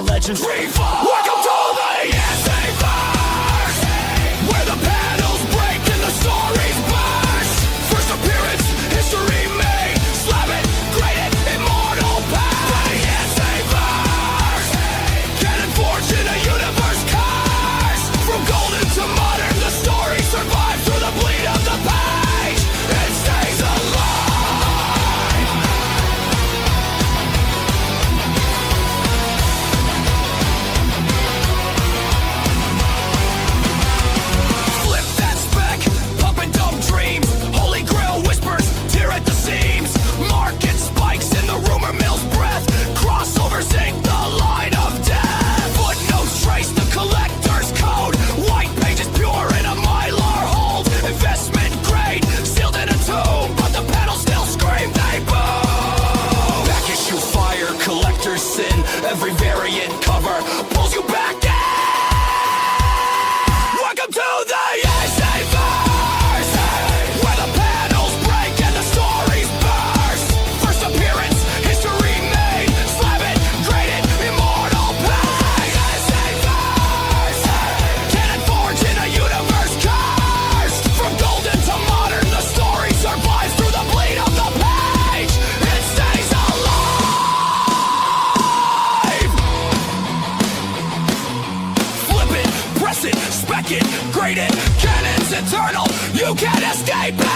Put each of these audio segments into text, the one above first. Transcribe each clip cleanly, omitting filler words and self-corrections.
legends revolve. Welcome to the IzzyVerse, where the panels break and the stories burst. First appearance, history made. Slam it, grade it, immortal past. The IzzyVerse, canon forged in a universe curse. From golden to modern, the story survives through the bleed of the page. It stays alive. Flip that spec, pump and dump dreams. Holy grail whispers, tear at the seams. Market spikes in the rumor mill's breath. Crossovers ink the line of death. Footnotes trace the collector's code. White pages pure in a mylar hold. Investment grade, sealed in a tomb, but the panels still scream, they boom. Back issue fire, collector's sin. Every variant cover pulls you back in. Welcome to the IzzyVerse, where the panels break and the stories burst. First appearance, history made. Slam it, grade it, immortal past. IzzyVerse, canon forged in a universe cursed. From golden to modern, the story survives through the bleed of the page. It stays alive. Flip it, press it, spec it, grade it. Canon's eternal, you can't escape it.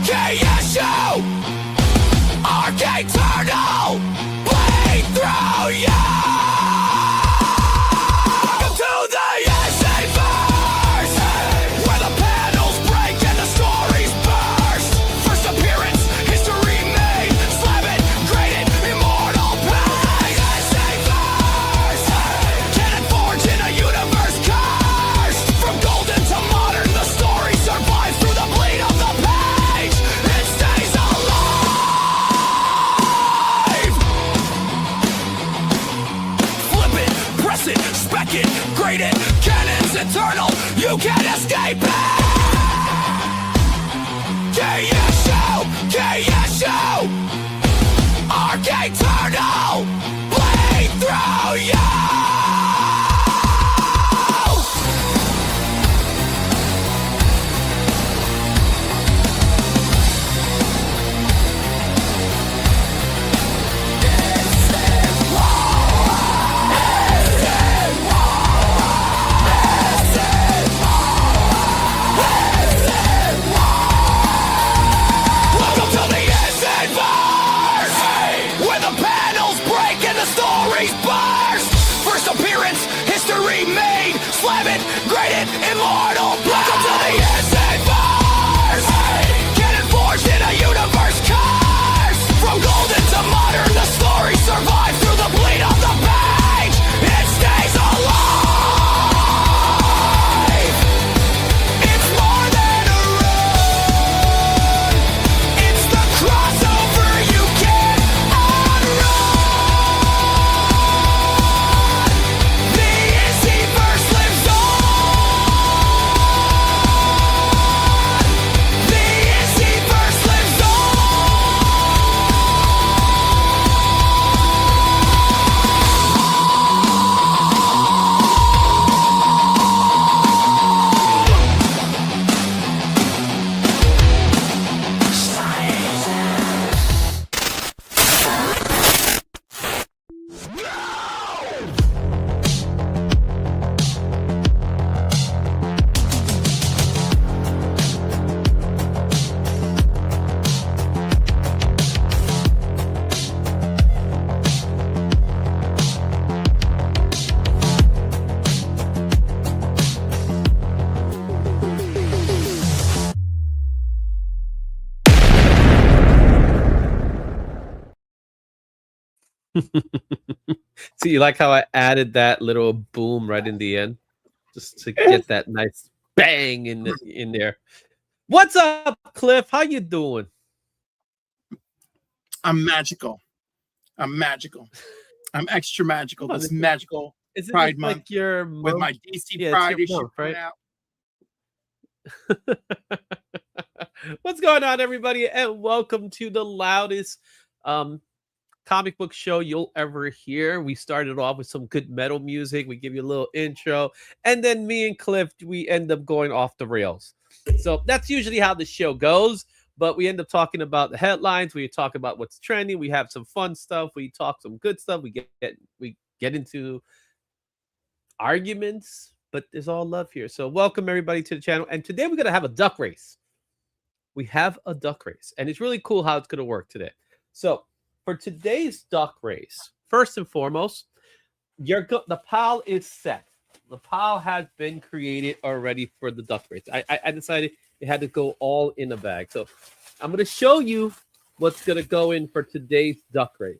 KSU, arcade eternal, bleed through you. Welcome to the IzzyVerse, where the panels break and the stories burst. First appearance, history made. Slam it, grade it, immortal past. IzzyVerse, canon forged in a universe cursed. From golden to modern, the story survives through the bleed of the page. It stays alive. Flip it, press it, spec it, grade it. Canon's eternal, you can't escape it. KSU, arcade eternal, bleed through you. Welcome to the IzzyVerse, where the panels break and the stories burst. First appearance, history made. Slam it, grade it, immortal. Welcome to the IzzyVerse, canon forged in a universe curse. From golden to modern, the story survives through the bleed of the page. It stays alive. It's more than a run. It's the crossover you can't outrun. The IzzyVerse lives on. The IzzyVerse lives on. See, you like how I added that little boom right in the end, just to get that nice bang in there. What's up, Cliff? How you doing? I'm magical. I'm magical. I'm extra magical. This magical Is it Pride like Month your with my month? DC Yeah, Pride it's your issue month, right? out. What's going on, everybody, and welcome to the loudest comic book show you'll ever hear. We started off with some good metal music. We give you a little intro, and then me and Cliff, we end up going off the rails. So that's usually how the show goes. But we end up talking about the headlines. We talk about what's trending. We have some fun stuff. We talk some good stuff. We get into arguments, but there's all love here. So welcome everybody to the channel. And today we're gonna have a duck race. We have a duck race, and it's really cool how it's gonna work today. So for today's duck race, first and foremost, the pile is set. The pile has been created already for the duck race. I decided it had to go all in a bag. So I'm going to show you what's going to go in for today's duck race.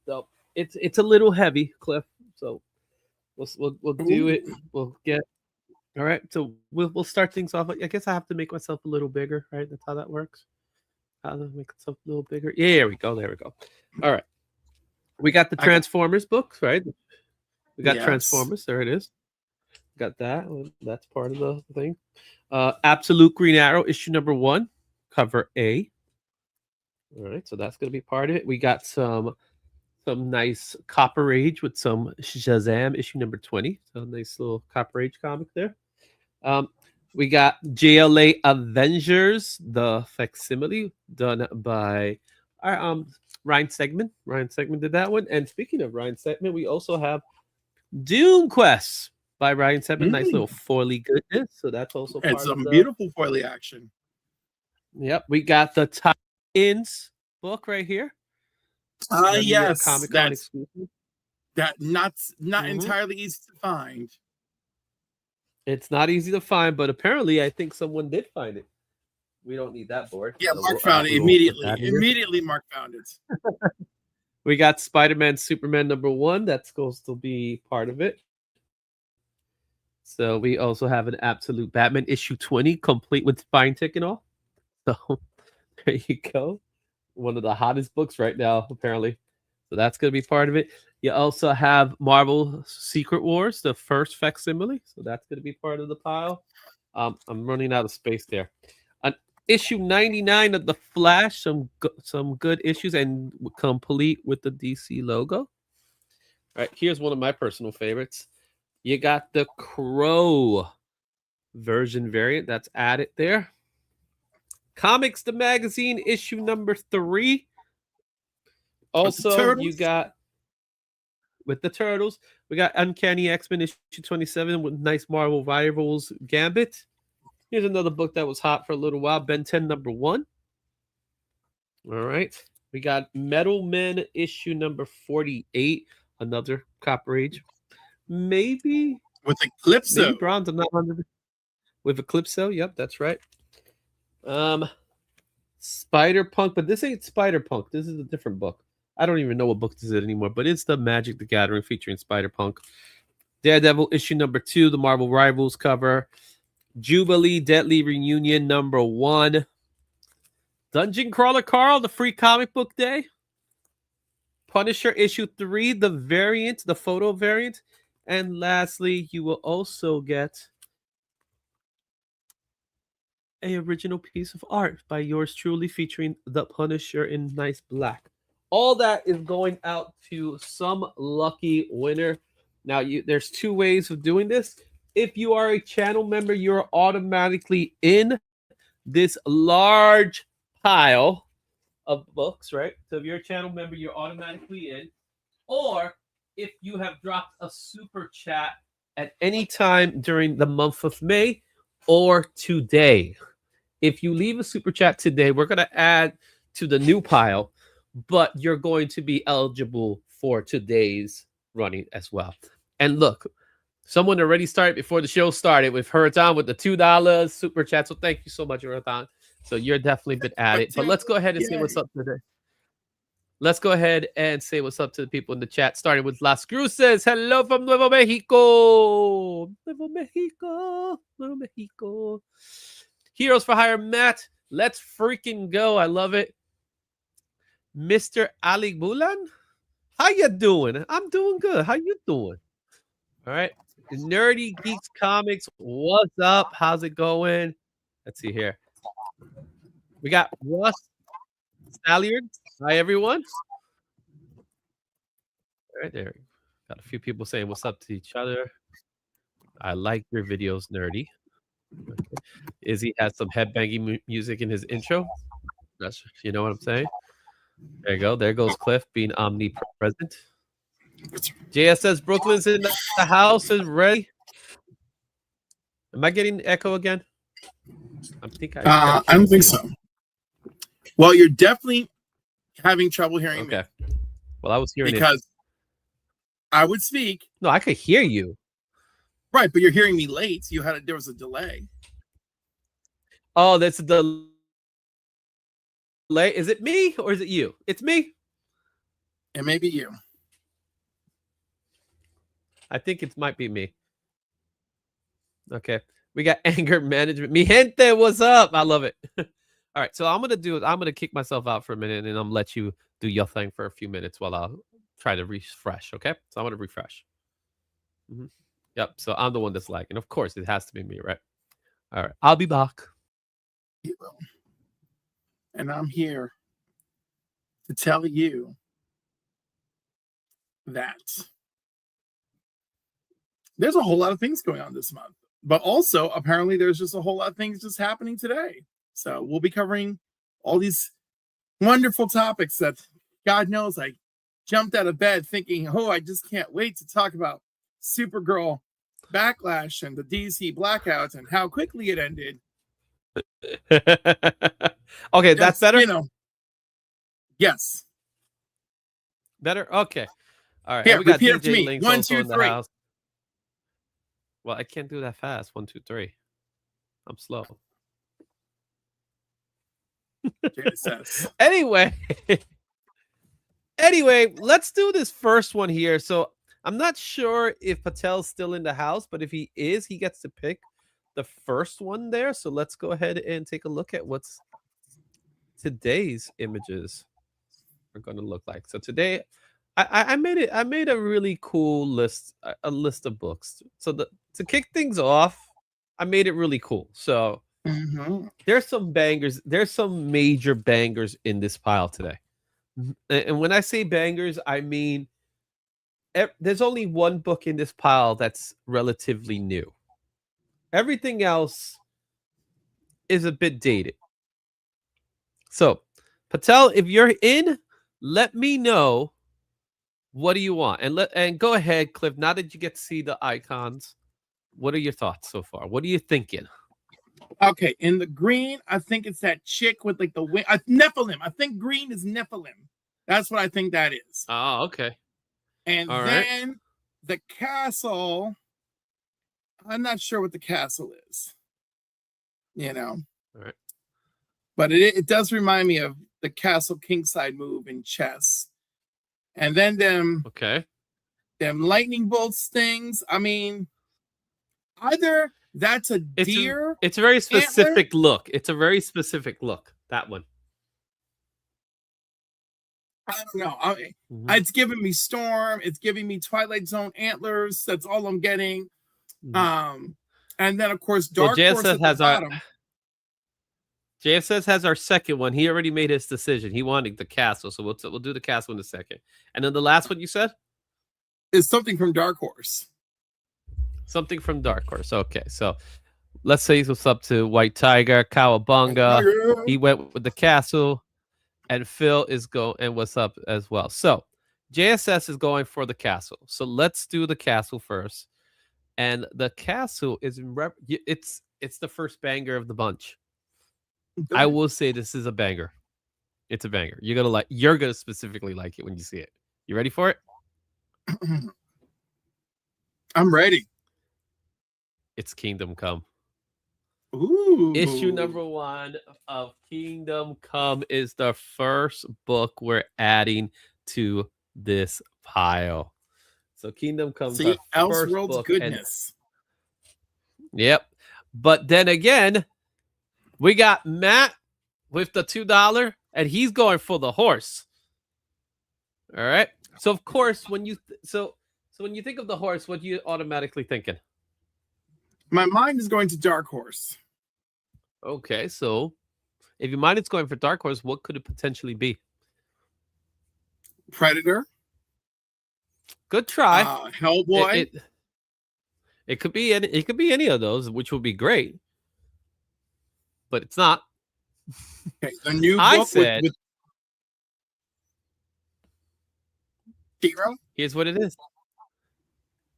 So it's a little heavy, Cliff. So we'll do it. We'll get all right. So we'll start things off. I guess I have to make myself a little bigger, right? That's how that works. How to make myself a little bigger. Yeah, there we go. There we go. All right. We got the Transformers books, right? We got Transformers. There it is. Got that. That's part of the thing. Absolute Green Arrow, issue number 1, cover A. All right, so that's going to be part of it. We got some nice Copper Age with some Shazam, issue number 20. So nice little Copper Age comic there. We got JLA Avengers, the facsimile done by our Ryan Stegman. Ryan Stegman did that one. And speaking of Ryan Stegman, we also have Doom Quest by Ryan Stegman. Nice little foily goodness. So that's also part and some beautiful foily action. Yep, we got the Tie-Ins book right here. Yes, Comic-Con that not entirely easy to find. It's not easy to find, but apparently I think someone did find it. We don't need that board. Yeah, so Mark found it immediately. Immediately, Mark found it. We got Spider-Man Superman number 1. That's supposed to be part of it. So we also have an Absolute Batman issue 20, complete with spine tick and all. So there you go. One of the hottest books right now, apparently. So that's going to be part of it. You also have Marvel Secret Wars, the first facsimile. So that's going to be part of the pile. I'm running out of space there. Issue 99 of The Flash, some good issues and complete with the DC logo. All right, here's one of my personal favorites. You got the Crow version variant that's added there. Comics the Magazine, issue number 3. Also, you got with the Turtles, we got Uncanny X-Men issue 27 with nice Marvel Rivals Gambit. Here's another book that was hot for a little while, Ben 10 number 1. All right. We got Metal Men issue number 48, another Copper Age. Maybe with Eclipso. Maybe bronze. I'm not under with Eclipso. Yep, that's right. Spider-Punk, but this ain't Spider-Punk. This is a different book. I don't even know what book this is anymore, but it's the Magic the Gathering featuring Spider-Punk. Daredevil issue number 2, the Marvel Rivals cover. Jubilee Deadly Reunion number 1. Dungeon Crawler Carl, the free comic book day. Punisher issue 3, the variant, the photo variant. And lastly, you will also get an original piece of art by yours truly featuring the Punisher in nice black. All that is going out to some lucky winner. Now, there's 2 ways of doing this. If you are a channel member, you're automatically in this large pile of books, right? So if you're a channel member, you're automatically in. Or if you have dropped a super chat at any time during the month of May or today. If you leave a super chat today, we're going to add to the new pile, but you're going to be eligible for today's running as well. And look, someone already started before the show started with Hurathon with the $2 super chat. So thank you so much, Hurathon. So you're definitely been at it. But let's go ahead and say what's up today. Let's go ahead and say what's up to the people in the chat, starting with Las Cruces. Hello from Nuevo Mexico. Nuevo Mexico. Nuevo Mexico. Heroes for Hire, Matt. Let's freaking go. I love it. Mr. Ali Bulan. How you doing? I'm doing good. How you doing? All right. Nerdy Geeks Comics. What's up? How's it going? Let's see here. We got Russ Salliard. Hi, everyone. right there. Got a few people saying what's up to each other. I like your videos, nerdy. Okay. Izzy has some headbanging music in his intro. That's, you know what I'm saying? There you go. There goes Cliff being omnipresent. JS says Brooklyn's in the house and ready. Am I getting echo again? I don't think so. Well, you're definitely having trouble hearing me. Okay. Well, I was hearing because I would speak. No, I could hear you. Right, but you're hearing me late. There was a delay. Oh, that's the delay. Is it me or is it you? It's me. It may be you. I think it might be me. Okay. We got anger management. Mi gente, what's up? I love it. All right. So I'm going to kick myself out for a minute and I'm going to let you do your thing for a few minutes while I'll try to refresh. Okay. So I'm going to refresh. Yep. So I'm the one that's lagging. Of course, it has to be me, right? All right. I'll be back. And I'm here to tell you that there's a whole lot of things going on this month. But also, apparently, there's just a whole lot of things just happening today. So we'll be covering all these wonderful topics that God knows I jumped out of bed thinking, oh, I just can't wait to talk about Supergirl Backlash and the DC Blackout and how quickly it ended. Okay, that's better? Yes. Better? Okay. All right. Here, we got repeat it DJ to me. Links 1, 2, 3. Well, I can't do that fast. 1, 2, 3. I'm slow. Anyway, let's do this first one here. So I'm not sure if Patel's still in the house, but if he is, he gets to pick the first one there. So let's go ahead and take a look at what's today's images are going to look like. So today, I made a really cool list, a list of books. So to kick things off, I made it really cool. So there's some bangers. There's some major bangers in this pile today. And when I say bangers, I mean there's only one book in this pile that's relatively new. Everything else is a bit dated. So, Patel, if you're in, let me know. What do you want? And go ahead, Cliff. Now that you get to see the icons, what are your thoughts so far? What are you thinking? Okay, in the green, I think it's that chick with like the wing. Nephilim. I think green is Nephilim. That's what I think that is. Oh, okay. And all then right. The castle. I'm not sure what the castle is. All right. But it does remind me of the castle kingside move in chess. And then them lightning bolts things. I mean, either that's a deer. It's a very specific antler. look. It's a very specific look. That one. I don't know. It's giving me Storm. It's giving me Twilight Zone antlers. That's all I'm getting. And then of course Dark Horse at the bottom. JSS has our second one. He already made his decision. He wanted the castle, so we'll do the castle in a second. And then the last one you said is something from Dark Horse. Something from Dark Horse. Okay, so let's say what's up to White Tiger, Cowabunga. He went with the castle, and Phil is and what's up as well. So JSS is going for the castle. So let's do the castle first. And the castle is it's the first banger of the bunch. I will say this is a banger. It's a banger. You're gonna specifically like it when you see it. You ready for it? I'm ready. It's Kingdom Come. Ooh. Issue number 1 of Kingdom Come is the first book we're adding to this pile. So Kingdom Come. See, Elseworlds goodness. Yep. But then again, we got Matt with the $2, and he's going for the horse. All right. So of course, when you when you think of the horse, what are you automatically thinking? My mind is going to Dark Horse. Okay, so if your mind is going for Dark Horse, what could it potentially be? Predator. Good try. Hellboy. It could be any of those, which would be great, but it's not. Okay, the new I book said, with Hero. here's what it is.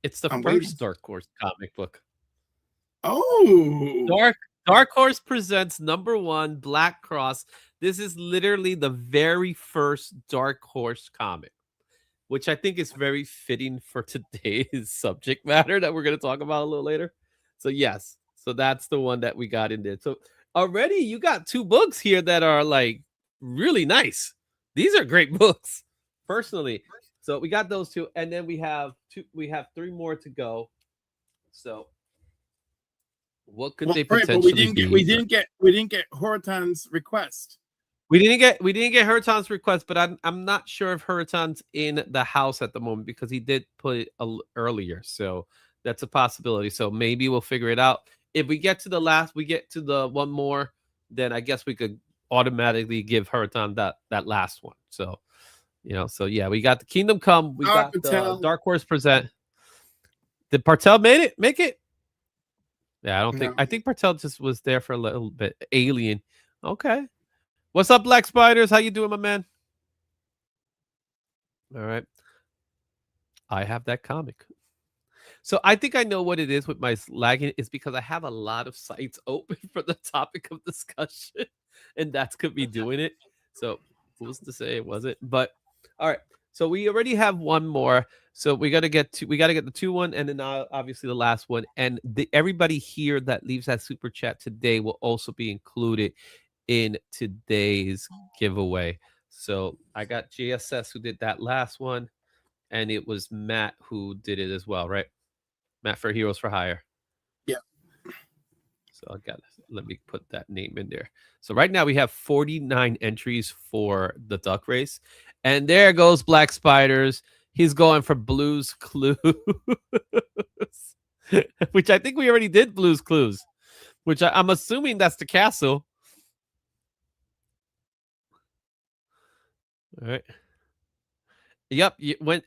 It's the I'm first waiting. Dark Horse comic book. Oh, Dark Horse presents #1 Black Cross. This is literally the very first Dark Horse comic, which I think is very fitting for today's subject matter that we're going to talk about a little later. So yes, so that's the one that we got in there. So already you got 2 books here that are like really nice. These are great books, personally. So we got those 2, and then we have 3 more to go. So what could they potentially be? We didn't get Horotan's request. We didn't get Huratan's request, but I'm not sure if Huratan's in the house at the moment because he did put it earlier. So that's a possibility. So maybe we'll figure it out. If we get to the one more, then I guess we could automatically give Huratan that last one. So, so yeah, we got the Kingdom Come. We got the Dark Horse present. Did Partel make it? Yeah, I don't think. I think Partel just was there for a little bit. Alien. Okay. What's up, Black Spiders? How you doing, my man? All right. I have that comic. So I think I know what it is with my lagging. It's because I have a lot of sites open for the topic of discussion, and that could be doing it. So who's to say it wasn't? But all right. So we already have one more. So we got to get the 2-1, and then obviously the last one. And everybody here that leaves that super chat today will also be included in today's giveaway. So I got JSS who did that last one, and it was Matt who did it as well, right? Matt for Heroes for Hire. Yeah. So let me put that name in there. So right now we have 49 entries for the duck race, and there goes Black Spiders. He's going for Blue's Clues, which I think we already did Blue's Clues, which I'm assuming that's the castle. All right. Yep.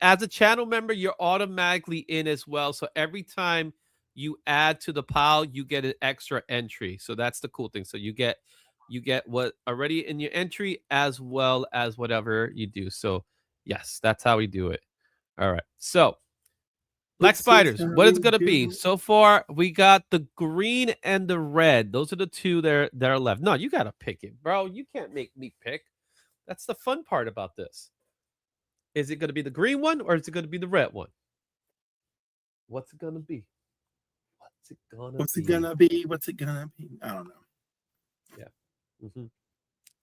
As a channel member, you're automatically in as well. So every time you add to the pile, you get an extra entry. So that's the cool thing. So you get what already in your entry as well as whatever you do. So yes, that's how we do it. All right. So Black Spiders, what is it going to be? So far, we got the green and the red. Those are the 2 that are left. No, you got to pick it, bro. You can't make me pick. That's the fun part about this. Is it going to be the green one or is it going to be the red one? What's it going to be? What's it going to be? I don't know. Yeah. Mm-hmm.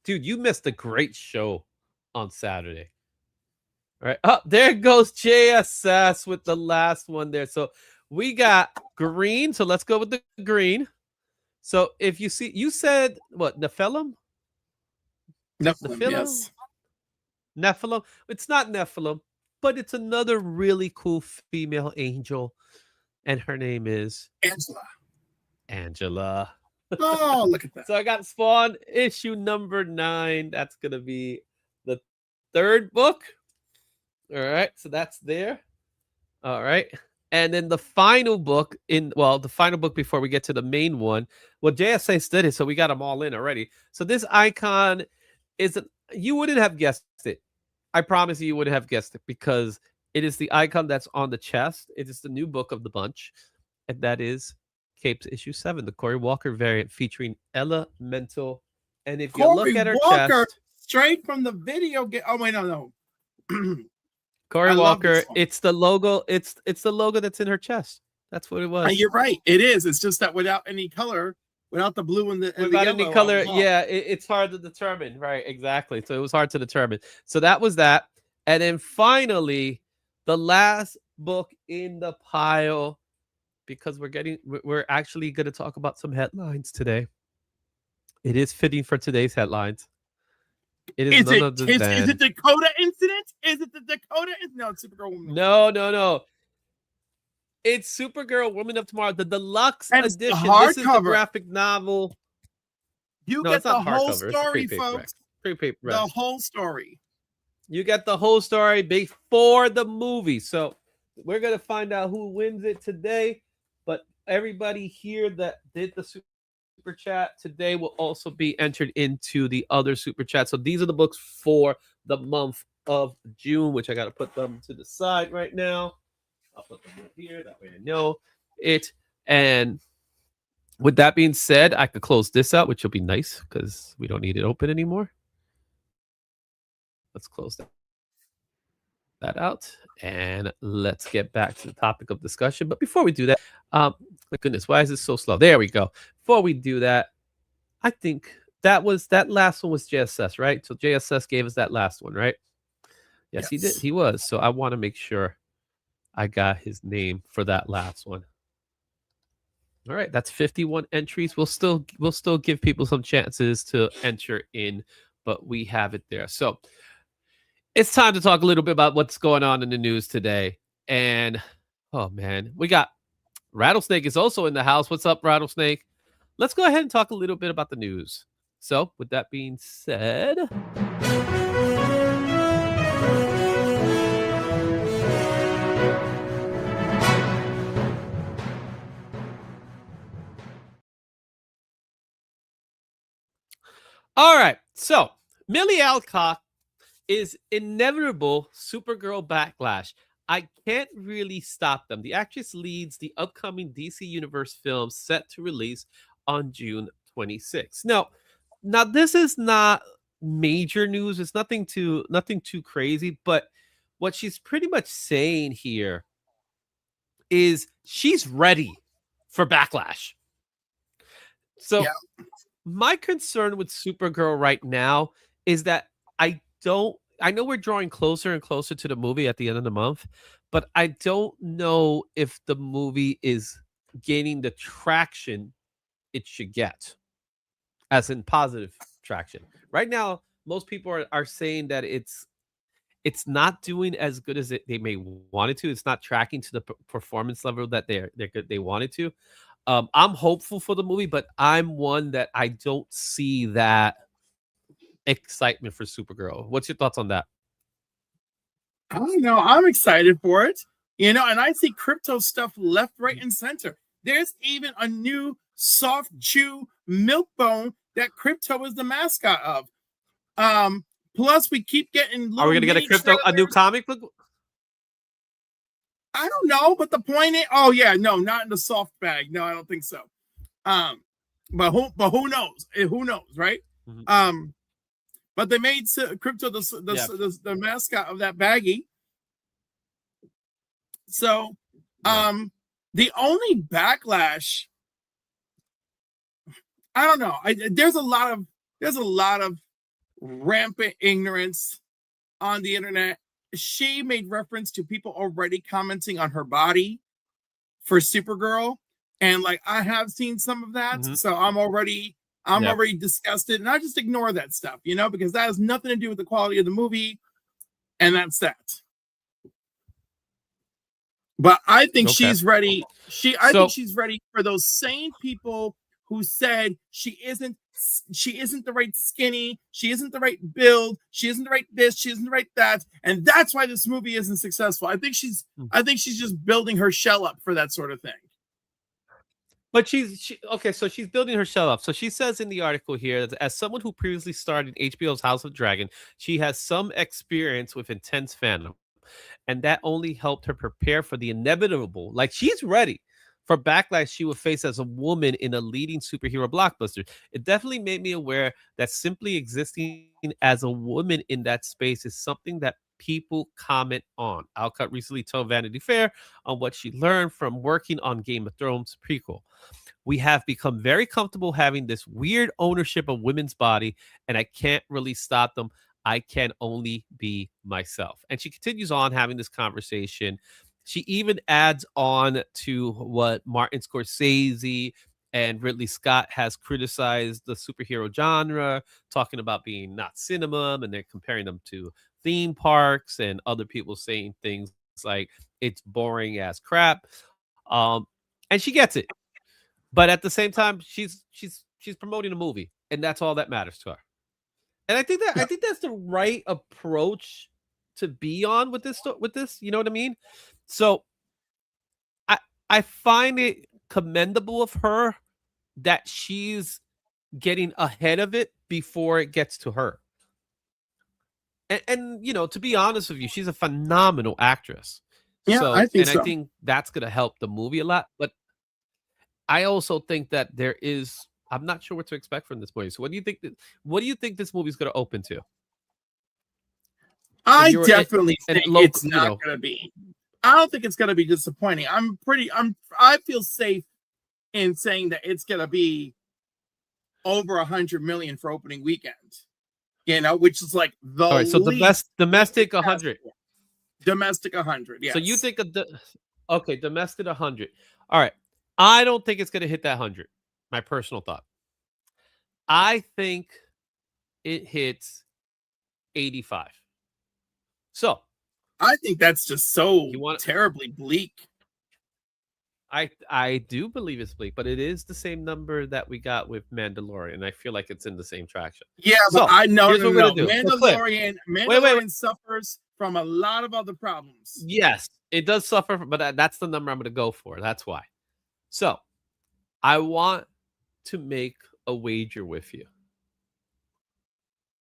Dude, you missed a great show on Saturday. All right. Oh, there goes JSS with the last one there. So we got green. So let's go with the green. So if you see, you said what? Nephilim? Nephilim, yes. Nephilim. It's not Nephilim, but it's another really cool female angel, and her name is Angela. Oh, look at that. So I got Spawn issue number 9. That's gonna be the 3rd book. All right, so that's there. All right, and then the final book before we get to the main one. Well, JSA did it, so we got them all in already. So this icon you wouldn't have guessed it. I promise you wouldn't have guessed it because it is the icon that's on the chest. It is the new book of the bunch, and that is Capes issue 7, the Cory Walker variant featuring Elemental. And if you look at her chest, straight from the video game. Oh wait, no. Cory Walker, it's the logo. It's the logo that's in her chest. That's what it was. And you're right. It is. It's just that without any color. Without the blue and the without the any color, it's hard to determine, right? Exactly. So it was hard to determine. So that was that, and then finally, the last book in the pile, because we're actually going to talk about some headlines today. It is fitting for today's headlines. It is none other than. Is it Dakota incident? Is it the Dakota? No, it's Supergirl Woman. No. It's Supergirl Woman of Tomorrow, the deluxe edition. This is the graphic novel. You get the whole story, folks. The whole story. You get the whole story before the movie. So we're going to find out who wins it today. But everybody here that did the super chat today will also be entered into the other super chat. So these are the books for the month of June, which I got to put them to the side right now. I'll put them right here. That way I know it. And with that being said, I could close this out, which will be nice because we don't need it open anymore. Let's close that out and let's get back to the topic of discussion. But before we do that, my goodness, why is this so slow? There we go. Before we do that, I think that last one was JSS, right? So JSS gave us that last one, right? Yes, he did. He was. So I want to make sure I got his name for that last one. All right, that's 51 entries. We'll still give people some chances to enter in, but we have it there. So it's time to talk a little bit about what's going on in the news today. And oh man, we got Rattlesnake is also in the house. What's up, Rattlesnake? Let's go ahead and talk a little bit about the news. So with that being said, all right. So Millie Alcock is inevitable Supergirl Backlash. I can't really stop them. The actress leads the upcoming DC Universe film set to release on June 26th. Now this is not major news. It's nothing too crazy, but what she's pretty much saying here is she's ready for Backlash. So my concern with Supergirl right now is that I know we're drawing closer and closer to the movie at the end of the month, but I don't know if the movie is gaining the traction it should get, as in positive traction. Right now, most people are saying that it's not doing as good as they may want it to. It's not tracking to the performance level that they wanted to. I'm hopeful for the movie, but I'm one that I don't see that excitement for Supergirl. What's your thoughts on that? I don't know. I'm excited for it. And I see crypto stuff left, right, and center. There's even a new soft chew milk bone that crypto is the mascot of. Plus we keep getting Are we gonna get a new comic book? I don't know, but the point is, no, not in the soft bag. No, I don't think so. But who knows? Who knows, right? Mm-hmm. But they made crypto the mascot of that baggie. So, the only backlash, I don't know. There's a lot of rampant ignorance on the internet. She made reference to people already commenting on her body for Supergirl, and I have seen some of that. Mm-hmm. So I'm already disgusted, and I just ignore that stuff, because that has nothing to do with the quality of the movie, and that's that. But I think she's ready. I think she's ready for those same people who said she isn't the right skinny, she isn't the right build, she isn't the right this, she isn't the right that, and that's why this movie isn't successful. I think she's just building her shell up for that sort of thing. But so she's building her shell up. So she says in the article here that as someone who previously starred in HBO's House of Dragon, she has some experience with intense fandom, and that only helped her prepare for the inevitable. She's ready for backlash she will face as a woman in a leading superhero blockbuster. It definitely made me aware that simply existing as a woman in that space is something that people comment on. Alcock recently told Vanity Fair on what she learned from working on Game of Thrones prequel. We have become very comfortable having this weird ownership of women's body, and I can't really stop them. I can only be myself. And she continues on having this conversation. She even adds on to what Martin Scorsese and Ridley Scott has criticized the superhero genre, talking about being not cinema, and they're comparing them to theme parks, and other people saying things like it's boring as crap. And she gets it. But at the same time, she's promoting a movie, and that's all that matters to her. And I think that's the right approach to be on with this. You know what I mean? So I find it commendable of her that she's getting ahead of it before it gets to her. And you know, to be honest with you, she's a phenomenal actress. Yeah, So, I think and so. I think that's going to help the movie a lot. But I also think that I'm not sure what to expect from this movie. So, what do you think this movie is going to open to? I definitely think local, it's not going to be. I don't think it's going to be disappointing. I feel safe in saying that it's going to be over 100 million for opening weekend. You know, which is like the all right. So the best domestic 100. Domestic 100. Yes. So you think okay, domestic 100. All right. I don't think it's going to hit that 100. My personal thought. I think it hits 85. So I think that's just so terribly bleak. I do believe it's bleak, but it is the same number that we got with Mandalorian. I feel like it's in the same traction. Yeah, so, but I know no. Do. Mandalorian suffers from a lot of other problems. Yes, it does suffer, but that's the number I'm going to go for. That's why. So I want to make a wager with you.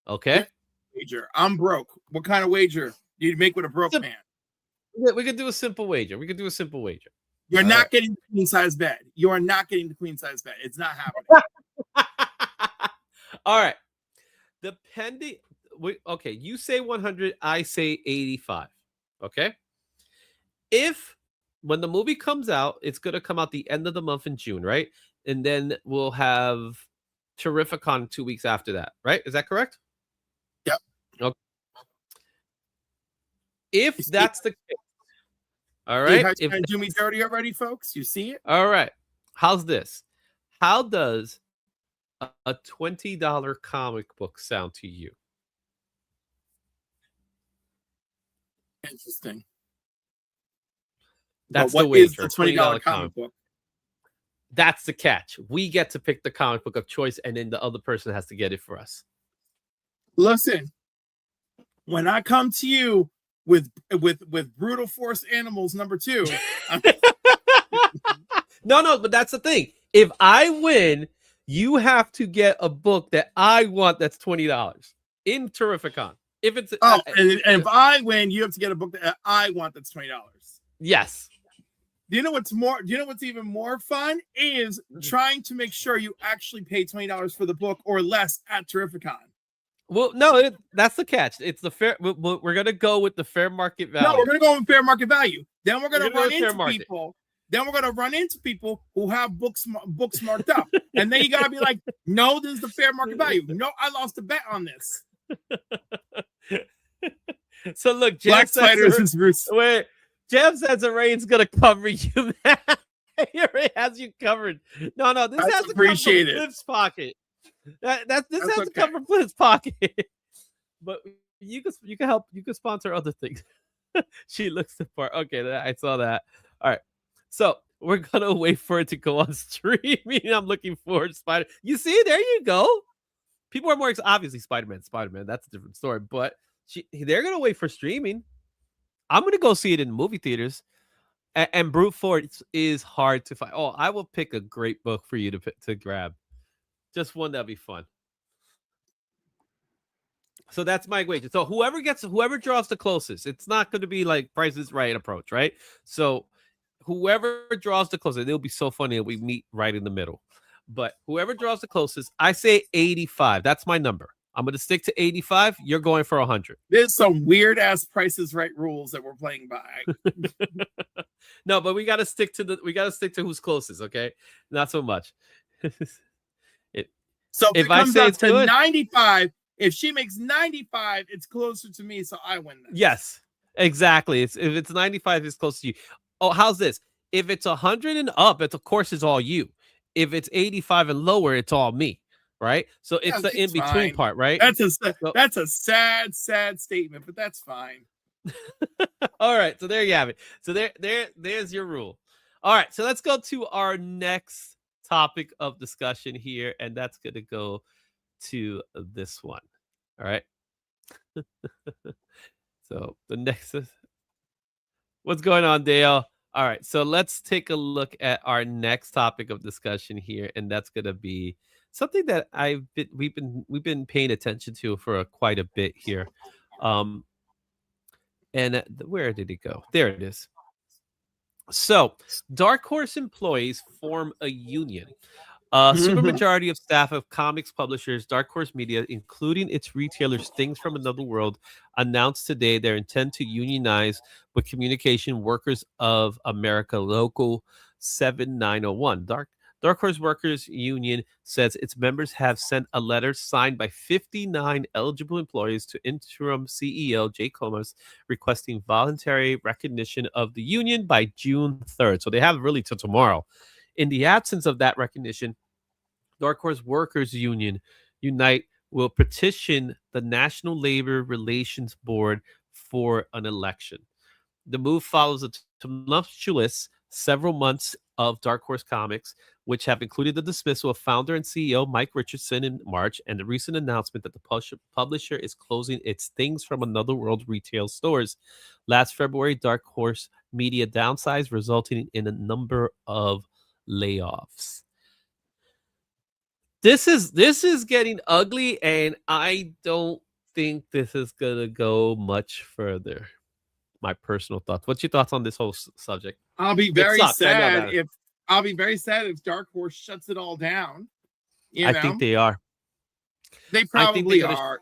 Okay? Wager. I'm broke. What kind of wager do you make with a broke man? We could do a simple wager. You're not getting the queen size bed. You are not getting the queen size bed. It's not happening. All right. Depending. Okay. You say 100. I say 85. Okay. If when the movie comes out, it's going to come out the end of the month in June, right? And then we'll have Terrificon 2 weeks after that, right? Is that correct? Yep. Okay. If that's the case. All right. If do me dirty already, folks. You see it? All right. How's this? How does a $20 comic book sound to you? Interesting. That's the wager. $20 comic book. That's the catch. We get to pick the comic book of choice, and then the other person has to get it for us. Listen, when I come to you with Brutal Force Animals #2. No, but that's the thing. If I win, you have to get a book that I want that's $20 in Terrificon. If it's and if I win, you have to get a book that I want that's $20. Yes. Do you know what's even more fun is trying to make sure you actually pay $20 for the book or less at Terrificon. Well, no, that's the catch. It's the fair. We're gonna go with the fair market value. No, we're gonna go with fair market value. Then we're gonna run into people. Then we're gonna run into people who have books marked up, and then you gotta be like, "No, this is the fair market value. No, I lost a bet on this." So look, Black Spiders is Bruce. Wait, Jeff says Rain's gonna cover you, man. He already has you covered. No, this has to come from Cliff's pocket. This has to come from Cliff's pocket. But you can help. You can sponsor other things. She looks the part. Okay, I saw that. All right, so we're gonna wait for it to go on streaming. I'm looking forward to Spider. You see, there you go. People are more obviously Spider-Man. That's a different story. But they're gonna wait for streaming. I'm gonna go see it in the movie theaters. And Brute Force is hard to find. Oh, I will pick a great book for you to grab. Just one that'll be fun. So that's my wager. So whoever draws the closest, it's not going to be like Price is Right approach, right? So whoever draws the closest, it'll be so funny that we meet right in the middle. But whoever draws the closest, I say 85. That's my number. I'm going to stick to 85. You're going for 100. There's some weird ass Price is Right rules that we're playing by. No, but we got to stick to who's closest. Okay, not so much. So if it comes out to 95, if she makes 95, it's closer to me, so I win this. Yes, exactly. If it's 95, it's close to you. Oh, how's this? If it's 100 and up, of course it's all you. If it's 85 and lower, it's all me. Right? So it's the in-between part, right? That's a sad statement, but that's fine. All right, so there you have it. So there's your rule. All right, so let's go to our next topic of discussion here, and that's going to go to this one. All right. So the next is what's going on, Dale? All right, so let's take a look at our next topic of discussion here, and that's gonna be something that we've been paying attention to for quite a bit here. Um, and where did it go? There it is. So, Dark Horse employees form a union. A Mhm. supermajority of staff of comics publishers Dark Horse Media, including its retailers Things from Another World, announced today their intent to unionize with Communication Workers of America Local 7901. Dark Horse Workers Union says its members have sent a letter signed by 59 eligible employees to interim CEO Jay Comas requesting voluntary recognition of the union by June 3rd. So they have really till tomorrow. In the absence of that recognition, Dark Horse Workers Union Unite will petition the National Labor Relations Board for an election. The move follows a tumultuous several months of Dark Horse Comics, which have included the dismissal of founder and CEO Mike Richardson in March and the recent announcement that the publisher is closing its Things from Another World retail stores. Last February, Dark Horse Media downsized, resulting in a number of layoffs. This is getting ugly, and I don't think this is gonna go much further. My personal thoughts. What's your thoughts on this whole subject? I'll be It very sucks. I know sad that. if Dark Horse shuts it all down. You I know, think they are. they I think they're probably gonna. are.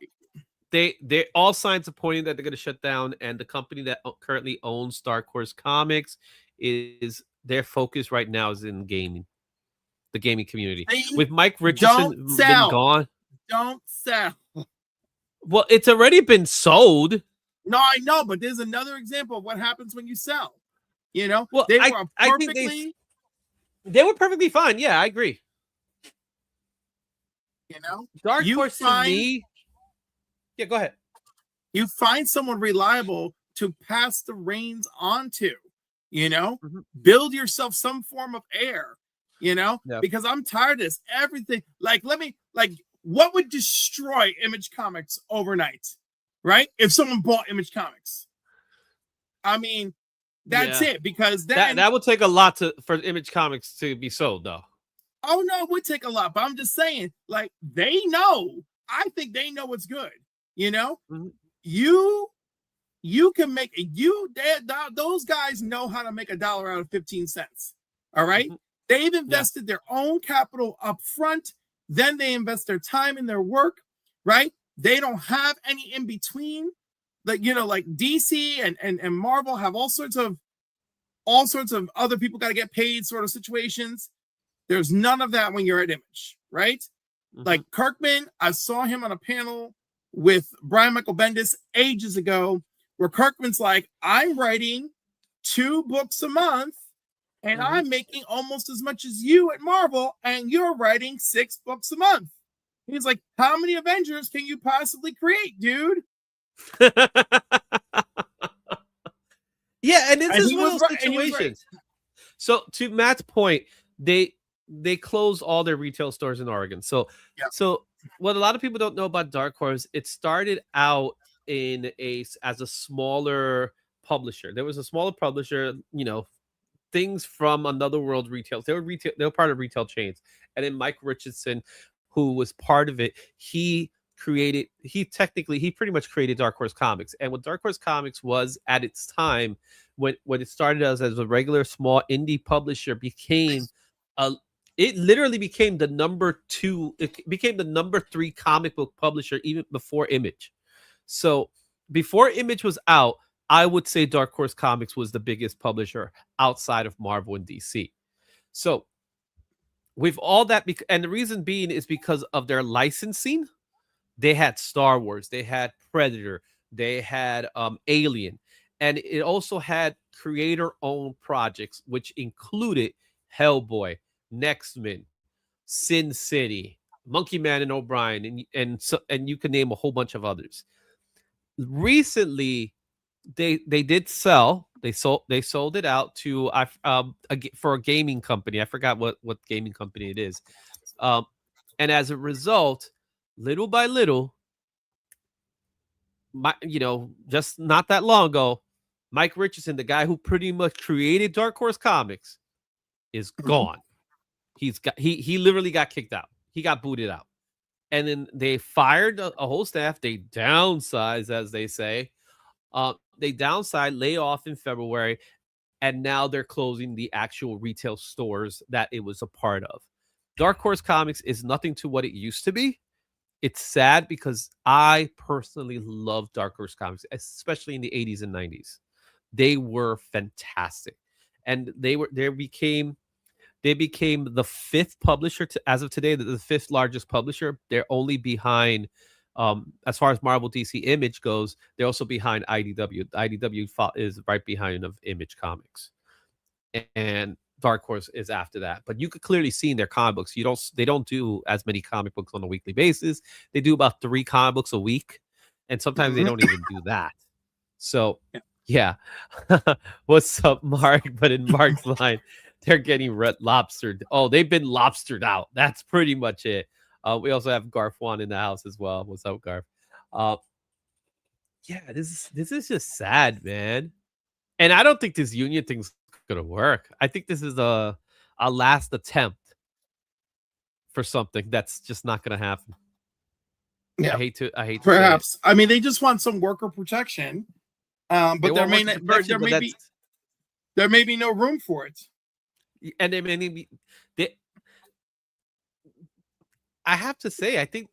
They all signs are pointing that they're gonna shut down, and the company that currently owns Dark Horse Comics is their focus right now is in gaming, the gaming community. They With Mike don't Richardson been sell. gone, Don't sell. well, it's already been sold. No, I know, but there's another example of what happens when you sell. You know, Well, they I were I think perfectly, they were perfectly fine. Yeah, I agree. you know, Dark you Horse to find me. Yeah, go ahead. you find someone reliable to pass the reins on to, you know, Mhm. build yourself some form of air, you know, Yep. because I'm tired of this. Everything, like, what would destroy Image Comics overnight, right? If someone bought Image Comics, I mean, that's Yeah. it, because That then, that would take a lot for Image Comics to be sold, though. oh no, it would take a lot, but I'm just saying, like, they know, I think they know what's good, you know, Mhm. you can make those guys know how to make $1 out of 15 cents. All right. Mhm. They've invested their own capital up front, then they invest their time in their work, right? They don't have any in between. Like, you know, like DC and Marvel have all sorts of other people got to get paid sort of situations. There's none of that when you're at Image, right? Mhm. Like Kirkman, I saw him on a panel with Brian Michael Bendis ages ago, where Kirkman's like, I'm writing 2 books a month, and Mhm. I'm making almost as much as you at Marvel, and you're writing 6 books a month. He's like, how many Avengers can you possibly create, dude? Yeah, and this And is he one of was those right. And he was right. situations. So to Matt's point, they closed all their retail stores in Oregon. So Yep. so what a lot of people don't know about Dark Horse, it started out as a smaller publisher. There was a smaller publisher, you know, Things from Another World retail. They were part of retail chains. And then Mike Richardson, who was part of it, he pretty much created Dark Horse Comics. And what Dark Horse Comics was at its time, when it started as a regular small indie publisher, it literally became the number 2, it became the number 3 comic book publisher even before Image. So before Image was out, I would say Dark Horse Comics was the biggest publisher outside of Marvel and DC. So with all that, and the reason being is because of their licensing. They had Star Wars, they had Predator, they had Alien, and it also had creator-owned projects, which included Hellboy, Nextman, Sin City, Monkey Man, and O'Brien, and you can name a whole bunch of others. Recently, they did sell. They sold it out to for a gaming company. I forgot what gaming company it is. And as a result, little by little, just not that long ago, Mike Richardson, the guy who pretty much created Dark Horse Comics, is gone. He literally got kicked out. He got booted out. And then they fired a whole staff. They downsized, as they say. They downsized, lay off in February, and now they're closing the actual retail stores that it was a part of. Dark Horse Comics is nothing to what it used to be. It's sad because I personally love Dark Horse Comics, especially in the 80s and 90s. They were fantastic. And they became the fifth publisher as of today, the fifth largest publisher. They're only behind, as far as Marvel DC Image goes, they're also behind IDW. IDW is right behind of Image Comics, and Dark Horse is after that. But you could clearly see in their comic books, they don't do as many comic books on a weekly basis. They do about 3 comic books a week, and sometimes they don't even do that. So yeah. What's up, Mark? But in Mark's line, they're getting lobstered. Oh, they've been lobstered out. That's pretty much it. We also have Garth Wan in the house as well. What's up, Garth? Yeah, this is just sad, man. And I don't think this union thing's gonna work. I think this is a last attempt for something that's just not gonna happen. Yeah, I hate to perhaps. I mean, they just want some worker protection. But there may be no room for it. And I have to say, I think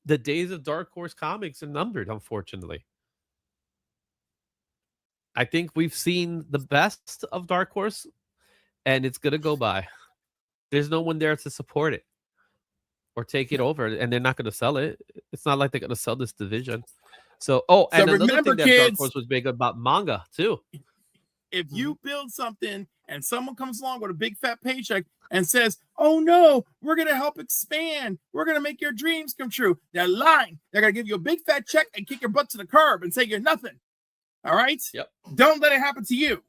the days of Dark Horse Comics are numbered, unfortunately. I think we've seen the best of Dark Horse, and it's gonna go by. There's no one there to support it or take it over, and they're not gonna sell it. It's not like they're gonna sell this division. So and another thing that Dark Horse was big about manga too. If you build something and someone comes along with a big fat paycheck and says, "Oh no, we're gonna help expand. We're gonna make your dreams come true," they're lying. They're gonna give you a big fat check and kick your butt to the curb and say you're nothing. All right? Yep. Don't let it happen to you.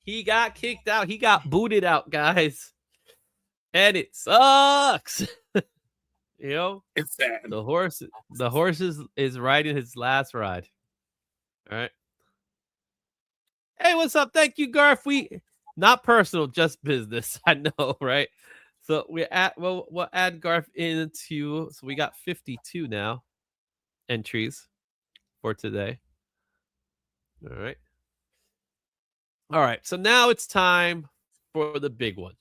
He got kicked out. He got booted out, guys, and it sucks. It's sad. The horse is riding his last ride. All right. Hey, what's up? Thank you, Garth. Not personal, just business. I know, right? So we'll add Garth into. So we got 52 now entries for today. All right. All right. So now it's time for the big one.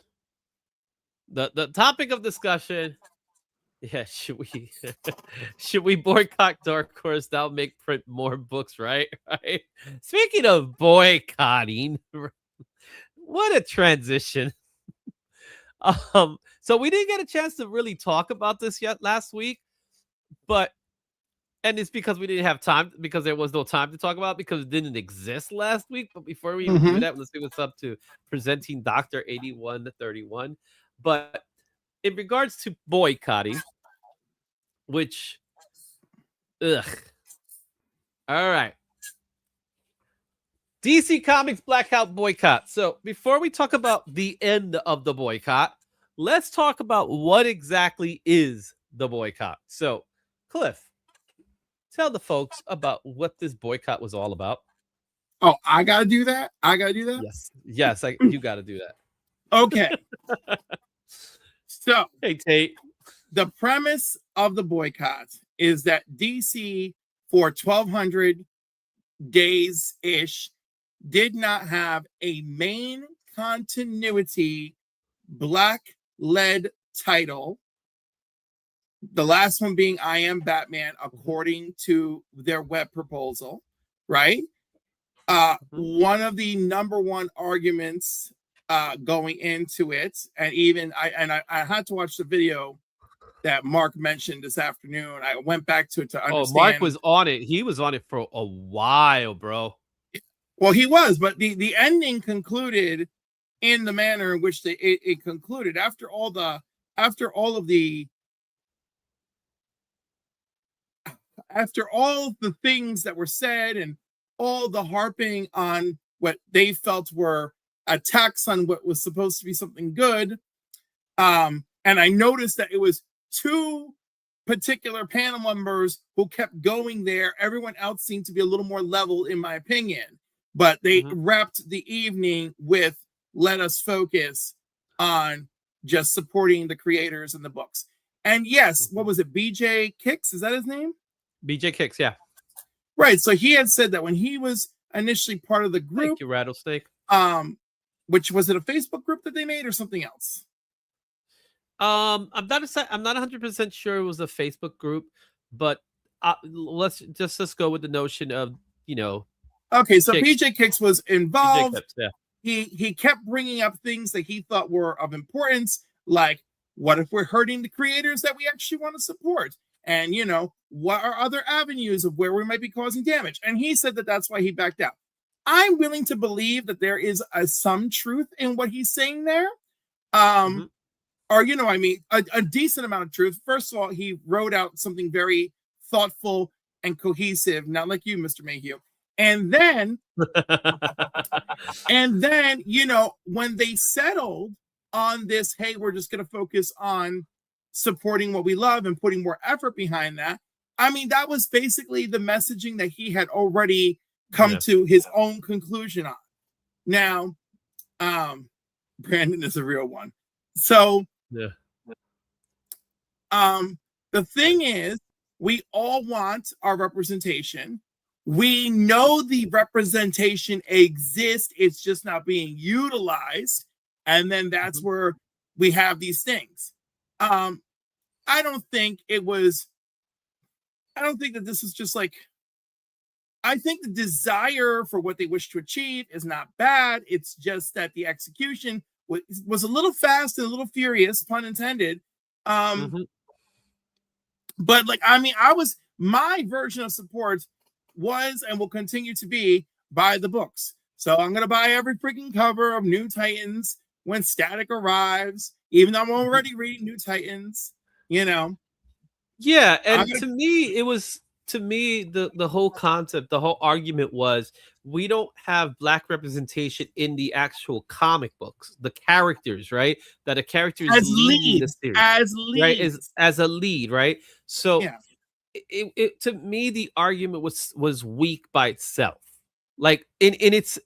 The topic of discussion. Yeah, should we boycott Dark Horse? That'll make print more books, right? Right. Speaking of boycotting, what a transition. So we didn't get a chance to really talk about this yet last week, and it's because we didn't have time, because there was no time to talk about it, because it didn't exist last week. But before we even do that, let's see what's up to presenting Dr. 8131. But in regards to boycotting, which, all right. DC Comics Blackout boycott. So before we talk about the end of the boycott, let's talk about what exactly is the boycott. So, Cliff, tell the folks about what this boycott was all about. Oh, I got to do that? Yes, you got to do that. Okay. So, hey, Tate. The premise of the boycott is that DC, for 1,200 days-ish, did not have a main continuity Black-led title. The last one being I Am Batman, according to their web proposal, right? One of the number one arguments going into it, and even I had to watch the video that Mark mentioned this afternoon. I went back to it to understand. Oh, Mark was on it. He was on it for a while, bro. Well, he was, but the ending concluded in the manner in which it concluded. After all of the things that were said and all the harping on what they felt were attacks on what was supposed to be something good, and I noticed that it was 2 particular panel members who kept going there. Everyone else seemed to be a little more level, in my opinion. But they wrapped the evening with let us focus on just supporting the creators and the books. And yes, what was it? BJ Kicks? Is that his name? BJ Kicks, yeah. Right. So he had said that when he was initially part of the group. Thank you, Rattlesnake. Which was it a Facebook group that they made or something else? I'm not 100% sure it was a Facebook group, but let's go with the notion of, Okay, so Kicks. PJ Kicks was involved. Kicks, yeah. He kept bringing up things that he thought were of importance, like what if we're hurting the creators that we actually want to support? And, what are other avenues of where we might be causing damage? And he said that that's why he backed out. I'm willing to believe that there is some truth in what he's saying there. Or, a decent amount of truth. First of all, he wrote out something very thoughtful and cohesive, not like you, Mr. Mayhew. And then, when they settled on this, hey, we're just going to focus on supporting what we love and putting more effort behind that. I mean, that was basically the messaging that he had already come to his own conclusion on. Now, Brandon is a real one. So, the thing is, we all want our representation. We know the representation exists. It's just not being utilized. And then that's where we have these things. I don't think that this is just like, I think the desire for what they wish to achieve is not bad. It's just that the execution was a little fast and a little furious, pun intended. But my version of support was and will continue to be buy the books. So I'm going to buy every freaking cover of New Titans when Static arrives, even though I'm already reading New Titans, Yeah. And to me, the whole concept, the whole argument was we don't have Black representation in the actual comic books, the characters, right? That a character is leading the series. Right? As a lead, right? So it to me, the argument was weak by itself. Like in its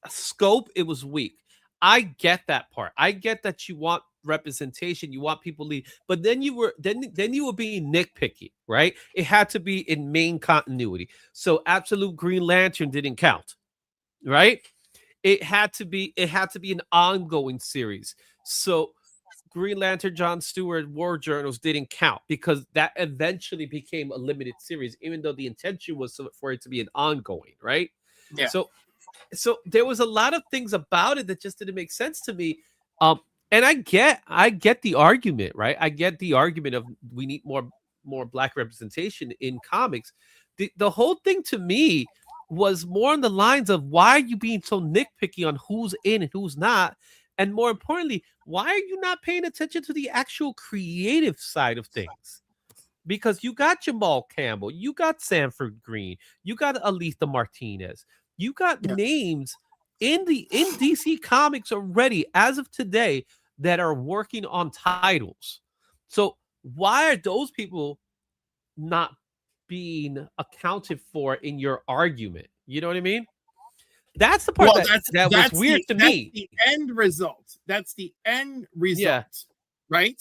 scope, it was weak. I get that part. I get that you want representation, you want people lead, but then you were being nitpicky, right? It had to be in main continuity. So Absolute Green Lantern didn't count, right? It had to be an ongoing series. So Green Lantern John Stewart War Journals didn't count because that eventually became a limited series, even though the intention was for it to be an ongoing, right? Yeah. So there was a lot of things about it that just didn't make sense to me. And I get the argument, right? I get the argument of we need more Black representation in comics. The whole thing to me was more on the lines of why are you being so nitpicky on who's in and who's not? And more importantly, why are you not paying attention to the actual creative side of things? Because you got Jamal Campbell, you got Sanford Green, you got Aletha Martinez, you got names in DC Comics already as of today that are working on titles. So why are those people not being accounted for in your argument? You know what I mean? That's the part that was weird to me. The end result. That's the end result, right?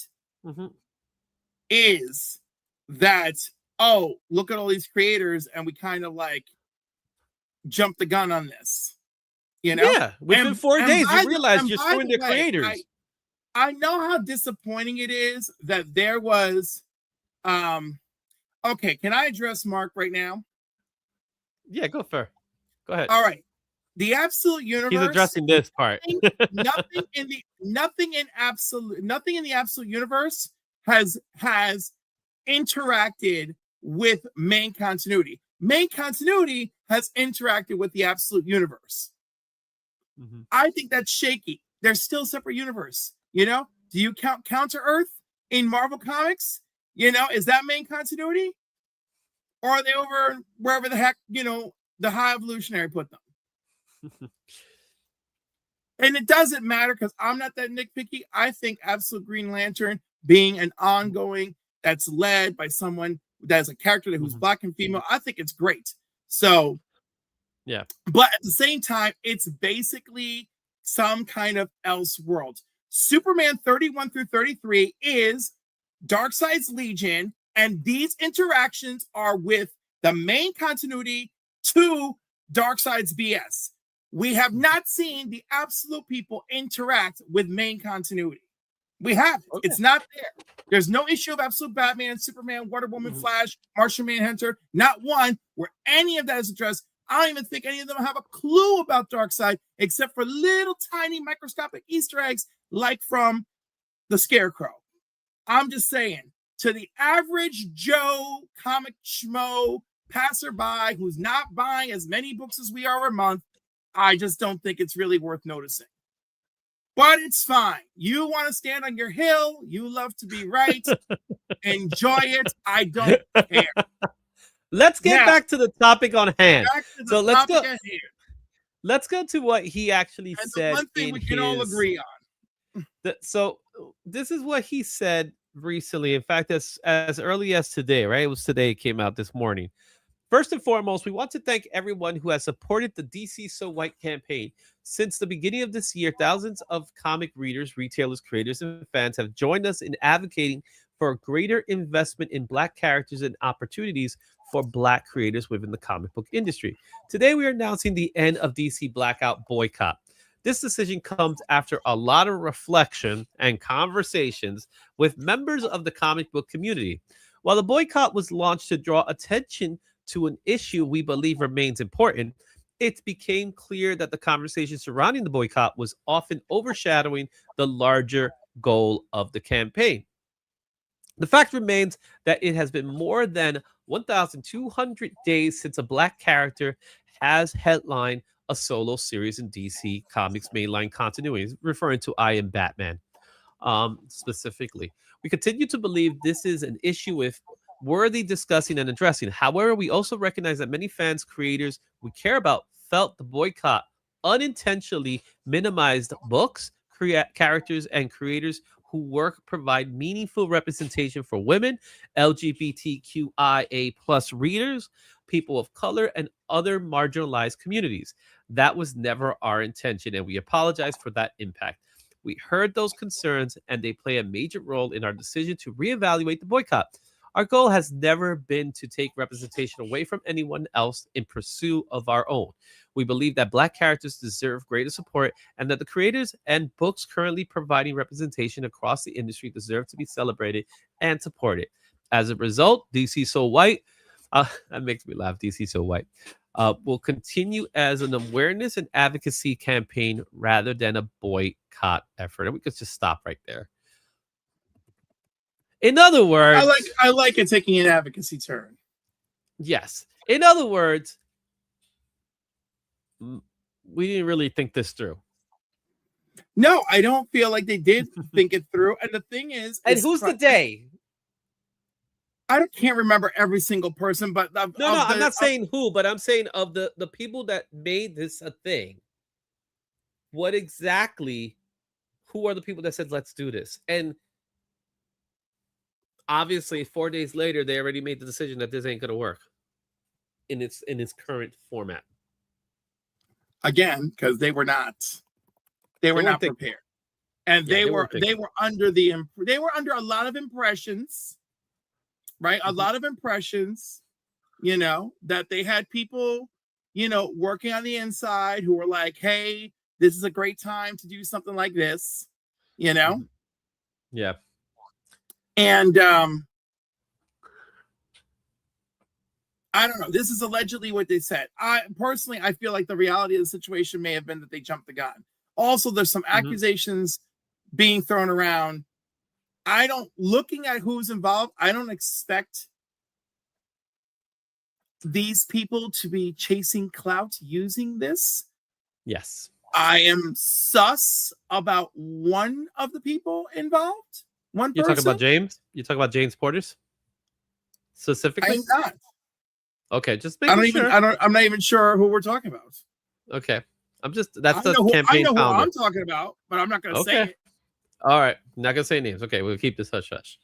Is that, oh, look at all these creators and we kind of like jump the gun on this. Yeah, within 4 days you realize you're screwing the creators. I know how disappointing it is that there was okay, can I address Mark right now? Yeah, go ahead. All right. The Absolute Universe. He's addressing this part. nothing in the Absolute Universe has interacted with main continuity. Main continuity has interacted with the Absolute Universe. I think that's shaky. They're still separate universe. Do you count Counter Earth in Marvel Comics? Is that main continuity? Or are they over wherever the heck, the High Evolutionary put them? And it doesn't matter because I'm not that nitpicky. I think Absolute Green Lantern being an ongoing that's led by someone that is a character who's Mhm. Black and female. I think it's great. So, Yeah. but at the same time, it's basically some kind of else world. Superman 31 through 33 is Darkseid's Legion, and these interactions are with the main continuity to Darkseid's BS. We have not seen the absolute people interact with main continuity. We haven't. Okay. It's not there. There's no issue of absolute Batman, Superman, Wonder Woman, Flash, Martian Manhunter. Not one where any of that is addressed. I don't even think any of them have a clue about Darkseid, except for little tiny microscopic Easter eggs, like from the Scarecrow. I'm just saying, to the average Joe comic schmo passerby who's not buying as many books as we are a month, I just don't think it's really worth noticing. But it's fine. You want to stand on your hill. You love to be right. Enjoy it. I don't care. Let's get Now, back to the topic on hand. back to the So let's topic go. at hand. Let's go to what he actually And the said. one thing in we can all his- agree on. So this is what he said recently. In fact, as early as today, right? It was today. It came out this morning. First and foremost, we want to thank everyone who has supported the DC So White campaign. Since the beginning of this year, thousands of comic readers, retailers, creators, and fans have joined us in advocating for a greater investment in Black characters and opportunities for Black creators within the comic book industry. Today, we are announcing the end of DC Blackout boycott. This decision comes after a lot of reflection and conversations with members of the comic book community. While the boycott was launched to draw attention to an issue we believe remains important, it became clear that the conversation surrounding the boycott was often overshadowing the larger goal of the campaign. The fact remains that it has been more than 1,200 days since a Black character has headlined a solo series in DC Comics mainline continuity, referring to I Am Batman specifically. We continue to believe this is an issue with worthy discussing and addressing. However, we also recognize that many fans, creators we care about felt the boycott unintentionally minimized books, characters, and creators who work provide meaningful representation for women, LGBTQIA plus readers, people of color, and other marginalized communities. That was never our intention, and we apologize for that impact. We heard those concerns, and they play a major role in our decision to reevaluate the boycott. Our goal has never been to take representation away from anyone else in pursuit of our own. We believe that Black characters deserve greater support and that the creators and books currently providing representation across the industry deserve to be celebrated and supported. As a result, DC So White, that makes me laugh, DC So White, will continue as an awareness and advocacy campaign rather than a boycott effort. And we could just stop right there. In other words, I like it taking an advocacy turn. Yes. In other words, we didn't really think this through. No, I don't feel like they did think it through. And the thing is, And who's the day? I can't remember every single person, but I'm not saying who, but I'm saying of the people that made this a thing. What exactly? Who are the people that said let's do this? And obviously, 4 days later, they already made the decision that this ain't gonna work in its current format. Again, because they were not prepared, and they were under a lot of impressions, right? A lot of impressions, that they had people, working on the inside who were like, "Hey, this is a great time to do something like this," Yeah. And I don't know. This is allegedly what they said. I feel like the reality of the situation may have been that they jumped the gun. Also, there's some accusations being thrown around. Looking at who's involved, I don't expect these people to be chasing clout using this. Yes. I am sus about one of the people involved. One You're person. talking about James? You talking about James Porters? Specifically? I'm not. Okay, just making sure. I'm not even sure who we're talking about. Okay. That's the I campaign know who founder. I'm talking about, but I'm not going to say it. All right. Not going to say names. Okay, we'll keep this hush hush.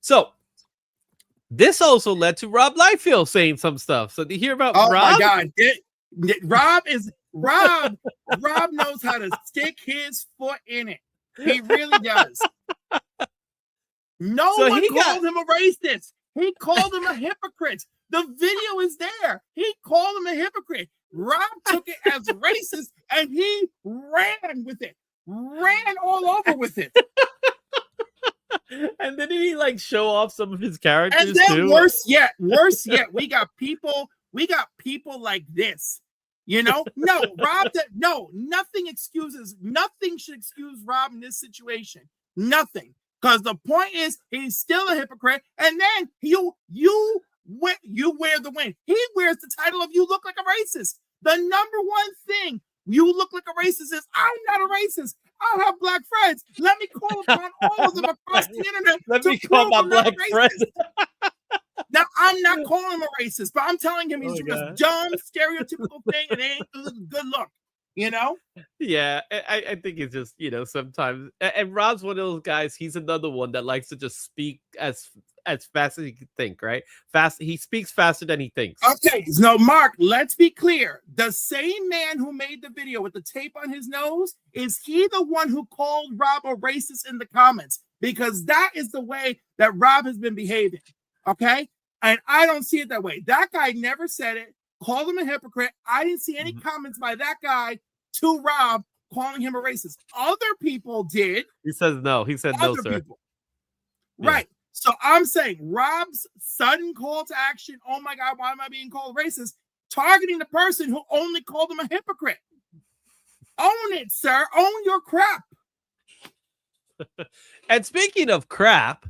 So this also led to Rob Liefeld saying some stuff. So do you hear about Oh Rob? my God. Rob knows how to stick his foot in it. He really does. No So one he called him a racist. He called him a hypocrite. The video is there. He called him a hypocrite. Rob took it as racist and he ran with it. Ran all over with it. And then he like show off some of his characters And then too. worse yet, we got people like this. You know, no, nothing should excuse Rob in this situation. Nothing. Because the point is, he's still a hypocrite, and then you wear the win. He wears the title of "You look like a racist." The number one thing you look like a racist is, I'm not a racist. I have black friends. Let me call upon all of them across the internet. Let me call my black friends. Now, I'm not calling him a racist, but I'm telling him he's doing this dumb, stereotypical thing, and it ain't a good look, you know? Yeah, I think it's just, you know, sometimes. And Rob's one of those guys, he's another one that likes to just speak as fast as he can think, right? He speaks faster than he thinks. Okay, so Mark, let's be clear. The same man who made the video with the tape on his nose, is he the one who called Rob a racist in the comments? Because that is the way that Rob has been behaving, okay? And I don't see it that way. That guy never said it, called him a hypocrite. I didn't see any comments by that guy to Rob calling him a racist. Other people did. He says no. He said no, sir. Right. So I'm saying Rob's sudden call to action, oh my God, why am I being called racist? Targeting the person who only called him a hypocrite. Own it, sir. Own your crap. And speaking of crap,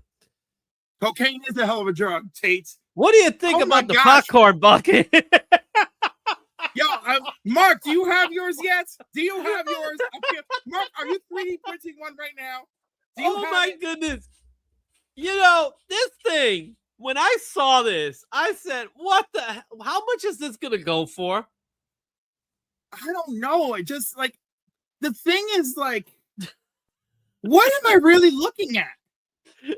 cocaine is a hell of a drug, Tate. What do you think about the popcorn bucket? Yo, Mark, do you have yours yet? Do you have yours? Okay. Mark, are you 3D printing one right now? Oh my goodness. You know, this thing, when I saw this, I said, what the hell? How much is this going to go for? I don't know. It just like, the thing is like, what am I really looking at?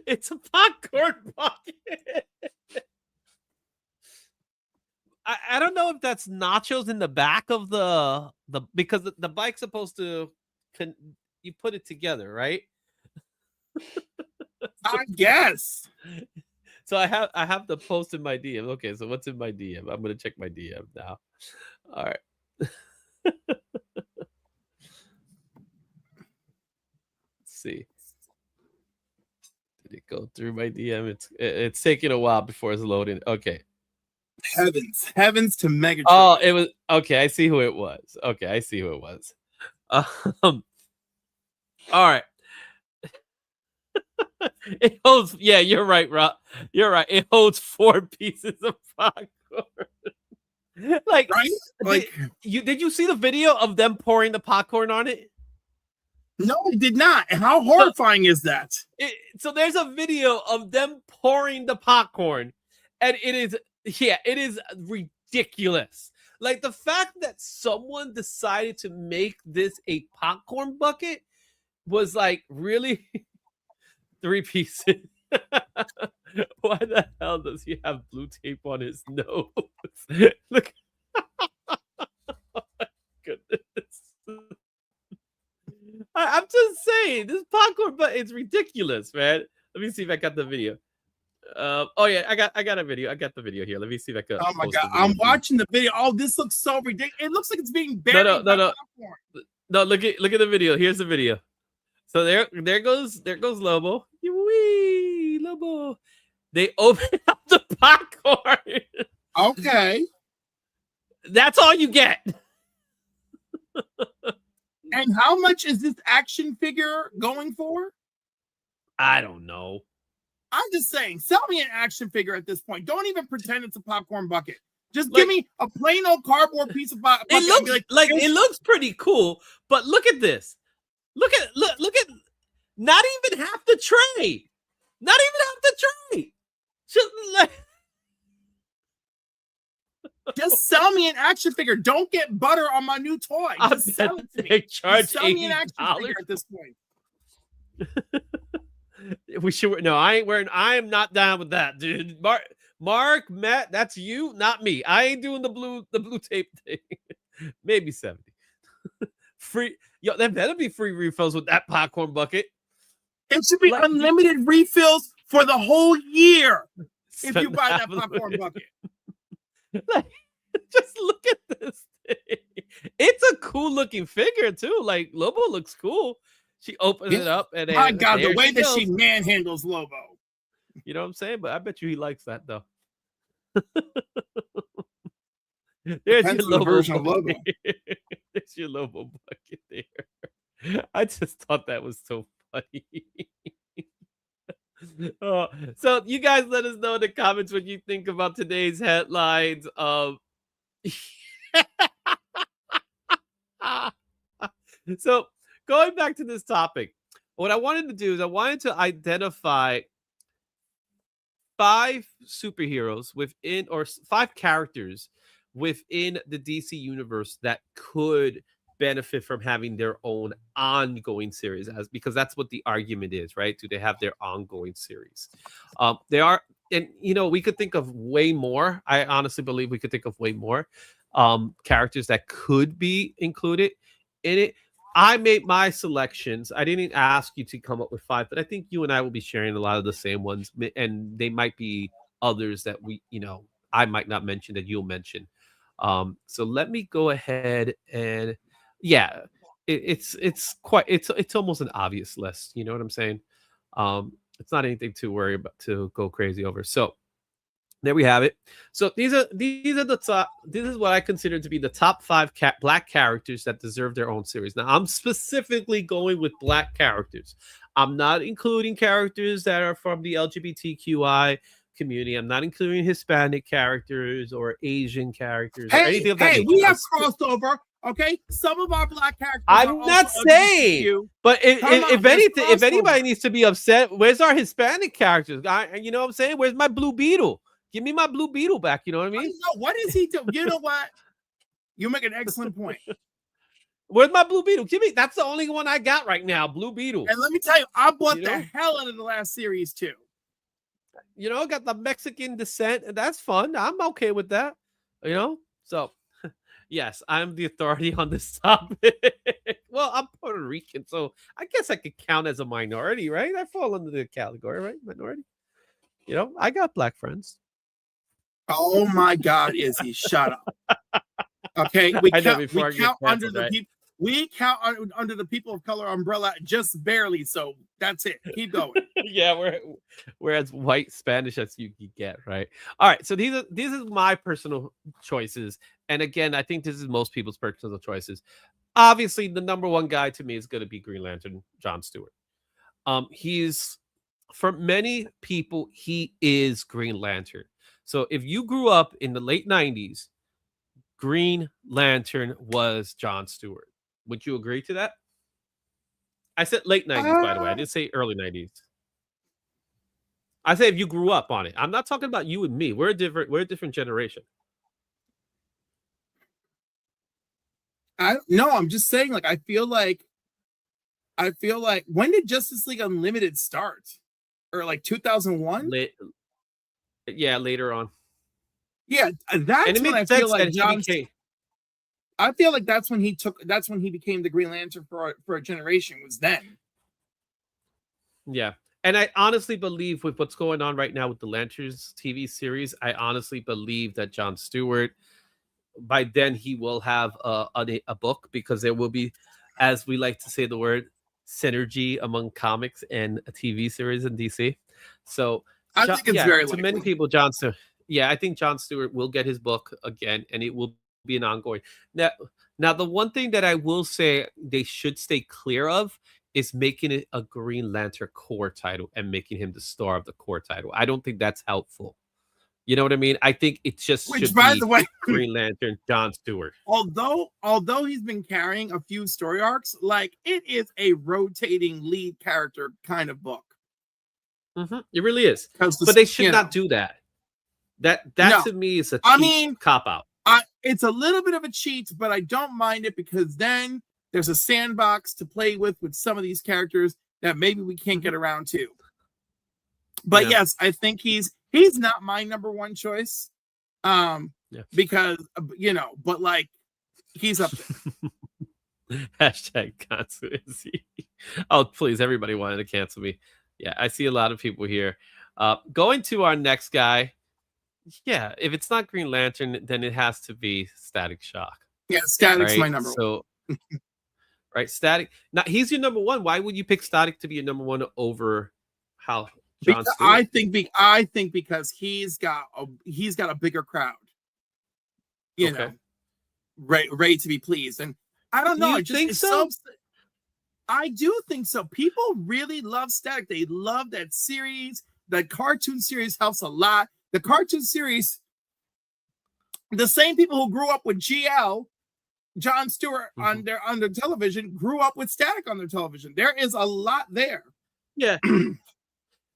It's a popcorn bucket. I don't know if that's nachos in the back of the because the bike's supposed to you put it together, right? I guess. So I have the post in my DM. Okay, so what's in my DM? I'm gonna check my DM now. All right. Let's see. Did it go through my DM? It's taking a while before it's loading. Okay. Heavens to Megatron. Oh, it was okay. I see who it was. Okay, I see who it was. All right. It holds. Yeah, you're right, Rob. You're right. It holds 4 pieces of popcorn. Like, right? Like, did you see the video of them pouring the popcorn on it? No, I did not. And how horrifying is that? So there's a video of them pouring the popcorn, and it is ridiculous. Like the fact that someone decided to make this a popcorn bucket was like really 3 pieces. Why the hell does he have blue tape on his nose? Look. Oh my goodness. I'm just saying, this popcorn bucket is ridiculous, man. Let me see if I got the video. Oh yeah, I got a video. I got the video here. Let me see if I can. Oh my God, I'm watching the video. Oh, this looks so ridiculous. It looks like it's being buried. No. Look at the video. Here's the video. So there goes Lobo. Wee, Lobo. They open up the popcorn. Okay. That's all you get. And how much is this action figure going for? I don't know. I'm just saying, sell me an action figure at this point. Don't even pretend it's a popcorn bucket. Just give me a plain old cardboard piece of bucket. It looks like it looks pretty cool, but look at this. Look at not even half the tray. Not even half the tray. Just sell me an action figure. Don't get butter on my new toy. Just sell it to me. They charge sell me an $80 action figure at this point. We should. No, I ain't wearing. I am not down with that, dude. Mark, Matt, that's you, not me. I ain't doing the blue tape thing. Maybe 70. Free. Yo, there better be free refills with that popcorn bucket. It should be unlimited refills for the whole year if you buy that popcorn bucket. Like, just look at this thing. It's a cool looking figure too. Like Lobo looks cool. She opens it up and my God, the way that goes. she manhandles Lobo. You know what I'm saying? But I bet you he likes that though. There's your Lobo version of Lobo. There's your Lobo bucket there. I just thought that was so funny. So you guys let us know in the comments what you think about today's headlines of so going back to this topic, what I wanted to do is I wanted to identify 5 superheroes within, or 5 characters within the DC universe that could benefit from having their own ongoing series, because that's what the argument is, right? Do they have their ongoing series? They are, and we could think of way more. I honestly believe we could think of way more characters that could be included in it. I made my selections. I didn't ask you to come up with 5, but I think you and I will be sharing a lot of the same ones, and they might be others that I might not mention that you'll mention. So let me go ahead and it's almost an obvious list. You know what I'm saying? It's not anything to worry about to go crazy over. So there we have it. So these are the top. This is what I consider to be the top 5 black characters that deserve their own series. Now I'm specifically going with black characters. I'm not including characters that are from the LGBTQI community. I'm not including Hispanic characters or Asian characters. Or anything of that nature. We have crossover. Okay, some of our black characters. I'm not saying, but if anybody needs to be upset, where's our Hispanic characters? You know what I'm saying? Where's my Blue Beetle? Give me my Blue Beetle back. You know what I mean? What is he doing? You know what? You make an excellent point. Where's my Blue Beetle? Give me. That's the only one I got right now. Blue Beetle. And let me tell you, I bought the hell out of the last series too. Got the Mexican descent, and that's fun. I'm okay with that. So. Yes, I'm the authority on this topic. Well, I'm Puerto Rican, so I guess I could count as a minority, right? I fall under the category, right? Minority. I got black friends. Oh my God, Izzy, shut up. Okay, we count under the people of color umbrella just barely, so that's it. Keep going. Yeah, we're as white Spanish as you can get, right? All right, so these are my personal choices. And again, I think this is most people's personal choices. Obviously, the number one guy to me is going to be Green Lantern, John Stewart. He's, for many people, he is Green Lantern. So if you grew up in the late 90s, Green Lantern was John Stewart. Would you agree to that? I said late 90s, by the way. I didn't say early 90s. I say if you grew up on it. I'm not talking about you and me. We're a different generation. No, I'm just saying, like, I feel like when did Justice League Unlimited start? Or like 2001? Yeah, later on. Yeah, that's when I feel like I feel like that's when he became the Green Lantern for a generation, was then. Yeah. And I honestly believe with what's going on right now with the Lanterns TV series, I honestly believe that John Stewart, by then he will have a book, because there will be, as we like to say the word, synergy among comics and a TV series in DC. So I think it's very likely. To many people, John Stewart. Yeah, I think John Stewart will get his book again, and it will be an ongoing. Now, the one thing that I will say they should stay clear of is making it a Green Lantern core title and making him the star of the core title. I don't think that's helpful. You know what I mean? I think it just should be the way, Green Lantern, John Stewart. Although he's been carrying a few story arcs, like, it is a rotating lead character kind of book. Mm-hmm. It really is. But they should not do that. That to me is a cop out. It's a little bit of a cheat, but I don't mind it, because then there's a sandbox to play with some of these characters that maybe we can't get around to. But Yeah. yes, I think he's not my number one choice. Because but like he's up there. Hashtag cancel Izzy. Oh, please, everybody wanted to cancel me. Yeah, I see a lot of people here. Going to our next guy. Yeah, if it's not Green Lantern, then it has to be Static Shock. Yeah, Static's right? my number one. Right, Static. Now he's your number one. Why would you pick Static to be your number one over John Because Stewart? I think because he's got a bigger crowd. You know, ready to be pleased. And I don't know. I do think so. People really love Static. They love that series. The cartoon series helps a lot. The cartoon series, the same people who grew up with GL, John Stewart, on their television, grew up with Static on their television. There is a lot there. Yeah.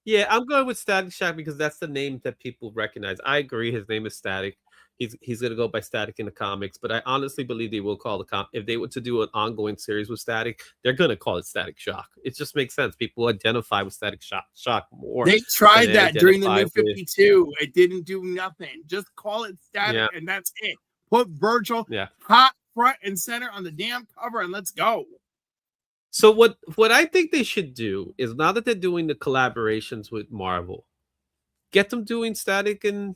Yeah, I'm going with Static Shock because that's the name that people recognize. I agree. His name is Static. He's going to go by Static in the comics, but I honestly believe they will call if they were to do an ongoing series with Static, they're going to call it Static Shock. It just makes sense. People identify with Static Shock more. They tried that during the New 52. It didn't do nothing. Just call it Static, and that's it. Put Virgil hot front and center on the damn cover, and let's go. So what I think they should do is, now that they're doing the collaborations with Marvel, get them doing Static and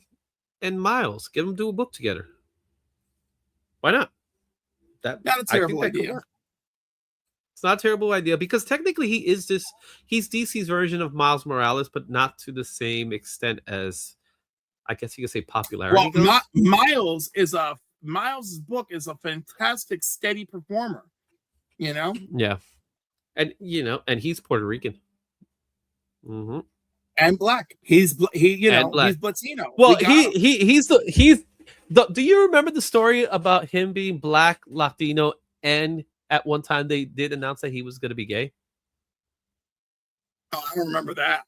Miles. Get them do a book together. Why not? Not a terrible idea. It's not a terrible idea because technically he's DC's version of Miles Morales, but not to the same extent as, I guess you could say, popularity. Well, Miles' book is a fantastic, steady performer. You know? Yeah. And he's Puerto Rican. Mm-hmm. And black. He's Latino. Well, he's the. Do you remember the story about him being black, Latino, and at one time they did announce that he was going to be gay? Oh, I don't remember that.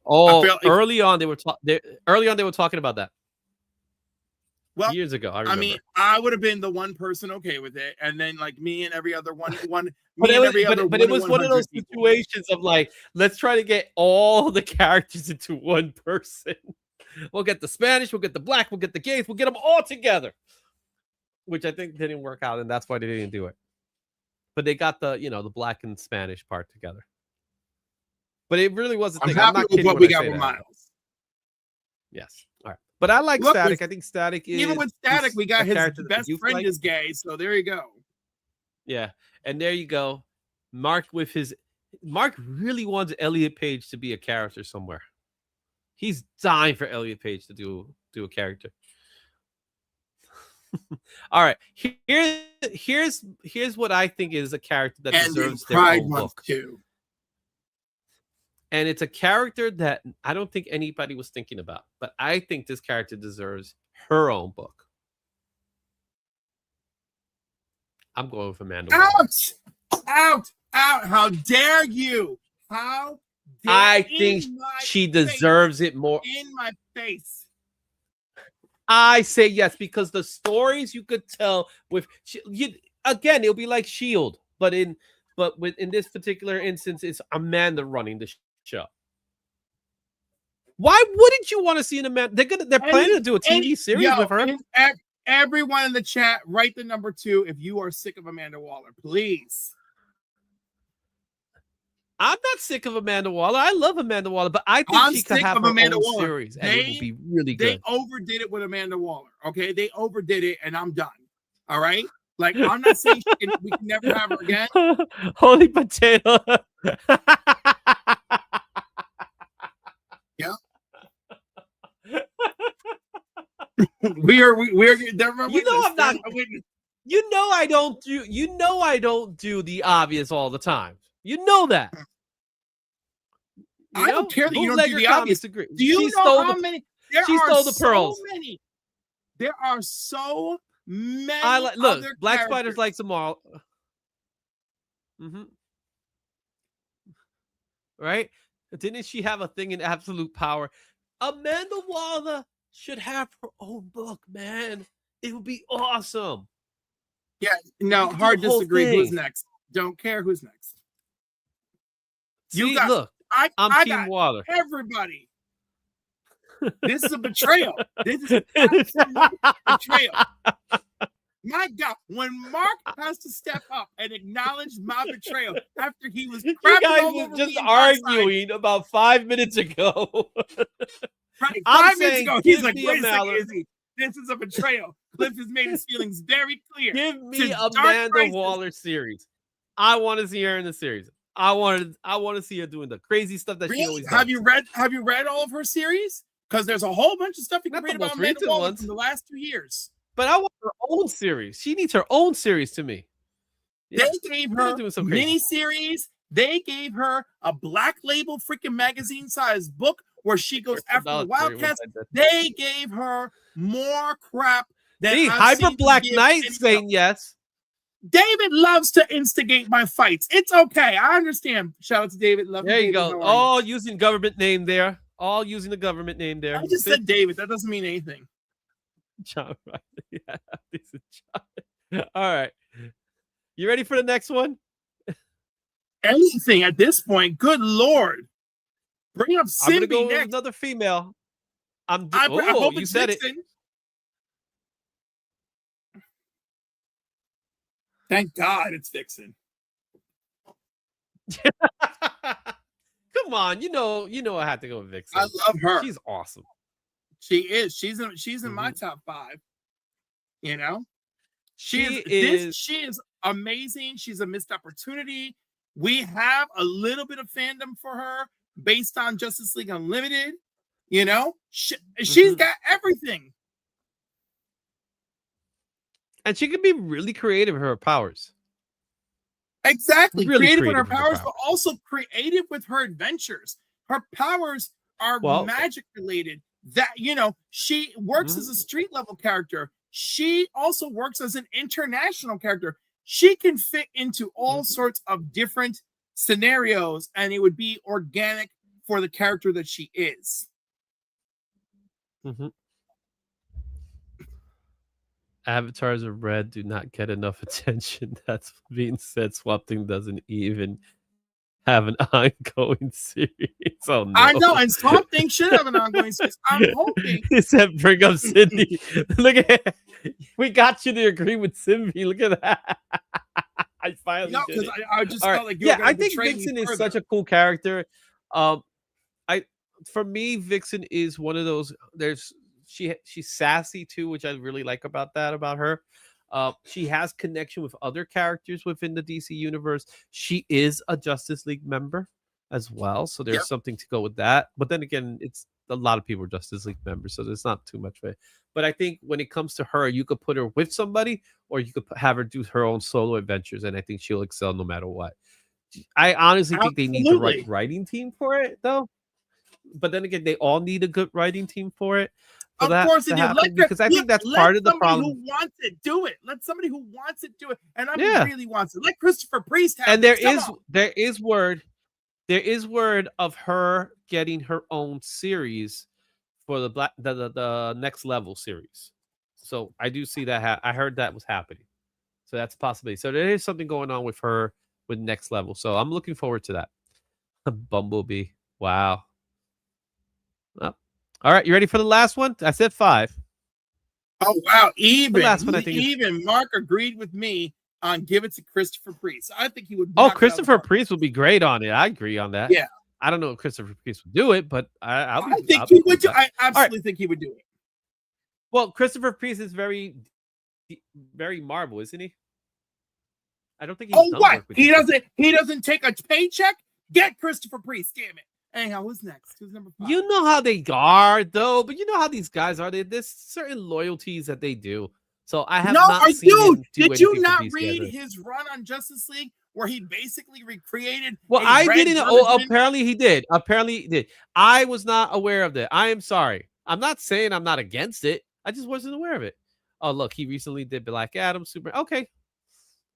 Oh, early on they were talking about that. Well, years ago, I remember. I mean, I would have been the one person okay with it, and then like me and every other one. But it was one of those situations of like, let's try to get all the characters into one person. We'll get the Spanish, we'll get the black, we'll get the gays, we'll get them all together. Which I think didn't work out, and that's why they didn't do it. But they got the black and Spanish part together. But it really was a thing. I'm happy with what we got with Miles. Yes. All right. But I like Static. I think Static is... Even with Static, we got his best friend is gay, so there you go. Yeah. And there you go. Mark really wants Elliot Page to be a character somewhere. He's dying for Elliot Page to do a character. All right. Here's what I think is a character that deserves their own book. Too. And it's a character that I don't think anybody was thinking about, but I think this character deserves her own book. I'm going for Amanda Waller. Out! How dare you? I think she deserves it more. In my face. I say yes, because the stories you could tell with again, it'll be like S.H.I.E.L.D., but in this particular instance, it's Amanda running the show. Why wouldn't you want to see an Amanda? They're planning to do a TV series with her. Everyone in the chat, write the number 2 if you are sick of Amanda Waller, please. I'm not sick of Amanda Waller. I love Amanda Waller, but I think she could have her own series, and it would be really good. They overdid it with Amanda Waller. Okay, they overdid it, and I'm done. All right, like I'm not saying we can never have her again. Holy potato. Yeah. we are I'm not. I don't do the obvious all the time. You know that. I don't care that you don't do the obvious. Do you know how many? She stole the pearls. There are so many. Look, Black Spiders likes them all. Right? Didn't she have a thing in Absolute Power? Amanda Waller should have her own book, man. It would be awesome. Yeah, no, hard disagree. Who's next? Don't care who's next. Look, I'm I Team got Waller. everybody. This is a betrayal. This is absolute betrayal. My God, when Mark has to step up and acknowledge my betrayal after he was You crapping guys all were over just me in Darkseid, arguing about 5 minutes ago. right, I'm 5 minutes saying, ago, he's give like, me a wait a second, Mallard. Izzy, this is a betrayal. Cliff has made his feelings very clear. Give me Since Dark Amanda Crisis- Waller series. I want to see her in the series. I want to see her doing the crazy stuff that she Really? always does. Have you read all of her series? Because there's a whole bunch of stuff you can Not the read about most Amanda recent Waller ones. from the last 2 years. But I want her own series. She needs her own series to me. Yeah, They gave they're her doing some crazy miniseries. They gave her a Black Label freaking magazine-sized book where she goes after the Wildcats. They gave her more crap than See, I've Hyper seen them Black give Knight anyone saying else. yes. David loves to instigate my fights. It's okay. I understand. Shout out to David. Love There you David. go. How are you? All using government name there. All using the government name there. I just said David. That doesn't mean anything. John Riley. Yeah, this is John. All right. You ready for the next one? Anything at this point. Good Lord. Bring up I'm gonna Simbi go with next. another female. I Oh, hope you it's said it. Vixen. Thank God it's Vixen. Come on, you know I had to go with Vixen. I love her. She's awesome. She is. She's in my top 5. You know, she is amazing. She's a missed opportunity. We have a little bit of fandom for her based on Justice League Unlimited. You know, she's got everything. And she can be really creative with her powers. Exactly. Really Creative with her creative with her powers, powers. but also creative with her adventures. Her powers are magic related. That, you know, she works as a street level character. She also works as an international character. She can fit into all sorts of different scenarios, and it would be organic for the character that she is. Avatars of Red do not get enough attention. That's being said. Swamp Thing doesn't even have an ongoing series. Oh no! I know, and Swamp Thing should have an ongoing series. I'm hoping. He said, "Bring up Cindy." Look at we got you to agree with Cindy. Look at that. I finally did it. I just All felt right. like you were I gonna think betray me Vixen is further. such a cool character. For me, Vixen is one of those. She's sassy too, which I really like about her. She has connection with other characters within the DC universe. She is a Justice League member as well, so there's something to go with that. But then again, it's a lot of people are Justice League members, so there's not too much of it. But I think when it comes to her, you could put her with somebody, or you could have her do her own solo adventures, and I think she'll excel no matter what. I honestly think they need the right writing team for it, though. But then again, they all need a good writing team for it. Of course they do. Because I think that's part of the problem. Who wants it do it? Let somebody who wants it do it, and really wants it. Let Christopher Priest have. And there is word of her getting her own series for the next level series. So I do see that. I heard that was happening. So that's a possibility. So there is something going on with her with next level. So I'm looking forward to that. Bumblebee. Wow. All right, you ready for the last one? I said 5. Oh wow! Even Mark agreed with me on give it to Christopher Priest. I think he would. Oh, Christopher Priest would be great on it. I agree on that. Yeah. I don't know if Christopher Priest would do it, but I think he would. I absolutely think he would do it. Well, Christopher Priest is very, very Marvel, isn't he? I don't think he's done work with He doesn't take a paycheck. Get Christopher Priest. Damn it. Anyhow, who's next? Who's number 5? You know how they are, though, but you know how these guys are. There's certain loyalties that they do. So I have not seen him do did you not read together. His run on Justice League where he basically recreated? Well, I didn't. Oh, apparently he did. Apparently he did. I was not aware of that. I am sorry. I'm not saying I'm not against it. I just wasn't aware of it. Oh, look, he recently did Black Adam, Super. Okay,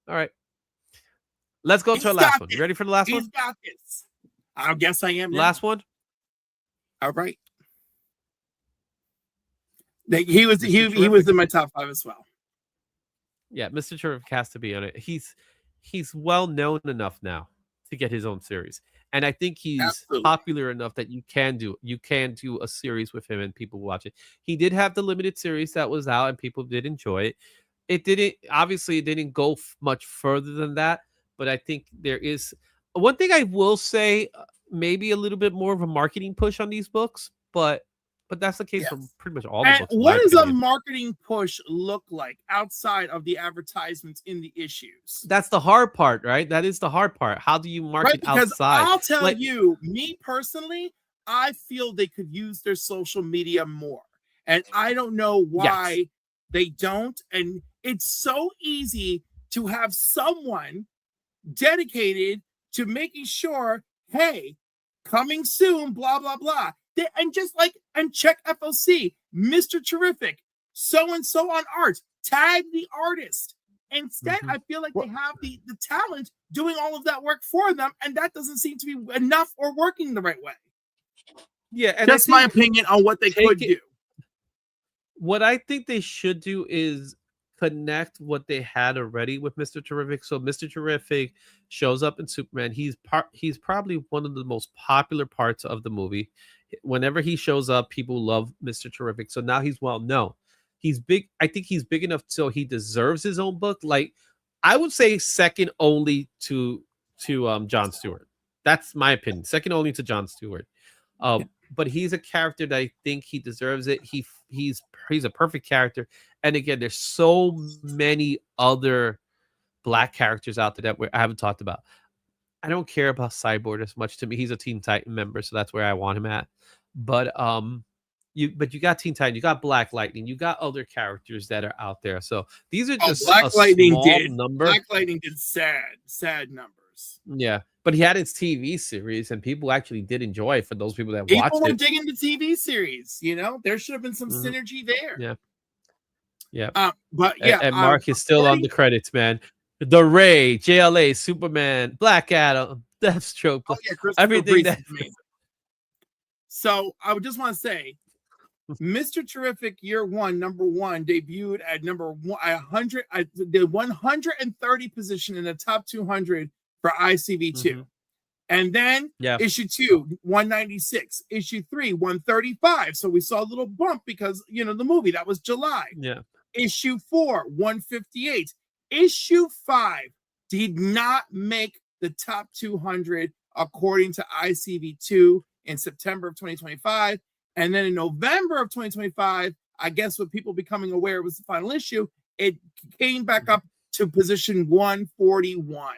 all right. Let's go to our last one. You ready for the last one? He's got this. I guess I am. Last one. All right. He was in my top 5 as well. Yeah, Mr. Terrific has to be on it. He's well known enough now to get his own series. And I think he's Absolutely. popular enough that you can do a series with him and people watch it. He did have the limited series that was out and people did enjoy it. It didn't go much further than that, but I think there is one thing I will say, maybe a little bit more of a marketing push on these books, but that's the case for Yes. pretty much all the And books. in what my does a opinion. marketing push look like outside of the advertisements in the issues? That's the hard part, right? That is the hard part. How do you Right? market Because outside? I'll tell Like- you, me personally, I feel they could use their social media more. And I don't know why they don't. And it's so easy to have someone dedicated to making sure, hey, coming soon, blah, blah, blah. And just like, and check FOC, Mr. Terrific, so-and-so on art, tag the artist. Instead, I feel like they have the talent doing all of that work for them, and that doesn't seem to be enough or working the right way. Yeah, and That's my opinion on what they could do. What I think they should do is connect what they had already with Mr. Terrific. So Mr. Terrific shows up in Superman. He's probably one of the most popular parts of the movie. Whenever he shows up, people love Mr. Terrific. So now he's well known. He's big. I think he's big enough so he deserves his own book. Like, I would say second only to Jon Stewart. That's my opinion. Second only to Jon Stewart. But he's a character that I think he deserves it. He's a perfect character. And again, there's so many other Black characters out there that I haven't talked about. I don't care about Cyborg as much. To me, he's a Teen Titan member, so that's where I want him at. But you got Teen Titan, you got Black Lightning, you got other characters that are out there. So these are just Black Lightning did number. Black Lightning did sad numbers. Yeah, but he had his TV series, and people actually did enjoy it. For those people that watched People were it, digging the TV series. You know, there should have been some synergy there. Yeah. But yeah, and Mark is still on the credits, man. The Ray, JLA, Superman, Black Adam, Deathstroke, everything that's amazing. So I would just want to say, Mr. Terrific Year One, number one, debuted at number 100, the 130 position in the top 200 for ICV2. And then issue 2, 196, issue 3, 135. So we saw a little bump because, you know, the movie that was July. Issue 4, 158. Issue 5 did not make the top 200 according to ICV2 in September of 2025. And then in November of 2025, I guess with people becoming aware it was the final issue, it came back up to position 141.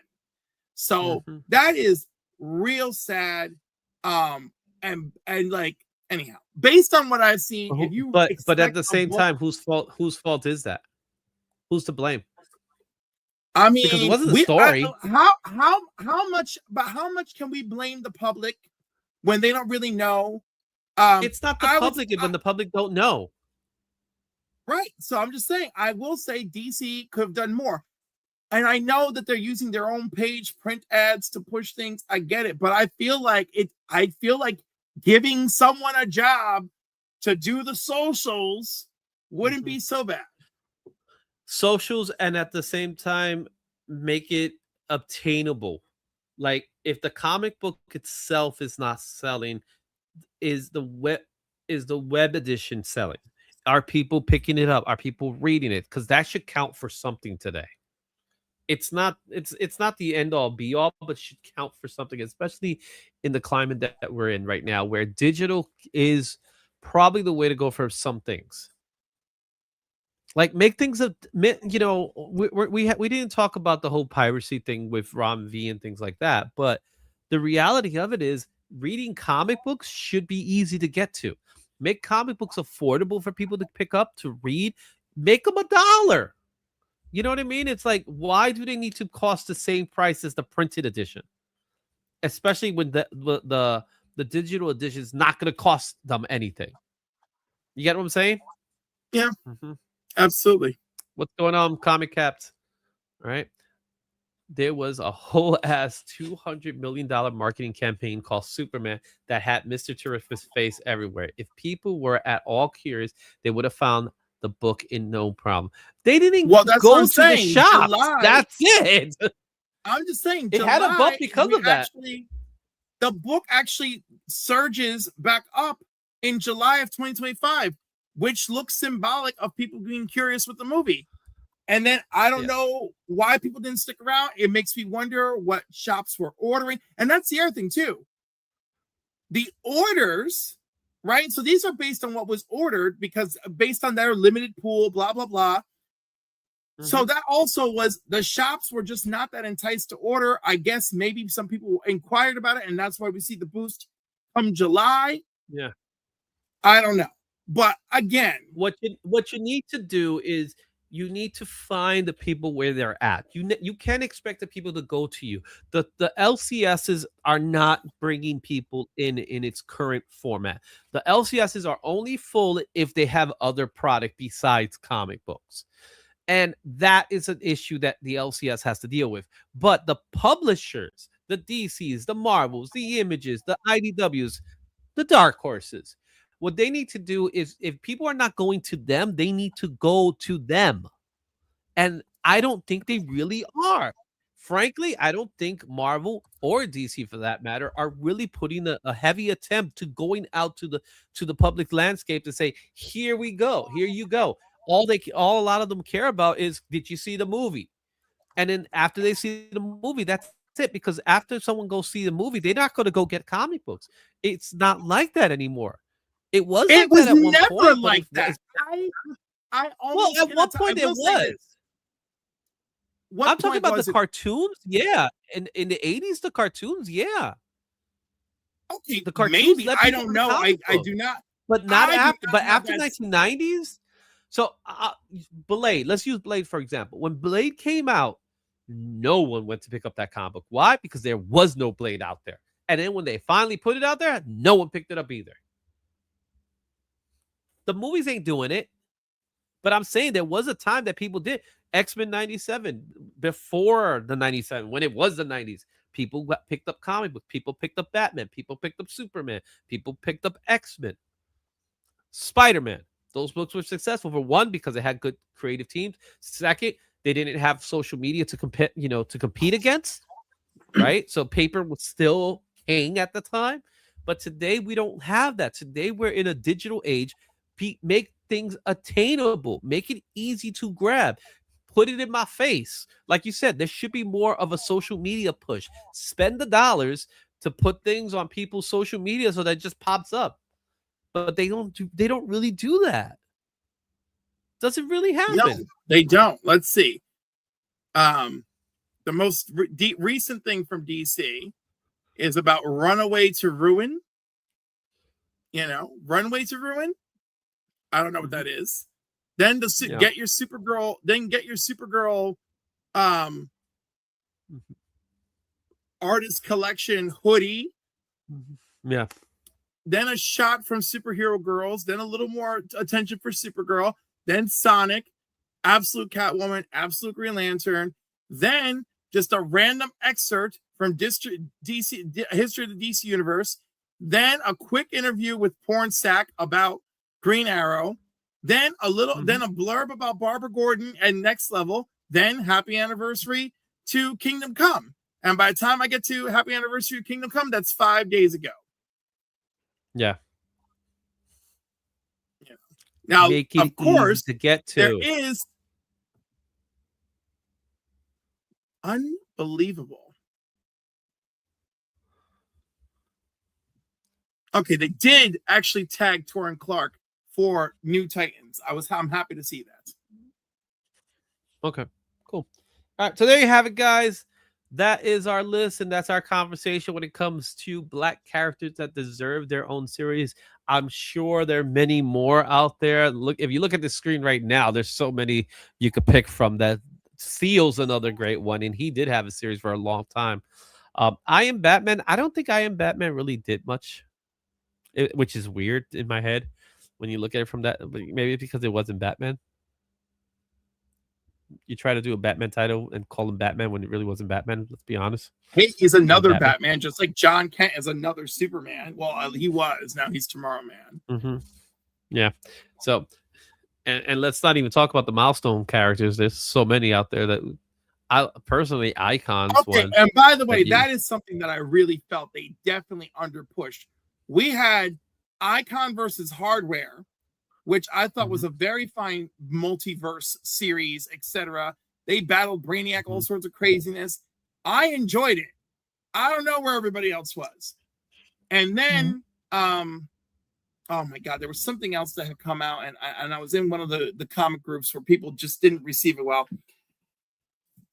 So that is real sad. And like, anyhow, based on what I've seen, if you but at the same time, whose fault is that? Who's to blame? I mean, because it wasn't the story. How much can we blame the public when they don't really know? It's not the public when the public don't know. Right. So I'm just saying, I will say DC could have done more. And I know that they're using their own page print ads to push things. I get it. But I feel like giving someone a job to do the socials wouldn't be so bad. Socials, and at the same time make it obtainable. Like, if the comic book itself is not selling, is the web edition selling? Are people picking it up? Are people reading it? Because that should count for something today. It's not the end all be all, but should count for something, especially in the climate that we're in right now, where digital is probably the way to go for some things. Like, make things, you know, we didn't talk about the whole piracy thing with Rom V and things like that, but the reality of it is reading comic books should be easy to get to. Make comic books affordable for people to pick up, to read. Make them $1. You know what I mean? It's like, why do they need to cost the same price as the printed edition? Especially when the digital edition is not going to cost them anything. You get what I'm saying? Yeah. Absolutely. What's going on, Comic Caps? All right. There was a whole ass $200 million marketing campaign called Superman that had Mr. Terrific's face everywhere. If people were at all curious, they would have found the book in no problem. They didn't go to the shops. That's it. I'm just saying, it had a bump because of that. the book actually surges back up in July of 2025, which looks symbolic of people being curious with the movie. And then I don't know why people didn't stick around. It makes me wonder what shops were ordering. And that's the other thing too. The orders, right? So these are based on what was ordered because based on their limited pool, blah, blah, blah. So that also was, the shops were just not that enticed to order. I guess maybe some people inquired about it, and that's why we see the boost come July. Yeah. I don't know. But again, what you need to do is you need to find the people where they're at. You can't expect the people to go to you. The LCSs are not bringing people in its current format. The LCSs are only full if they have other product besides comic books. And that is an issue that the LCS has to deal with. But the publishers, the DCs, the Marvels, the Images, the IDWs, the Dark Horses, what they need to do is, if people are not going to them, they need to go to them. And I don't think they really are. Frankly, I don't think Marvel or DC, for that matter, are really putting a heavy attempt to going out to the public landscape to say, here we go, here you go. All a lot of them care about is, did you see the movie? And then after they see the movie, that's it. Because after someone goes see the movie, they're not going to go get comic books. It's not like that anymore. It was like that at one point. Never like that. I almost, well, at one point it was. I'm talking about the cartoons. Yeah. In the 80s, the cartoons. Yeah. Okay. The cartoons. Maybe. I don't know. I do not. But not after. But after 1990s. So Blade. Let's use Blade for example. When Blade came out, no one went to pick up that comic book. Why? Because there was no Blade out there. And then when they finally put it out there, no one picked it up either. The movies ain't doing it. But I'm saying there was a time that people did. X-Men 97, before the 97, when it was the 90s, people picked up comic books. People picked up Batman. People picked up Superman. People picked up X-Men. Spider-Man. Those books were successful, for one, because they had good creative teams. Second, they didn't have social media to compete against, right? So paper was still king at the time. But today we don't have that. Today we're in a digital age. Make things attainable. Make it easy to grab. Put it in my face. Like you said, there should be more of a social media push. Spend the dollars to put things on people's social media so that it just pops up. But they don't really do that. Doesn't really happen. No, they don't. Let's see. The most recent thing from DC is about Runaway to Ruin. Runaway to Ruin. I don't know what that is. Then get your Supergirl. Then get your Supergirl artist collection hoodie. Yeah. Then a shot from Superhero Girls. Then a little more attention for Supergirl. Then Sonic, Absolute Catwoman, Absolute Green Lantern. Then just a random excerpt from History of the DC Universe. Then a quick interview with Porn Sack about Green Arrow. Then then a blurb about Barbara Gordon and Next Level. Then Happy Anniversary to Kingdom Come. And by the time I get to Happy Anniversary to Kingdom Come, that's 5 days ago. Yeah. Now, of course, to get to. There is unbelievable. Okay, they did actually tag Torrin Clark for New Titans. I'm happy to see that. Okay, cool. All right, so there you have it, guys. That is our list, and that's our conversation when it comes to Black characters that deserve their own series. I'm sure there are many more out there. If you look at the screen right now, there's so many you could pick from. That Theo's another great one, and he did have a series for a long time. I Am Batman. I don't think I Am Batman really did much, which is weird in my head when you look at it from that. Maybe because it wasn't Batman. You try to do a Batman title and call him Batman when it really wasn't Batman. Let's be honest. Hey, he's another Batman, just like John Kent is another Superman. Well, he was. Now he's Tomorrow Man. Yeah. So, and let's not even talk about the milestone characters. There's so many out there that I personally Icons Okay, one. and by the way, Have you- that is something that I really felt they definitely underpushed. We had Icon versus Hardware, which I thought was a very fine multiverse series, etc. They battled Brainiac, all sorts of craziness. I enjoyed it. I don't know where everybody else was. And then, oh my God, there was something else that had come out, and I was in one of the comic groups where people just didn't receive it well.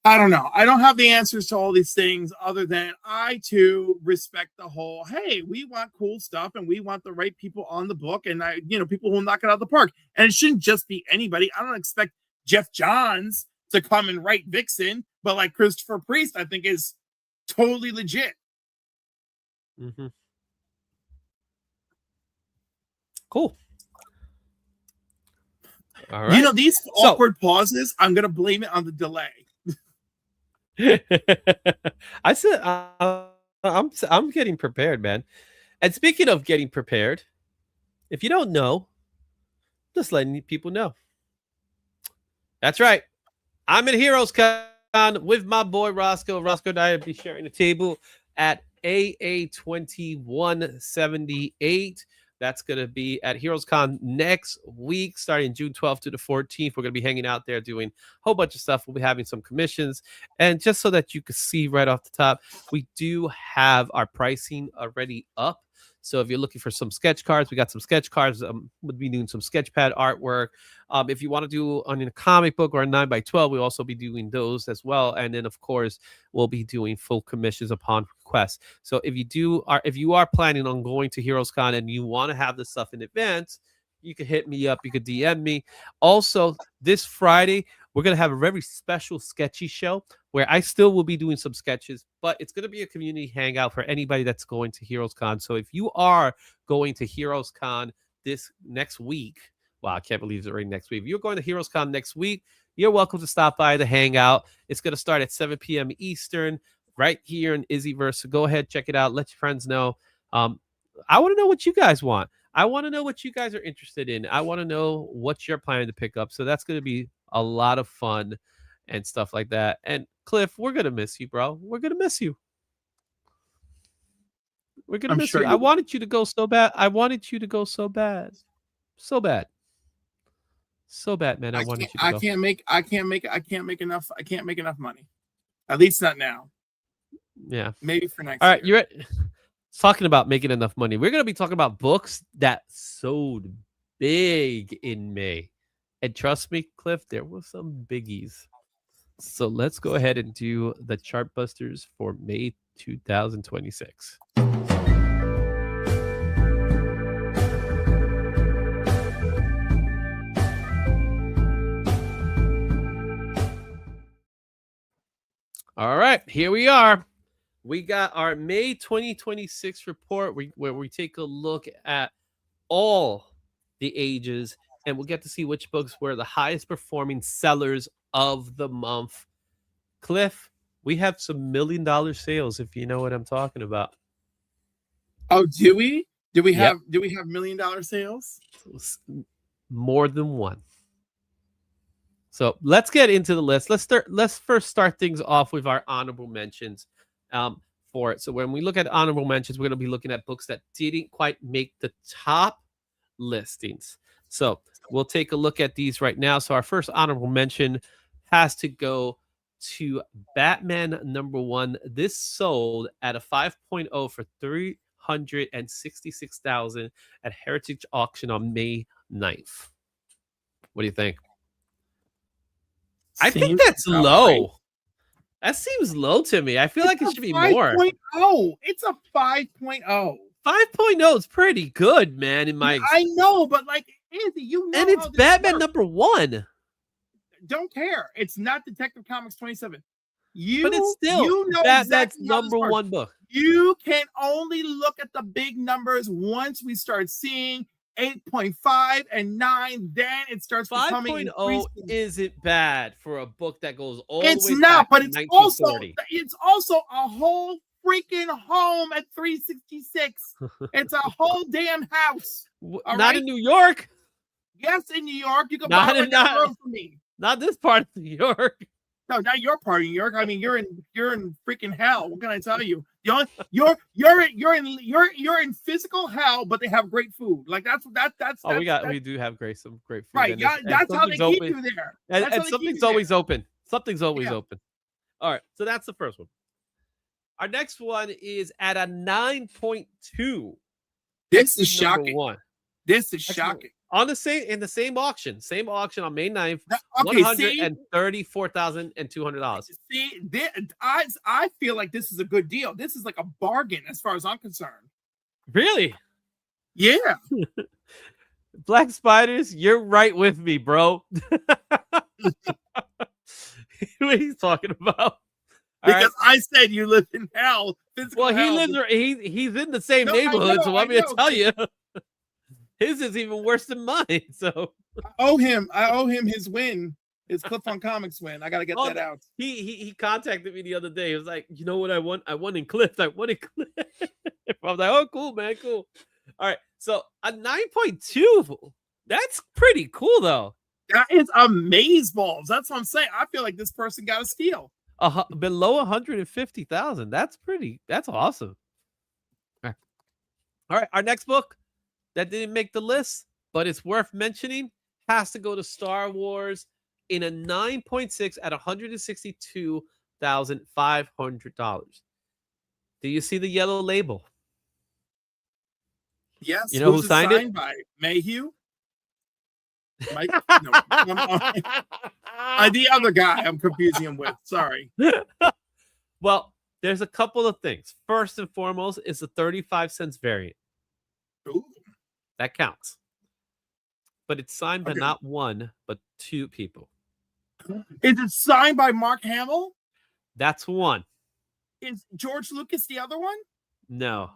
I don't know. I don't have the answers to all these things other than I too respect the whole, hey, we want cool stuff and we want the right people on the book and people who will knock it out of the park. And it shouldn't just be anybody. I don't expect Jeff Johns to come and write Vixen, but like Christopher Priest, I think is totally legit. Cool. All right. These awkward pauses, I'm going to blame it on the delay. I said I'm getting prepared, man. And speaking of getting prepared, if you don't know, just letting people know. That's right. I'm at Heroes Con with my boy Roscoe. Roscoe and I will be sharing a table at AA 2178. That's going to be at Heroes Con next week, starting June 12th to the 14th. We're going to be hanging out there doing a whole bunch of stuff. We'll be having some commissions. And just so that you can see right off the top, we do have our pricing already up. So if you're looking for some sketch cards, we got some sketch cards. We'll be doing some sketch pad artwork. If you want to do on a comic book or a 9x12, we'll also be doing those as well. And then, of course, we'll be doing full commissions upon request. So if you are planning on going to Heroes Con and you want to have this stuff in advance, you can hit me up. You could DM me. Also, this Friday, we're going to have a very special sketchy show where I still will be doing some sketches, but it's going to be a community hangout for anybody that's going to Heroes Con. So if you are going to Heroes Con this next week, wow, I can't believe it's already next week. If you're going to Heroes Con next week, you're welcome to stop by the hangout. It's going to start at 7 p.m. Eastern right here in IzzyVerse. So go ahead, check it out. Let your friends know. I want to know what you guys want. I want to know what you guys are interested in. I want to know what you're planning to pick up. So that's going to be a lot of fun and stuff like that. And Cliff, we're going to miss you, bro. We're going to miss you. We're going to miss you. I wanted you to go so bad. I wanted you to go so bad. So bad. So bad, man. I wanted you to go. I can't make enough money. At least not now. Yeah. Maybe for next year. All right, year. you're talking about making enough money. We're going to be talking about books that sold big in May. And trust me, Cliff, there were some biggies. So let's go ahead and do the Chartbusters for May 2026. All right, here we are. We got our May 2026 report where we take a look at all the ages, and we'll get to see which books were the highest performing sellers of the month. Cliff, we have some $1 million sales, if you know what I'm talking about. Oh, do we? Do we have $1 million sales? More than one. So let's get into the list. Let's first start things off with our honorable mentions for it. So when we look at honorable mentions, we're going to be looking at books that didn't quite make the top listings. So we'll take a look at these right now. So our first honorable mention has to go to Batman #1. This sold at a 5.0 for $366,000 at Heritage Auction on May 9th. What do you think? I think that's low. Right. That seems low to me. I feel like it should be more. 5.0. It's a 5.0. 5.0 is pretty good, man. I know, but like, Izzy, you know, and it's Batman #1. Don't care. It's not Detective Comics 27. But it's still that's #1 book. You can only look at the big numbers once we start seeing 8.5 and 9. Then it starts becoming 5.0 isn't bad for a book that goes all the way back. It's not, but it's also a whole freaking home at 366. It's a whole damn house. Not in New York. Yes, in New York. You can buy it down the road from me. Not this part of New York. No, not your part of New York. I mean, you're in freaking hell. What can I tell you? You're in physical hell, but they have great food. Like that's we do have some great food. Right. And Yeah, that's how they keep open. you there. And something's always open. Something's always Yeah. open. All right, so that's the first one. Our next one is at a 9.2. This is shocking. One. This is shocking. On the same auction on May 9th, Okay, $134,200. See, I feel like this is a good deal. This is like a bargain as far as I'm concerned. Really? Yeah. Black Spiders, you're right with me, bro. What he's talking about? Because I said you live in hell. Well, he's in the same neighborhood, so let me tell you. His is even worse than mine. So I owe him his win. His Cliff on Comics win. I gotta get that out. He contacted me the other day. He was like, you know what I won? I won in Cliff. I was like, oh, cool, man, cool. All right. So a 9.2. That's pretty cool though. That is amazeballs. That's what I'm saying. I feel like this person got a steal. Below 150,000. That's awesome. All right. Our next book that didn't make the list, but it's worth mentioning, has to go to Star Wars in a 9.6 at $162,500. Do you see the yellow label? Yes. You know who signed it? By Mayhew? Mike? No. The other guy I'm confusing him with. Sorry. Well, there's a couple of things. First and foremost is the 35 cents variant. Ooh. That counts. But it's signed by not one, but two people. Is it signed by Mark Hamill? That's one. Is George Lucas the other one? No.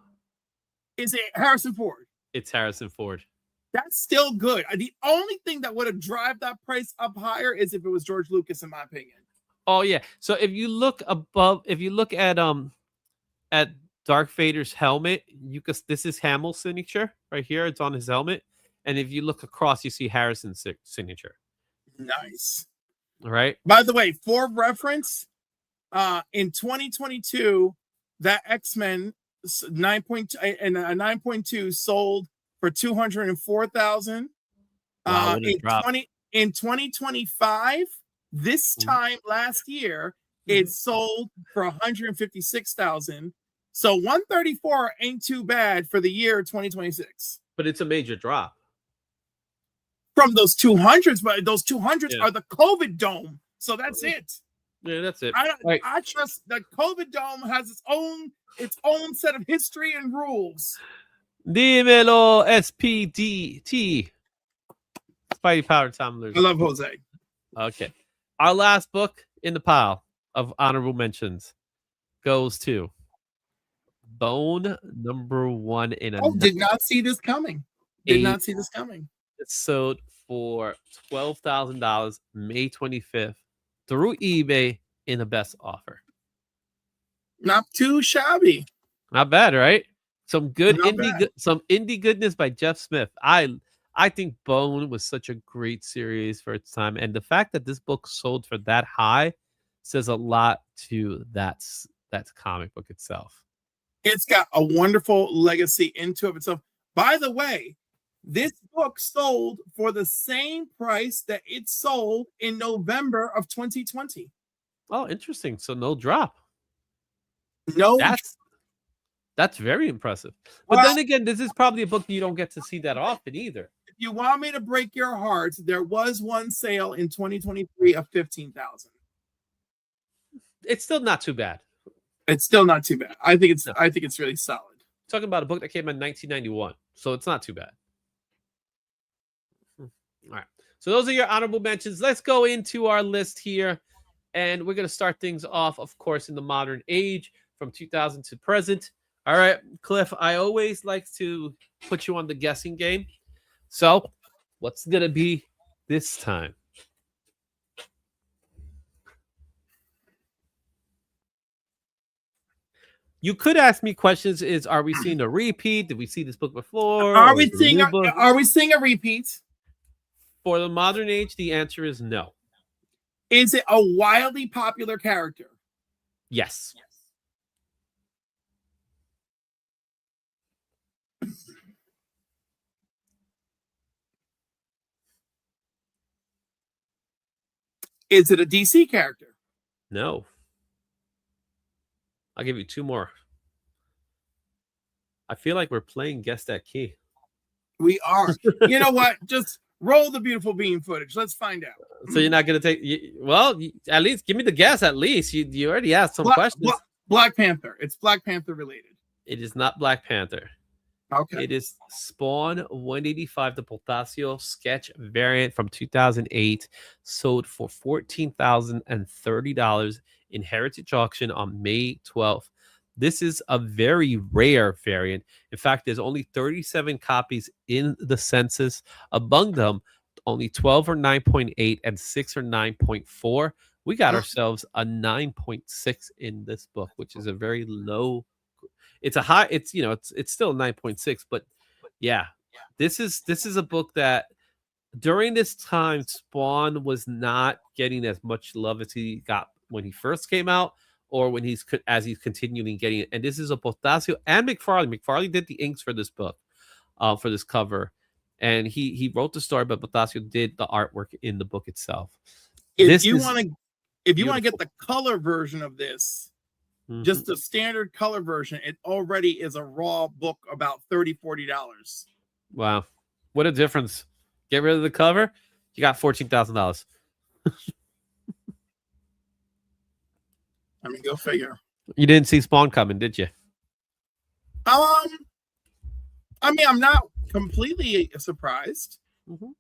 Is it Harrison Ford? It's Harrison Ford. That's still good. The only thing that would have driven that price up higher is if it was George Lucas, in my opinion. Oh yeah. So if you look at Darth Vader's helmet, this is Hamill's signature right here. It's on his helmet, and if you look across, you see Harrison's signature. Nice. All right. By the way, for reference, in 2022, that X-Men 9.2 and a 9.2 sold for $204,000. Wow, in 2025, this time last year, it sold for $156,000. So 134 ain't too bad for the year 2026. But it's a major drop From those 200s, but those 200s are the COVID dome. So that's it. Yeah, that's it. I trust the COVID dome has its own set of history and rules. Dímelo, SPDT. Spidey Power Tumblers. I love Jose. Okay. Our last book in the pile of honorable mentions goes to Bone #1 in a. Did not see this coming. It sold for $12,000 May 25th through eBay in the best offer. Not too shabby. Not bad, right? Some good indie goodness by Jeff Smith. I think Bone was such a great series for its time, and the fact that this book sold for that high says a lot to that comic book itself. It's got a wonderful legacy into of itself. By the way, this book sold for the same price that it sold in November of 2020. Oh, interesting. So no drop. No, that's very impressive. But then again, this is probably a book you don't get to see that often either. If you want me to break your hearts, there was one sale in 2023 of $15,000. It's still not too bad. It's still not too bad. I think it's really solid. Talking about a book that came out in 1991, so it's not too bad. All right. So those are your honorable mentions. Let's go into our list here, and we're going to start things off, of course, in the modern age from 2000 to present. All right, Cliff, I always like to put you on the guessing game. So what's going to be this time? You could ask me questions. Are we seeing a repeat? Did we see this book before? Are we seeing a repeat? For the modern age, the answer is no. Is it a wildly popular character? Yes. Is it a DC character? No. I'll give you two more. I feel like we're playing Guess That Key. We are. You know what? Just roll the beautiful beam footage. Let's find out. So you're not going to take... Well, at least give me the guess at least. You already asked some questions. Black Panther. It's Black Panther related. It is not Black Panther. Okay. It is Spawn 185, the Potasio sketch variant from 2008, sold for $14,030 in Heritage Auction on May 12th. This is a very rare variant. In fact, there's only 37 copies in the census. Among them, only 12 are 9.8 and 6 are 9.4. We got ourselves a 9.6 in this book, which is a very low. It's a high. It's it's still 9.6, but yeah, this is a book that during this time Spawn was not getting as much love as he got when he first came out, or when he's continuing getting it. And this is a Potasio and McFarlane. McFarlane did the inks for this book, for this cover, and he wrote the story, but Potasio did the artwork in the book itself. If you want to get the color version of this. Mm-hmm. Just the standard color version, it already is a raw book about $40-$40. Wow, what a difference! Get rid of the cover, you got $14,000. I mean, go figure. You didn't see Spawn coming, did you? I mean, I'm not completely surprised. Mm-hmm.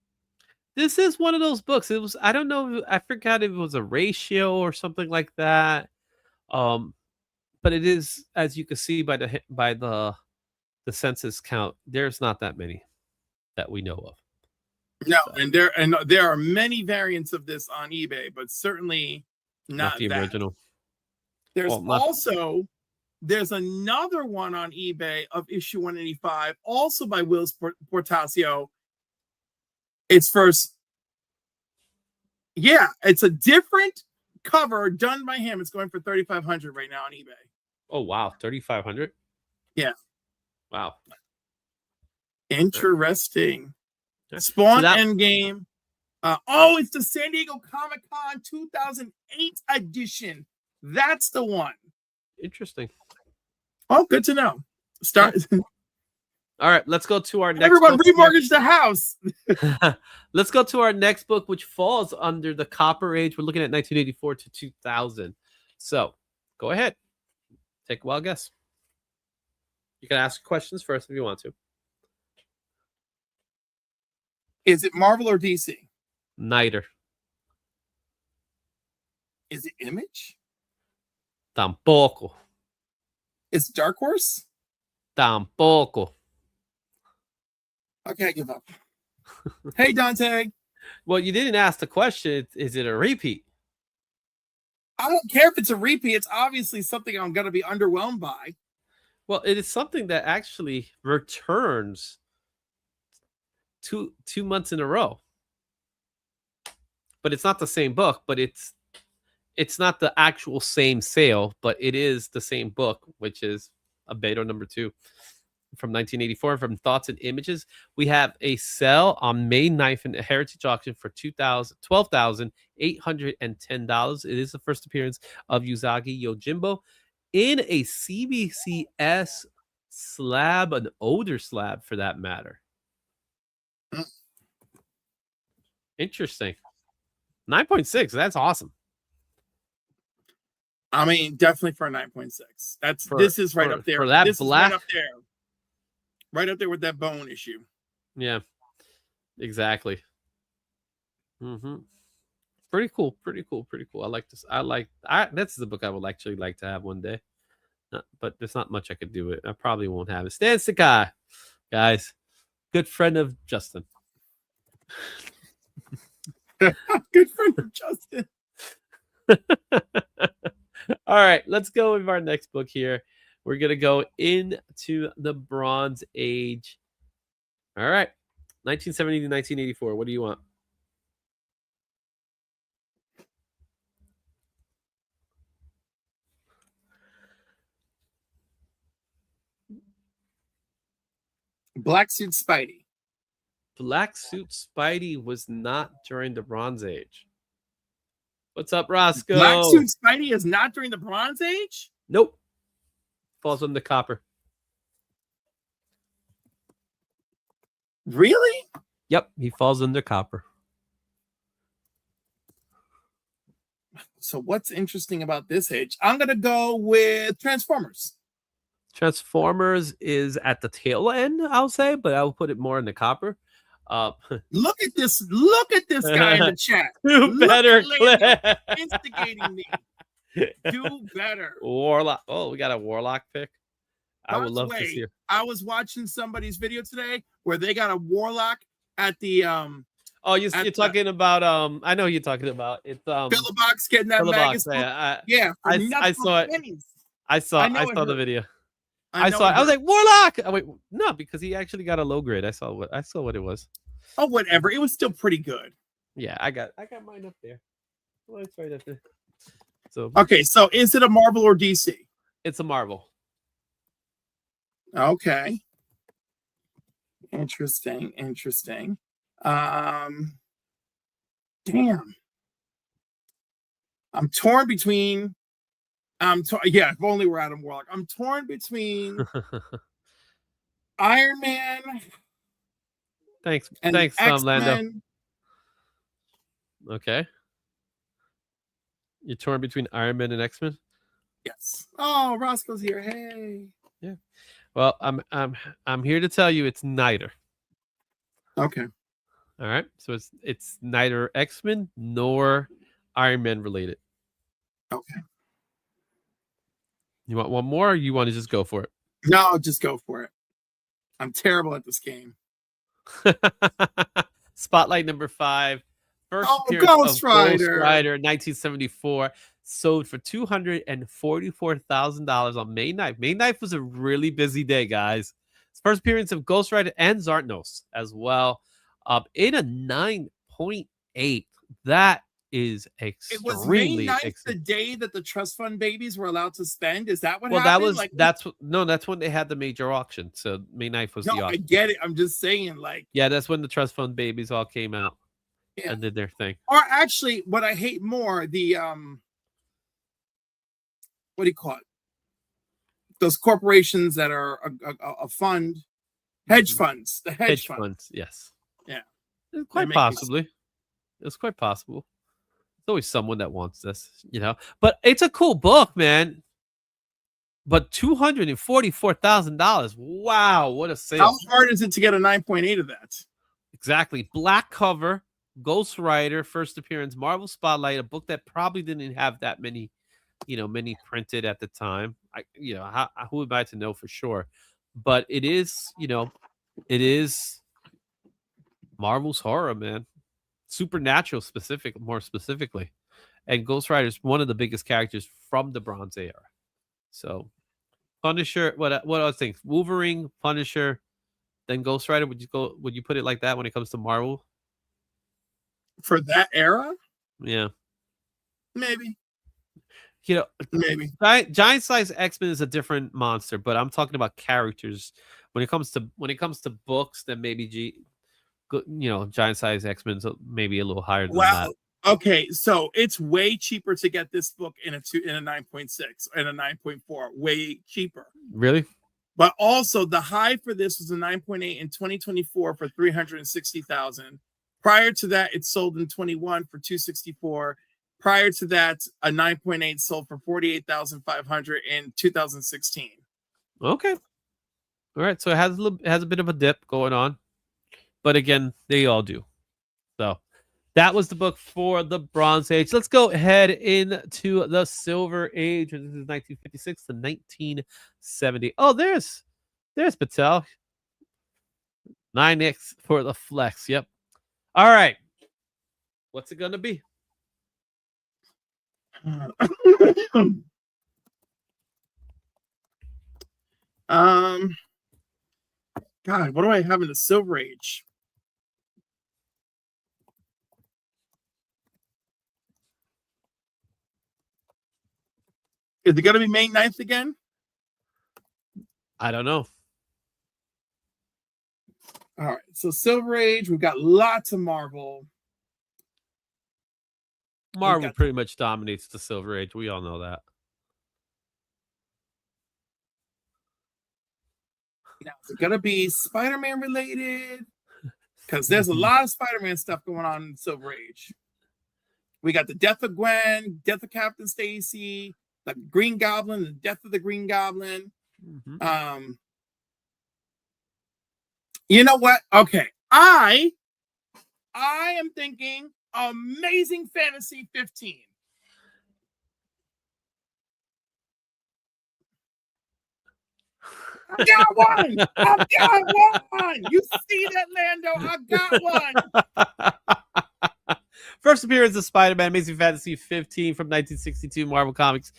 This is one of those books. It was, I don't know, I forgot if it was a ratio or something like that. But it is, as you can see by the census count, there's not that many that we know of. No, so. and there are many variants of this on eBay, but certainly not the original. There's there's another one on eBay of issue 185, also by Will Portacio. It's first, yeah, it's a different cover done by him. It's going for $3,500 right now on eBay. Oh wow, $3,500. Yeah. Wow. Interesting. Spawn Endgame. It's the San Diego Comic-Con 2008 edition. That's the one. Interesting. Oh, good to know. Start. All right, let's go to our next. Everyone, remortgage the house. Let's go to our next book, which falls under the Copper Age. We're looking at 1984 to 2000. So, go ahead. Take a wild guess. You can ask questions first if you want to. Is it Marvel or DC? Neither. Is it Image? Tampoco. Is it Dark Horse? Tampoco. Okay, I give up. Hey, Dante. Well, you didn't ask the question. Is it a repeat? I don't care if it's a repeat. It's obviously something I'm going to be underwhelmed by. Well, it is something that actually returns two months in a row. But it's not the same book, but it's not the actual same sale, but it is the same book, which is a Beto number 2 from 1984 from Thoughts and Images. We have a sale on May 9th in a Heritage Auction for $12,810. It is the first appearance of Usagi Yojimbo in a CBCS slab, an older slab for that matter. Interesting. 9.6. That's awesome. I mean, definitely for a 9.6. This is right up there. For that this black, is right up there. Right up there with that bone issue. Yeah, exactly. Mm-hmm. Pretty cool. I like this. This is a book I would actually like to have one day. But there's not much I could do it. I probably won't have it. Stan Sakai, guys, good friend of Justin. Good friend of Justin. All right, let's go with our next book here. We're going to go into the Bronze Age. All right, 1970 to 1984. What do you want? Black Suit Spidey. Black Suit Spidey was not during the Bronze Age. What's up, Roscoe? Black Suit Spidey is not during the Bronze Age? Nope. Falls under copper. Really? Yep, he falls under copper. So what's interesting about this age? I'm going to go with Transformers. Transformers is at the tail end, I'll say, but I'll put it more in the copper. Look at this guy in the chat. Do better, Claire. Instigating me. Do better. Warlock. Oh, we got a Warlock pick. I would By the love to way, see it. I was watching somebody's video today where they got a Warlock at the Oh, you're talking about I know who you're talking about. It's Pillow Box getting that Box. magazine. Yeah, I saw it. Pennies. I saw it the video. I saw it. I was like, Warlock. Oh, wait, no, because he actually got a low grade. I saw what it was. Oh, whatever. It was still pretty good. Yeah, I got mine up there. Well, it's right up there. So okay, so is it a Marvel or DC? It's a Marvel. Okay. Interesting. Damn. I'm torn between yeah, if only we're Adam Warlock. I'm torn between Iron Man. Thanks, X-Men. Lando. Okay. You're torn between Iron Man and X-Men? Yes. Oh, Roscoe's here. Hey. Yeah. Well, I'm here to tell you it's neither. Okay. All right. So it's neither X-Men nor Iron Man related. Okay. You want one more, or you want to just go for it? No, just go for it. I'm terrible at this game. Spotlight number 5. First appearance Ghost of Rider. Ghost Rider, 1974. Sold for $244,000 on May 9th. May 9th was a really busy day, guys. It's first appearance of Ghost Rider and Zartnos as well. In a 9.8. That is extremely. It was May 9th, the day that the trust fund babies were allowed to spend. Is that what well, happened? that's when they had the major auction. So May 9th was the auction. I get it. I'm just saying, yeah, that's when the trust fund babies all came out yeah. and did their thing. Or actually, what I hate more, the what do you call it? Those corporations that are a fund, hedge funds, the hedge funds. Yes. Yeah. Quite possibly. It's quite possible. There's always someone that wants this, But it's a cool book, man. But $244,000. Wow, what a sale. How hard is it to get a 9.8 of that? Exactly. Black cover, Ghost Rider, first appearance, Marvel Spotlight, a book that probably didn't have that many, many printed at the time. Who am I to know for sure? But it is, it is Marvel's horror, man. Supernatural more specifically. And Ghost Rider is one of the biggest characters from the Bronze Era. So Punisher, what else think? Wolverine, Punisher, then Ghost Rider. Would you put it like that when it comes to Marvel? For that era? Yeah. Maybe. Maybe. Giant size X-Men is a different monster, but I'm talking about characters. When it comes to books, then maybe giant size X-Men maybe a little higher than that. Okay, so it's way cheaper to get this book in a 9.6 and a 9.4, way cheaper. Really? But also the high for this was a 9.8 in 2024 for $360,000. Prior to that, it sold in 21 for $264,000. Prior to that, a 9.8 sold for $48,500 in 2016. Okay. All right, so it has a bit of a dip going on. But again, they all do. So that was the book for the Bronze Age. Let's go ahead into the Silver Age. This is 1956 to 1970. Oh, there's Patel. 9X for the flex. Yep. All right. What's it gonna be? God, what do I have in the Silver Age? Is it going to be May 9th again? I don't know. All right, so Silver Age, we've got lots of Marvel. Marvel pretty much dominates the Silver Age. We all know that. Now, is it gonna be Spider-Man related? Because there's a lot of Spider-Man stuff going on in Silver Age. We got the death of Gwen, death of Captain Stacy, the Green Goblin, the death of the Green Goblin. You know what? Okay, I am thinking Amazing Fantasy 15. I got one. I got one. You see that, Lando? I got one. First appearance of Spider-Man Amazing Fantasy 15 from 1962 Marvel Comics.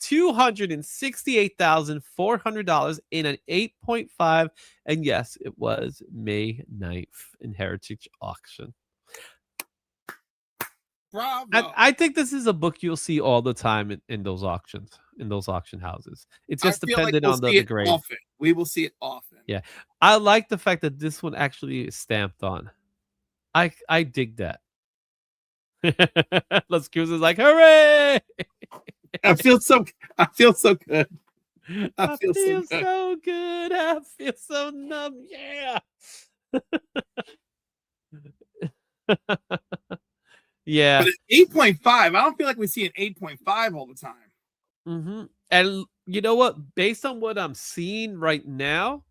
$268,400 in an 8.5. And yes, it was May 9th in Heritage Auction. Bravo. I think this is a book you'll see all the time in those auctions, in those auction houses. It's just dependent on the grade. Often. We will see it often. Yeah. I like the fact that this one actually is stamped on. I dig that. Las Cruz is like, hooray! I feel so good. I feel so good. I feel so numb. Yeah. Yeah. But at 8.5, I don't feel like we see an 8.5 all the time. And you know what? Based on what I'm seeing right now,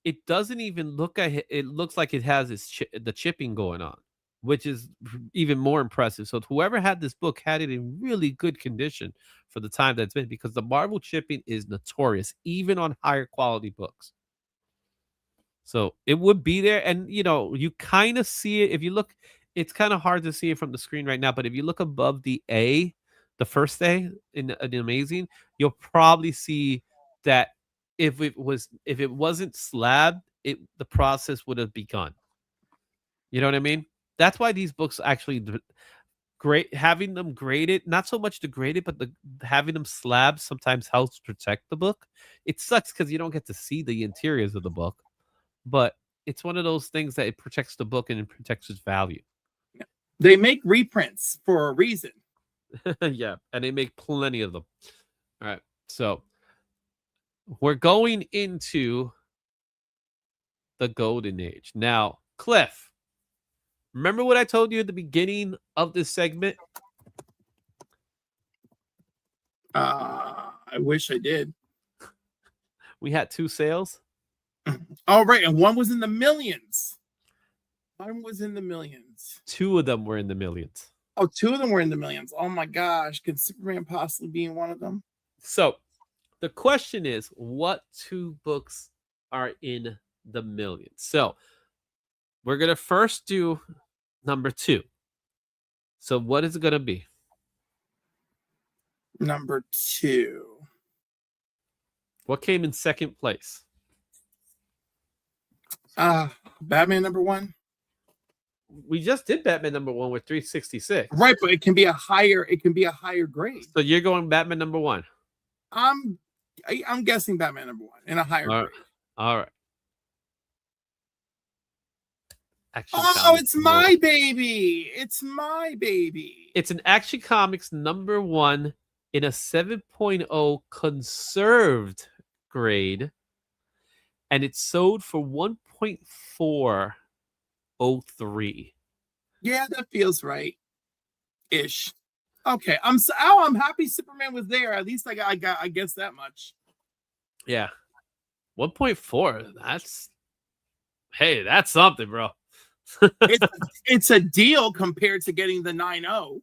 it doesn't even look at it. Looks like it has the chipping going on, which is even more impressive. So whoever had this book had it in really good condition for the time that's been, because the Marvel chipping is notorious, even on higher quality books. So it would be there. And, you know, you kind of see it. If you look, it's kind of hard to see it from the screen right now. But if you look above the A, the first A in Amazing, you'll probably see that if it wasn't slabbed, the process would have begun. You know what I mean? That's why these books actually great, having them graded, not so much degraded, but having them slabbed sometimes helps protect the book. It sucks because you don't get to see the interiors of the book, but it's one of those things that it protects the book and it protects its value. They make reprints for a reason. Yeah, and they make plenty of them. All right, so we're going into the Golden Age now. Cliff, remember what I told you at the beginning of this segment? I wish I did. We had 2 sales. All right, and one was in the millions. One was in the millions. 2 of them were in the millions. Oh, 2 of them were in the millions. Oh my gosh, could Superman possibly be in one of them? So the question is, what 2 books are in the millions? So we're going to first do number 2. So what is it going to be? Number 2. What came in second place? Batman number 1. We just did Batman number 1 with 366. Right, but it can be a higher grade. So you're going Batman number 1. I'm guessing Batman number 1 in a higher grade. All right. Action oh, Comics it's my baby. It's my baby. It's an Action Comics number 1 in a 7.0 conserved grade. And it's sold for 1.403. Yeah, that feels right. Ish. Okay. I'm happy Superman was there. At least I guess that much. Yeah. 1.4. That's something, bro. it's a deal compared to getting the 9.0.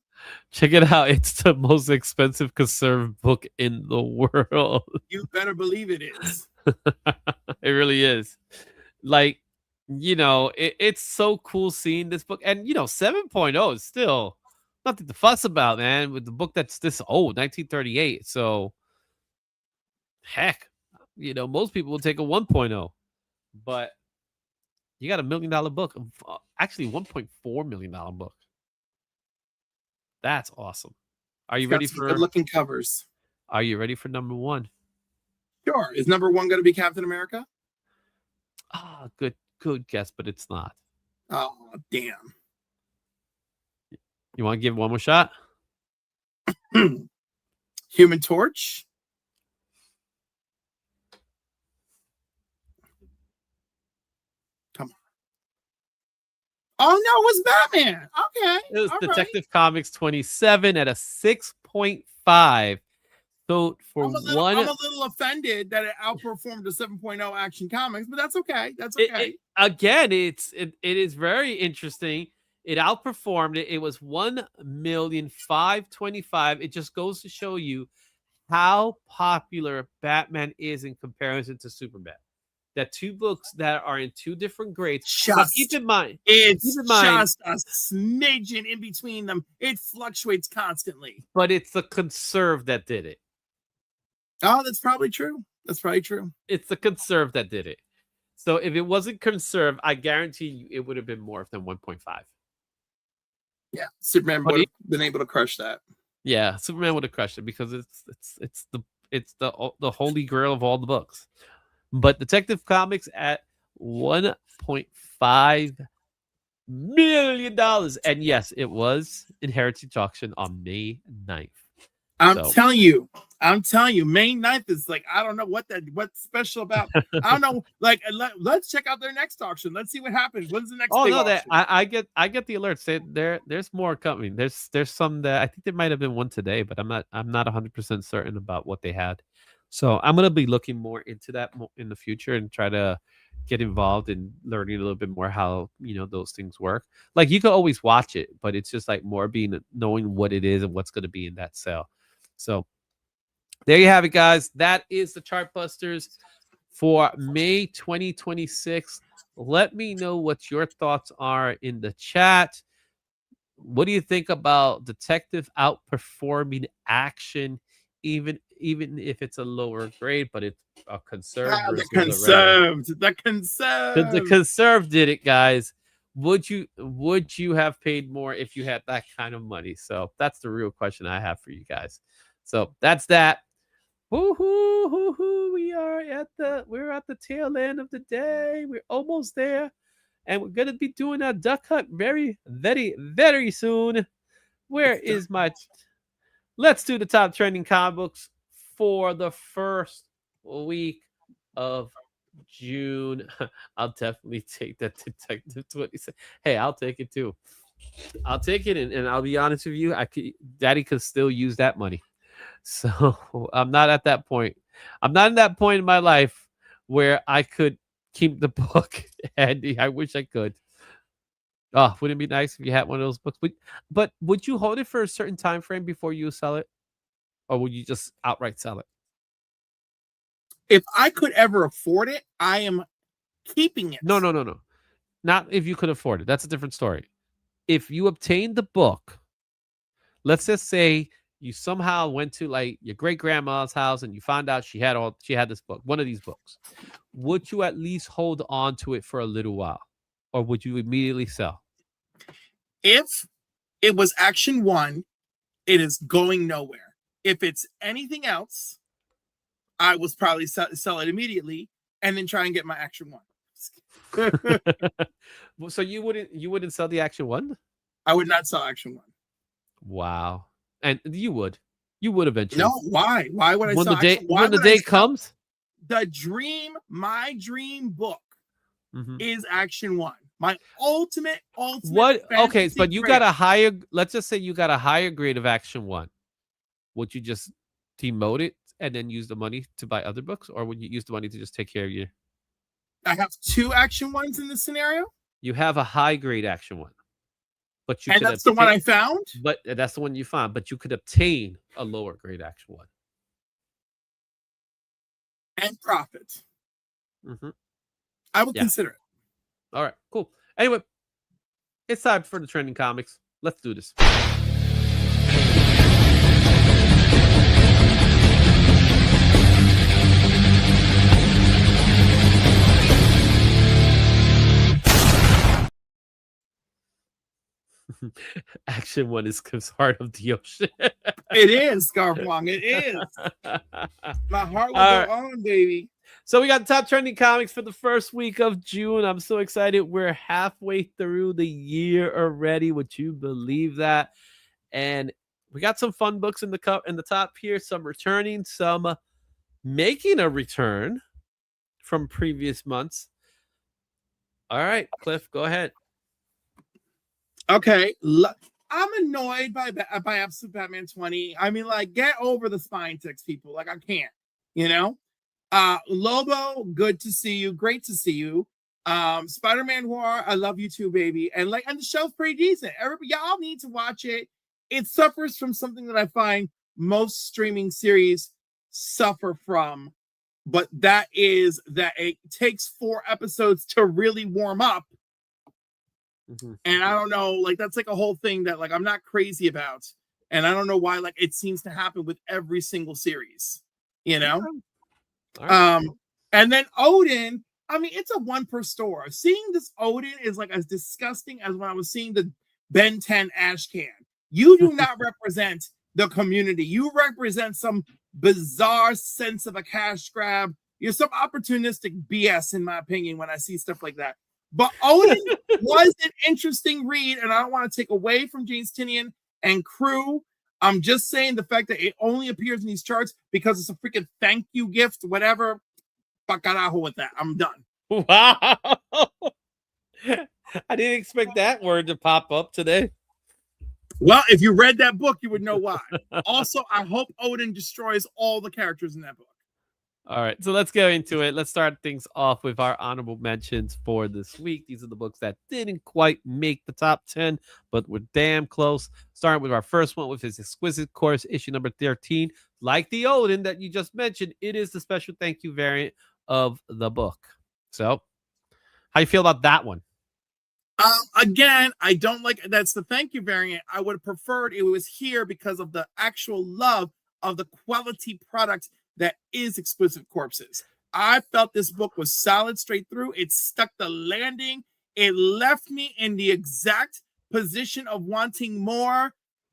Check it out. It's the most expensive conserved book in the world. You better believe it is. It really is. Like, you know, it's so cool seeing this book. And, you know, 7.0 is still nothing to fuss about, man, with the book that's this old, 1938. So, heck, you know, most people will take a 1.0. But you got $1 million book. Actually, $1.4 million book. That's awesome. Are you ready for good-looking covers? Are you ready for number 1? Sure. Is number 1 going to be Captain America? Ah, good good guess, but it's not. Oh, damn. You want to give it one more shot? Human Torch. Come on. Oh, no, it was Batman. Okay. It was all Detective Comics 27 at a 6.5. So for I'm a little offended that it outperformed the 7.0 Action Comics, but that's okay. That's okay. It is very interesting. It outperformed it. It was 1,525,000. It just goes to show you how popular Batman is in comparison to Superman. That two books that are in two different grades. But keep in mind, it's just a smidgen in between them. It fluctuates constantly. But it's the Conserve that did it. Oh, that's probably true. That's probably true. It's the Conserve that did it. So if it wasn't Conserve, I guarantee you it would have been more than 1.5. Yeah, Superman would have been able to crush that. Yeah, Superman would have crushed it because it's the holy grail of all the books. But Detective Comics at $1.5 million. And yes, it was in Heritage Auction on May 9th. I'm telling you, May 9th is like, I don't know what's special about. I don't know. Like, let's check out their next auction. Let's see what happens. When's the next? Oh no, auction? I get the alerts. There's more coming. There's some that I think there might have been one today, but I'm not 100% certain about what they had. So I'm gonna be looking more into that in the future and try to get involved in learning a little bit more how those things work. Like you can always watch it, but it's just like more knowing what it is and what's going to be in that sale. So there you have it, guys. That is the Chartbusters for May 2026. Let me know what your thoughts are in the chat. What do you think about Detective outperforming Action, even if it's a lower grade, but it's a Conserve? The Conserve did it, guys. Would you have paid more if you had that kind of money? So that's the real question I have for you guys. So that's that. Woo-hoo, we're at the tail end of the day. We're almost there. And we're gonna be doing a duck hunt very, very, very soon. Let's do the top trending comic books for the first week of June. I'll definitely take that Detective 27. Hey, I'll take it too. I'll take it, and I'll be honest with you, Daddy could still use that money. So I'm not at that point. I'm not in that point in my life where I could keep the book handy. I wish I could. Oh, wouldn't it be nice if you had one of those books? But would you hold it for a certain time frame before you sell it? Or would you just outright sell it? If I could ever afford it, I am keeping it. No. Not if you could afford it. That's a different story. If you obtained the book, let's just say you somehow went to like your great grandma's house and you found out she had this book, one of these books. Would you at least hold on to it for a little while, or would you immediately sell? If it was Action 1, it is going nowhere. If it's anything else, I was probably sell it immediately and then try and get my Action 1. So you wouldn't sell the Action 1? I would not sell Action 1. Wow. And you would eventually. No, why? Why would I sell Action 1? When the day comes? My dream book is Action 1. My ultimate. What? Okay, but you got a higher. Let's just say you got a higher grade of Action 1. Would you just demote it and then use the money to buy other books, or would you use the money to just take care of you? I have 2 Action 1s in this scenario. You have a high grade Action 1, but that's the one I found. But that's the one you found. But you could obtain a lower grade Action 1 and profit. I would consider it. All right, cool. Anyway, it's time for the trending comics. Let's do this. Action 1 is Heart of the Ocean. It is, Scarflong. It is. My heart will go on, baby. So we got top trending comics for the first week of June. I'm so excited. We're halfway through the year already. Would you believe that? And we got some fun books in the top here. Some returning, some making a return from previous months. All right, Cliff, go ahead. Okay, I'm annoyed by Absolute Batman 20. I mean, like, get over the spine ticks, people. Like, I can't, you know. Lobo, good to see you. Great to see you. Spider-Man War, I love you too, baby. And the show's pretty decent. Everybody, y'all need to watch it. It suffers from something that I find most streaming series suffer from, but that is that it takes 4 episodes to really warm up. Mm-hmm. And I don't know, like, that's like a whole thing that, like, I'm not crazy about. And I don't know why, like, it seems to happen with every single series, you know? Right. And then Odin, I mean, it's a 1 per store. Seeing this Odin is like as disgusting as when I was seeing the Ben 10 ash can. You do not represent the community. You represent some bizarre sense of a cash grab. You're some opportunistic BS, in my opinion, when I see stuff like that. But Odin was an interesting read, and I don't want to take away from James Tynion and crew. I'm just saying the fact that it only appears in these charts because it's a freaking thank you gift, whatever. Bacarajo with that. I'm done. Wow. I didn't expect that word to pop up today. Well, if you read that book, you would know why. Also, I hope Odin destroys all the characters in that book. All right, so let's get into it. Let's start things off with our honorable mentions for this week. These are the books that didn't quite make the top 10, but were damn close. Starting with our first one with his Exquisite Course, issue number 13. Like the Odin that you just mentioned, it is the special thank you variant of the book. So, how you feel about that one? Again, I don't like that's the thank you variant. I would have preferred it was here because of the actual love of the quality product that is Exquisite Corpses. I felt this book was solid straight through. It stuck the landing. It left me in the exact position of wanting more.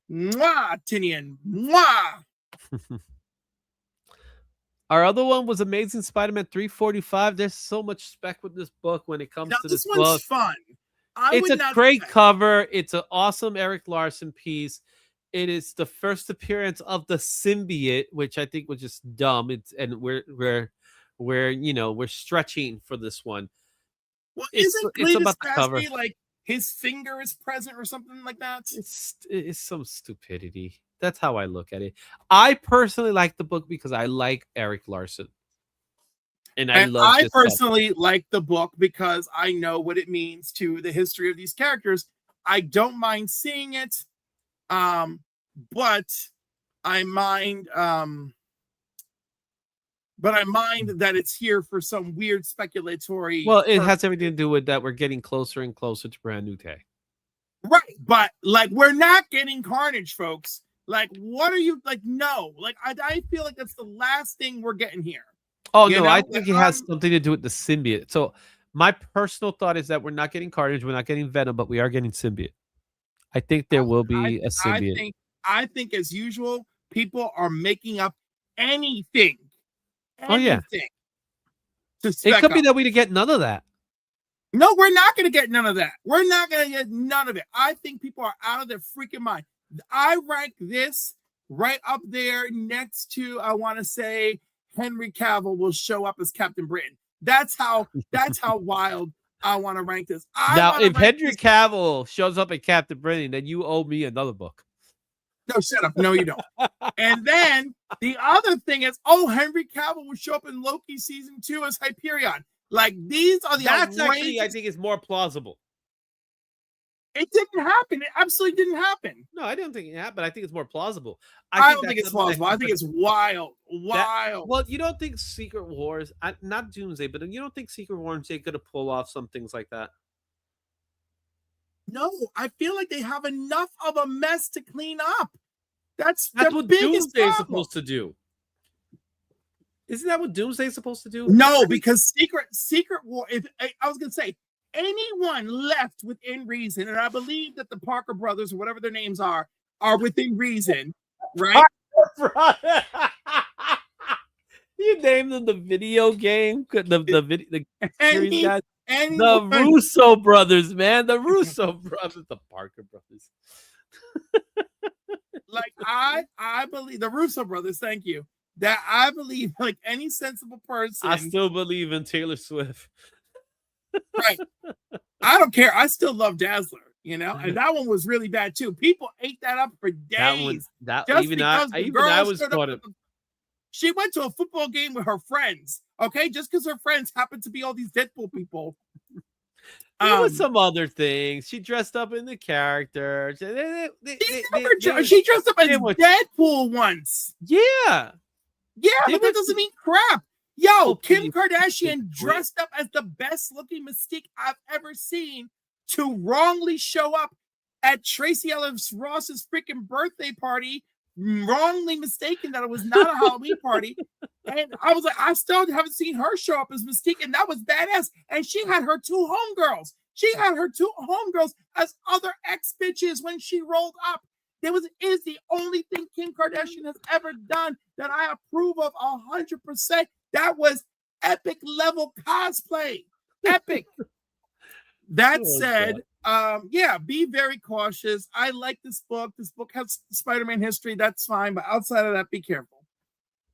Mwah, Tynion. Mwah. Our other one was Amazing Spider-Man 345. There's so much spec with this book when it comes to this one's book. Fun. It's a great cover. It's an awesome Eric Larson piece. It is the first appearance of the symbiote, which I think was just dumb. We're stretching for this one. Well, isn't Cletus Kasky like his finger is present or something like that? It's some stupidity. That's how I look at it. I personally like the book because I like Eric Larson. And I personally like the book because I know what it means to the history of these characters. I don't mind seeing it. But I mind that it's here for some weird speculatory. Well, it has everything to do with that. We're getting closer and closer to Brand New Day. Right. But like, we're not getting Carnage, folks. Like, what are you like? No, like, I feel like that's the last thing we're getting here. Oh, no, I think it has something to do with the symbiote. So my personal thought is that we're not getting Carnage, we're not getting Venom, but we are getting symbiote. I think there will be a symbiote. I think, as usual, people are making up anything. Oh, yeah. It could be that we get none of that. No, we're not going to get none of that. We're not going to get none of it. I think people are out of their freaking mind. I rank this right up there next to, I want to say, Henry Cavill will show up as Captain Britain. That's how wild I want to rank this. Now, if Henry Cavill shows up at Captain Britain, then you owe me another book. No, shut up. No, you don't. And then the other thing is, Henry Cavill will show up in Loki season 2 as Hyperion. Like, these are the That's actually, I think, is more plausible. It didn't happen. It absolutely didn't happen. No, I don't think it happened. I think it's more plausible. I don't think it's plausible. I think it's wild. Well, you don't think Secret Wars, not Doomsday, but you don't think Secret Wars they could have pulled off some things like that? No, I feel like they have enough of a mess to clean up. That's what Doomsday is supposed to do. Isn't that what Doomsday is supposed to do? No, because Secret War. If I was gonna say anyone left within reason, and I believe that the Parker brothers, or whatever their names are within reason, right? You named them the video game, the series guys. The Anyone, Russo brothers, man. The Russo brothers, the Parker brothers. like I believe the Russo brothers. Thank you. That I believe, like any sensible person. I still believe in Taylor Swift. Right. I don't care. I still love Dazzler, you know, and that one was really bad too. People ate that up for days. I was caught up. She went to a football game with her friends, okay? Just because her friends happened to be all these Deadpool people. There was some other things. She dressed up in the character. She dressed up as Deadpool once. Yeah. Yeah, but that doesn't mean crap. Yo, Kim Kardashian dressed up as the best looking Mystique I've ever seen to wrongly show up at Tracy Ellis Ross's freaking birthday party, wrongly mistaken that it was not a Halloween party. And I was like, I still haven't seen her show up as Mystique, and that was badass. And she had her two homegirls. She had her two homegirls as other ex-bitches when she rolled up. Is the only thing Kim Kardashian has ever done that I approve of 100%. That was epic level cosplay. Epic. That said, yeah, be very cautious. I like this book. This book has Spider-Man history. That's fine. But outside of that, be careful.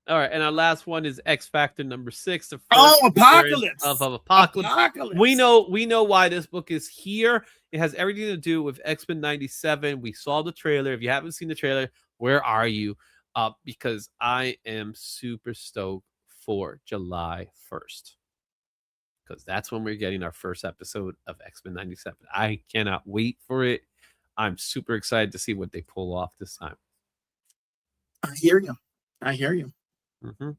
All right. And our last one is X Factor number 6. Apocalypse. Of Apocalypse. We know why this book is here. It has everything to do with X-Men 97. We saw the trailer. If you haven't seen the trailer, where are you? Because I am super stoked for July 1st. Because that's when we're getting our first episode of X-Men 97. I cannot wait for it. I'm super excited to see what they pull off this time. I hear you. Mm-hmm.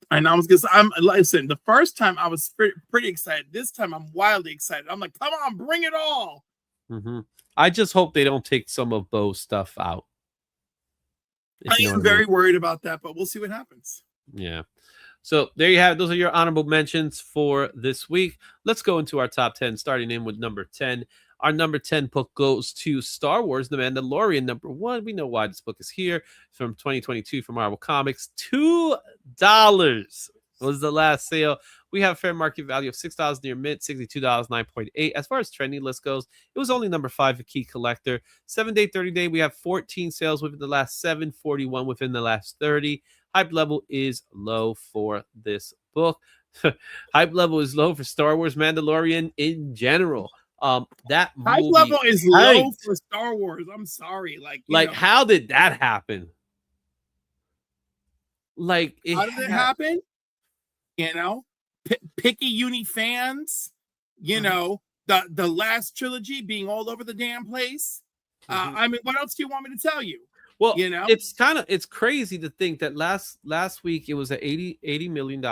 And I was just, listen, the first time I was pretty excited. This time I'm wildly excited. I'm like, come on, bring it all. Mm-hmm. I just hope they don't take some of Bo's stuff out. I am very worried about that, but we'll see what happens. Yeah. So there you have it. Those are your honorable mentions for this week. Let's go into our top 10, starting in with number 10. Our number 10 book goes to Star Wars, The Mandalorian, number 1. We know why this book is here. It's from 2022 from Marvel Comics. $2 was the last sale. We have a fair market value of $6 near mint, $62, 9.8. As far as trendy list goes, it was only number 5 for key collector. 7-day, 30-day, we have 14 sales within the last 7, 41 within the last 30. Hype level is low for this book. Hype level is low for Star Wars Mandalorian in general. That hype level is low for Star Wars. I'm sorry. Like how did that happen? How did it happen? You know, picky uni fans, you know, the last trilogy being all over the damn place. I mean, what else do you want me to tell you? Well, you know, it's crazy to think that last week it was an $80 million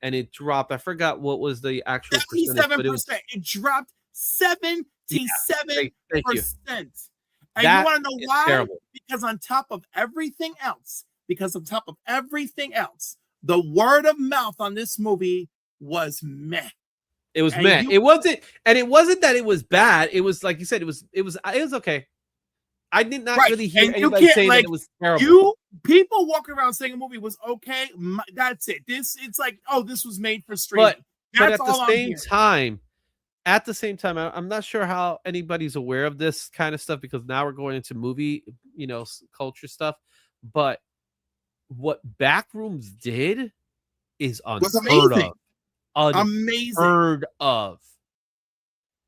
and it dropped. I forgot what was the actual 77%. It dropped 77%. And you want to know why? Terrible. Because on top of everything else, the word of mouth on this movie was meh. It was meh. It wasn't that it was bad. It was like you said. It was okay. I did not really hear anybody say that it was terrible. People walking around saying a movie was okay. That's it. It's like, oh, this was made for streaming. But at the same time, I'm not sure how anybody's aware of this kind of stuff because now we're going into movie, culture stuff. But what Backrooms did is unheard of. Unheard of.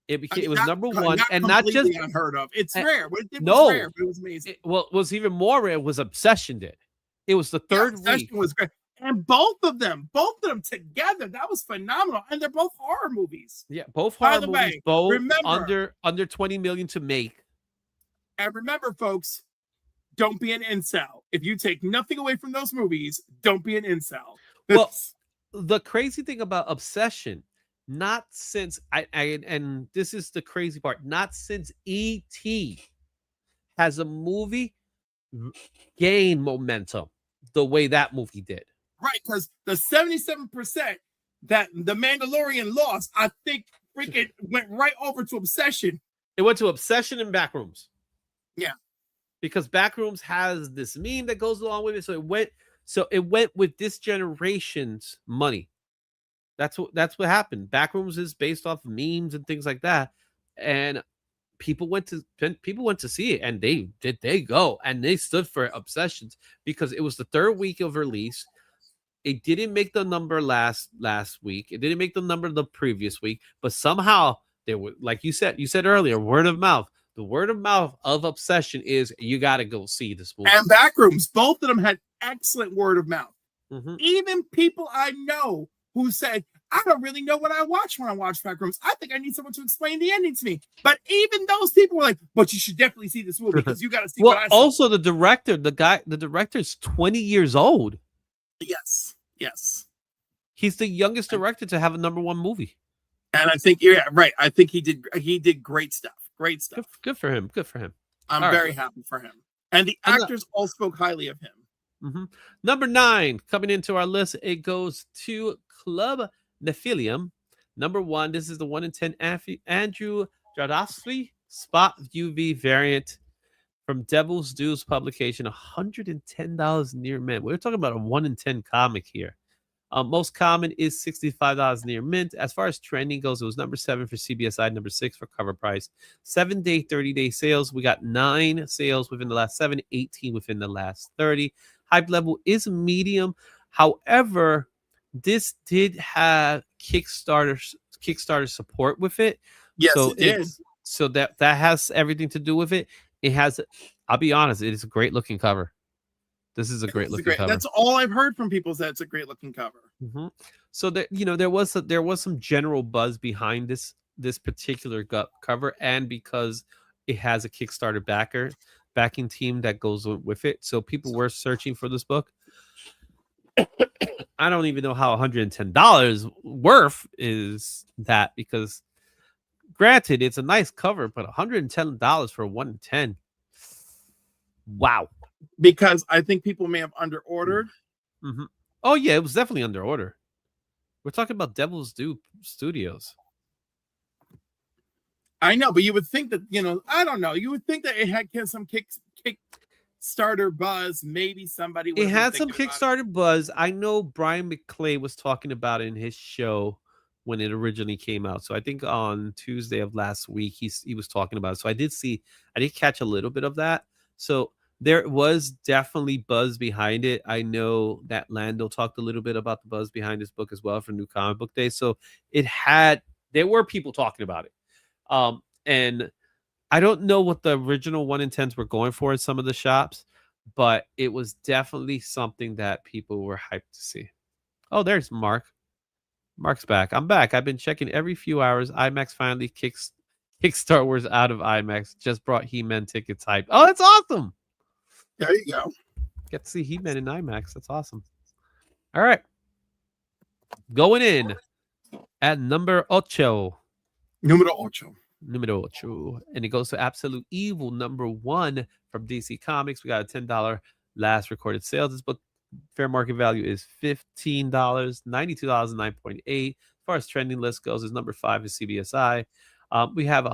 It was number 1, and not just unheard of. It's rare. It was rare, but it was amazing. What was even more rare was Obsession did. It was the third week. Obsession was great. And both of them together, that was phenomenal. And they're both horror movies. Yeah, both horror movies. Both under 20 million to make. And remember, folks, don't be an incel. If you take nothing away from those movies, don't be an incel. Well, the crazy thing about Obsession, not since and this is the crazy part, not since E.T. has a movie gained momentum the way that movie did. Right, because the 77% that The Mandalorian lost, I think freaking went right over to Obsession. It went to Obsession and Backrooms. Yeah. Because Backrooms has this meme that goes along with it. So it went So it went with this generation's money. That's what happened. Backrooms is based off of memes and things like that, and people went to see it, and they go and they stood for Obsessions because it was the third week of release. It didn't make the number last week. It didn't make the number the previous week, but somehow there were, like you said earlier, word of mouth. The word of mouth of Obsession is you got to go see this movie. And Backrooms, both of them had excellent word of mouth. Mm-hmm. Even people I know who said, I don't really know what I watch when I watch Backrooms. I think I need someone to explain the ending to me. But even those people were like, but you should definitely see this movie because you got to see what I saw. Also, the director is 20 years old. Yes. He's the youngest director to have a #1 movie. And I think, yeah, right. I think he did great stuff. Great stuff. Good for him. Good for him. I'm very happy for him. And the actors all spoke highly of him. Mm-hmm. Number 9 coming into our list. It goes to Club Nephilium. Number 1. This is the 1 in 10 Andrew Jodorowsky Spot UV variant from Devil's Dues publication. $110 near mint. We're talking about a 1 in 10 comic here. Most common is $65 near mint. As far as trending goes, it was number 7 for CBSI, number 6 for CovrPrice. 7-day, 30-day sales. We got 9 sales within the last 7, 18 within the last 30. Hype level is medium. However, this did have Kickstarter support with it. Yes, so it did. So that has everything to do with it. It has, I'll be honest, it is a great looking cover. This is a great looking cover. That's all I've heard from people, is that it's a great looking cover. Mm-hmm. So that, there was some general buzz behind this particular cover, and because it has a Kickstarter backing team that goes with it, so people were searching for this book. I don't even know how $110 worth is that, because granted it's a nice cover, but $110 for a 1 in 10. Wow. Because I think people may have under ordered. Mm-hmm. Oh yeah, it was definitely under order. We're talking about Devil's Due Studios. I know, but you would think that, I don't know. You would think that it had some Kickstarter buzz. Maybe somebody. It had some Kickstarter buzz. I know Brian McClay was talking about it in his show when it originally came out. So I think on Tuesday of last week, he was talking about it. So I did catch a little bit of that. So there was definitely buzz behind it. I know that Lando talked a little bit about the buzz behind this book as well for New Comic Book Day. So there were people talking about it. And I don't know what the original 1 in 10s were going for in some of the shops, but it was definitely something that people were hyped to see. Oh, there's Mark. Mark's back. I'm back. I've been checking every few hours. IMAX finally kicks Star Wars out of IMAX. Just brought He-Man tickets hype. Oh, that's awesome. There you go. Get to see He-Man in IMAX. That's awesome. All right. Going in at number 8. Numero 8. And it goes to Absolute Evil, number 1 from DC Comics. We got a $10 last recorded sales. This book fair market value is $15, $92, 9.8. As far as trending list goes, is number 5 is CBSI. We have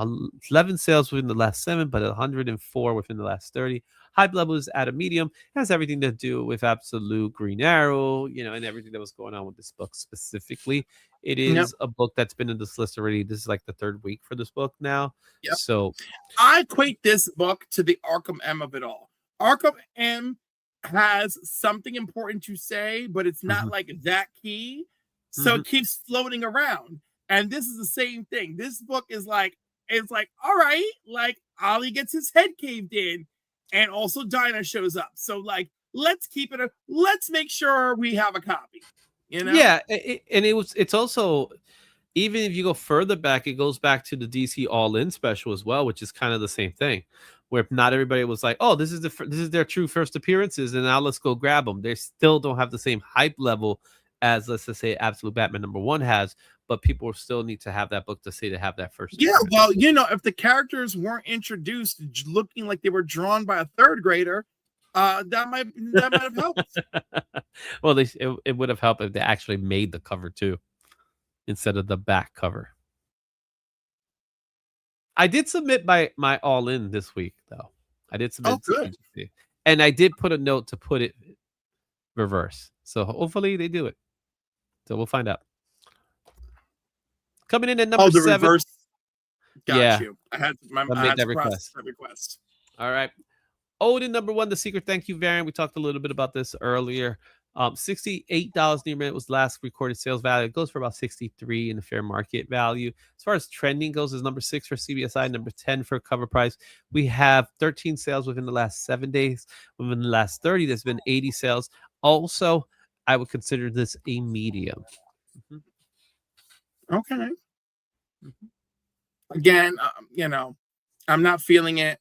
11 sales within the last 7, but 104 within the last 30. Hype level is at a medium. It has everything to do with Absolute, Green Arrow, and everything that was going on with this book specifically. It is a book that's been in this list already. This is like the 3rd week for this book now. Yep. So I equate this book to the Arkham M of it all. Arkham M has something important to say, but it's not like that key. So it keeps floating around. And this is the same thing. This book is like, all right, like Ollie gets his head caved in, and also Dinah shows up. So like, let's make sure we have a copy. Yeah, it's also, even if you go further back, it goes back to the DC All In special as well, which is kind of the same thing, where not everybody was like, oh, this is their true first appearances, and now let's go grab them. They still don't have the same hype level as, let's just say, Absolute Batman number 1 has, but people still need to have that book to say to have that first. Yeah, well, if the characters weren't introduced looking like they were drawn by a 3rd grader, that might have helped. Well, it would have helped if they actually made the cover too, instead of the back cover. I did submit my all in this week, though. I did submit. Oh, good. And I did put a note to put it reverse. So hopefully they do it. So we'll find out. Coming in at number the 7. reverse. Got Yeah. you. I had I made to that process that request. All right. Odin number 1, the secret thank you variant. We talked a little bit about this earlier. $68 near minute was last recorded sales value. It goes for about 63 in the fair market value. As far as trending goes, is number 6 for CBSI, number 10 for CovrPrice. We have 13 sales within the last 7 days. Within the last 30, there's been 80 sales. Also, I would consider this a medium. Okay. Again, I'm not feeling it.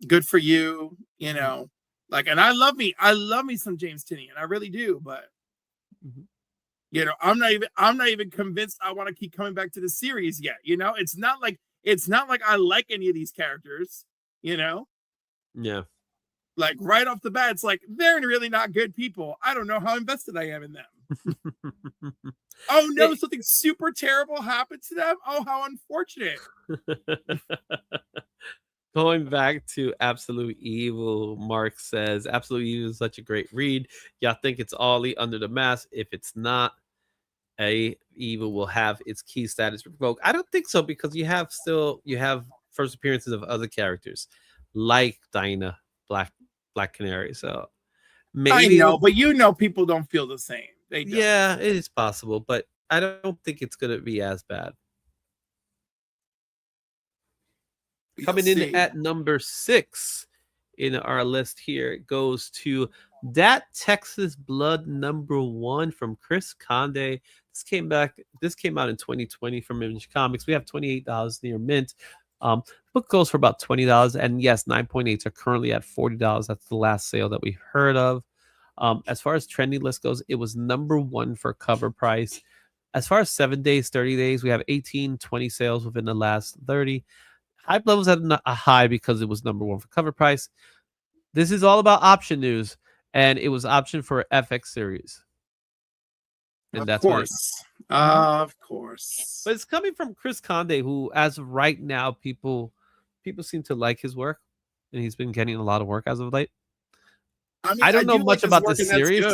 Good for you, Like, and I love me some James Tinian. I really do, but I'm not even convinced I want to keep coming back to the series yet. It's not like I like any of these characters, Yeah. Like right off the bat, it's like they're really not good people. I don't know how invested I am in them. Oh no, something super terrible happened to them. Oh, how unfortunate. Going back to Absolute Evil, Mark says, Absolute Evil is such a great read. Y'all think it's Ollie under the mask. If it's not, Evil will have its key status revoked. I don't think so, because you have first appearances of other characters like Dinah, Black Canary. So maybe I know, but people don't feel the same. They don't. Yeah, it is possible, but I don't think it's gonna be as bad. Coming in at number 6 in our list here, it goes to That Texas Blood number 1 from Chris Conde. This came out in 2020 from Image Comics. We have $28 near mint. Book goes for about $20, and yes, 9.8s are currently at $40. That's the last sale that we heard of. As far as trending list goes, it was number 1 for CovrPrice. As far as 7 days, 30 days, we have 18, 20 sales within the last 30. Hype levels at a high because it was number 1 for CovrPrice. This is all about option news, and it was option for FX series. And of course. But it's coming from Chris Conde, who, as of right now, people seem to like his work, and he's been getting a lot of work as of late. I don't know much about the series.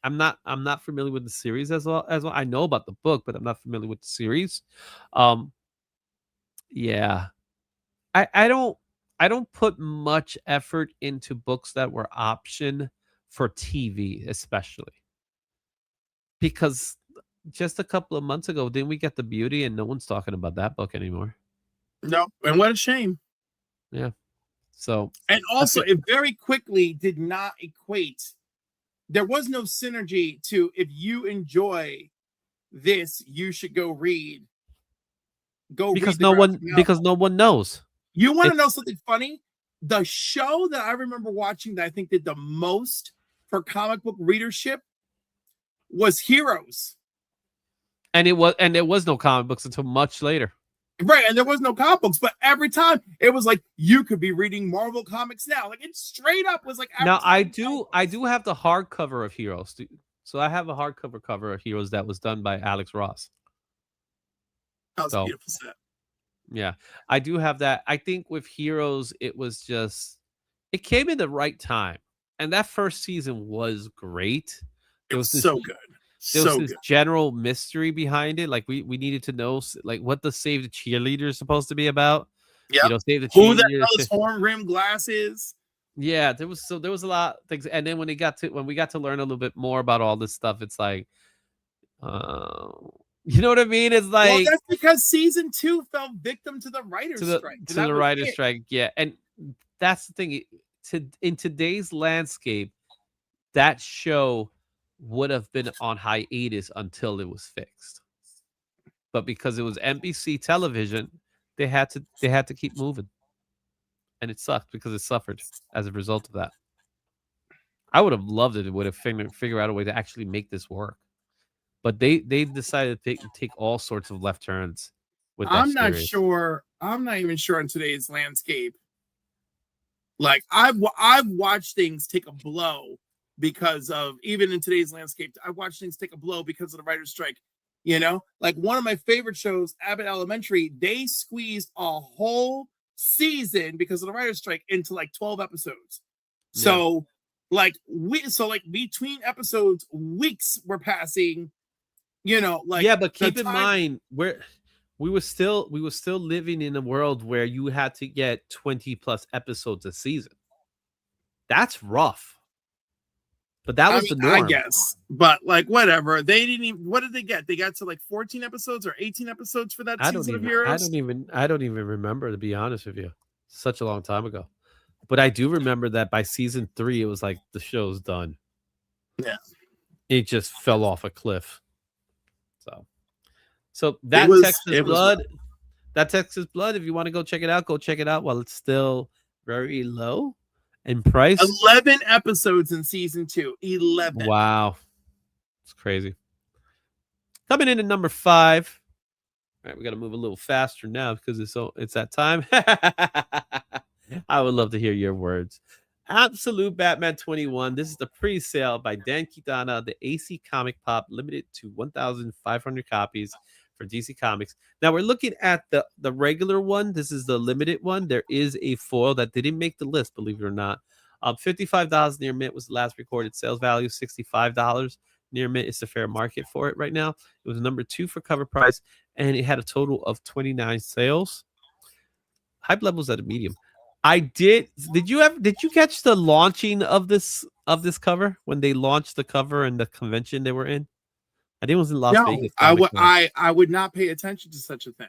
I'm not familiar with the series as well. I know about the book, but I'm not familiar with the series. Yeah. I don't put much effort into books that were option for TV, especially because just a couple of months ago, didn't we get The Beauty, and no one's talking about that book anymore? No, and what a shame. Yeah. So, and also it very quickly did not equate. There was no synergy to, if you enjoy this, you should go read. Because no one knows. You want to know something funny? The show that I remember watching that I think did the most for comic book readership was Heroes. And there was no comic books until much later. Right, and there was no comic books, but every time it was like you could be reading Marvel comics now. Like it straight up was like. Now I do have the hardcover of Heroes. So I have a hardcover cover of Heroes that was done by Alex Ross. That was a beautiful set. Yeah, I do have that. I think with Heroes, it came in the right time, and that first season was great. It was so good. There was this general mystery behind it. Like we needed to know like what the Save the Cheerleader is supposed to be about. Yeah, Save the Who Cheerleader. the hell is horn rim glasses? Yeah, there was a lot of things, and then when we got to learn a little bit more about all this stuff, it's like, you know what I mean? It's like, well, that's because season 2 fell victim to the writer's strike. To the writer's strike, yeah, and that's the thing. In today's landscape, that show would have been on hiatus until it was fixed, but because it was NBC television, they had to keep moving, and it sucked because it suffered as a result of that. I would have loved it. It would have figured out a way to actually make this work, but they decided to take all sorts of left turns with that I'm not series. sure. I'm not even sure in today's landscape. Like I've watched things take a blow because of, even in today's landscape, I watched things take a blow because of the writer's strike. Like one of my favorite shows, Abbott Elementary, they squeezed a whole season because of the writer's strike into like 12 episodes. Yeah. So like between episodes, weeks were passing. Like yeah, but keep in mind we were still living in a world where you had to get 20 plus episodes a season. That's rough. But that was the norm. I guess. But like whatever. They didn't even, what did they get? They got to like 14 episodes or 18 episodes for that season of Heroes? I don't even remember, to be honest with you. Such a long time ago. But I do remember that by season 3 it was like the show's done. Yeah. It just fell off a cliff. So that Texas Blood, if you want to go check it out while it's still very low in price. 11 episodes in season 2. 11. Wow. It's crazy. Coming in at number 5. All right, we got to move a little faster now because it's that time. I would love to hear your words. Absolute Batman 21. This is the pre-sale by Dan Kitana, the AC Comic Pop, limited to 1,500 copies for DC Comics. Now we're looking at the regular one. This is the limited one. There is a foil that didn't make the list, believe it or not. $55 near mint was the last recorded sales value. $65 near mint is the fair market for it right now. It was number 2 for CovrPrice, and it had a total of 29 sales. Hype levels at a medium. Did you catch the launching of this cover when they launched the cover and the convention they were in? I think it was in Las Vegas. I would not pay attention to such a thing.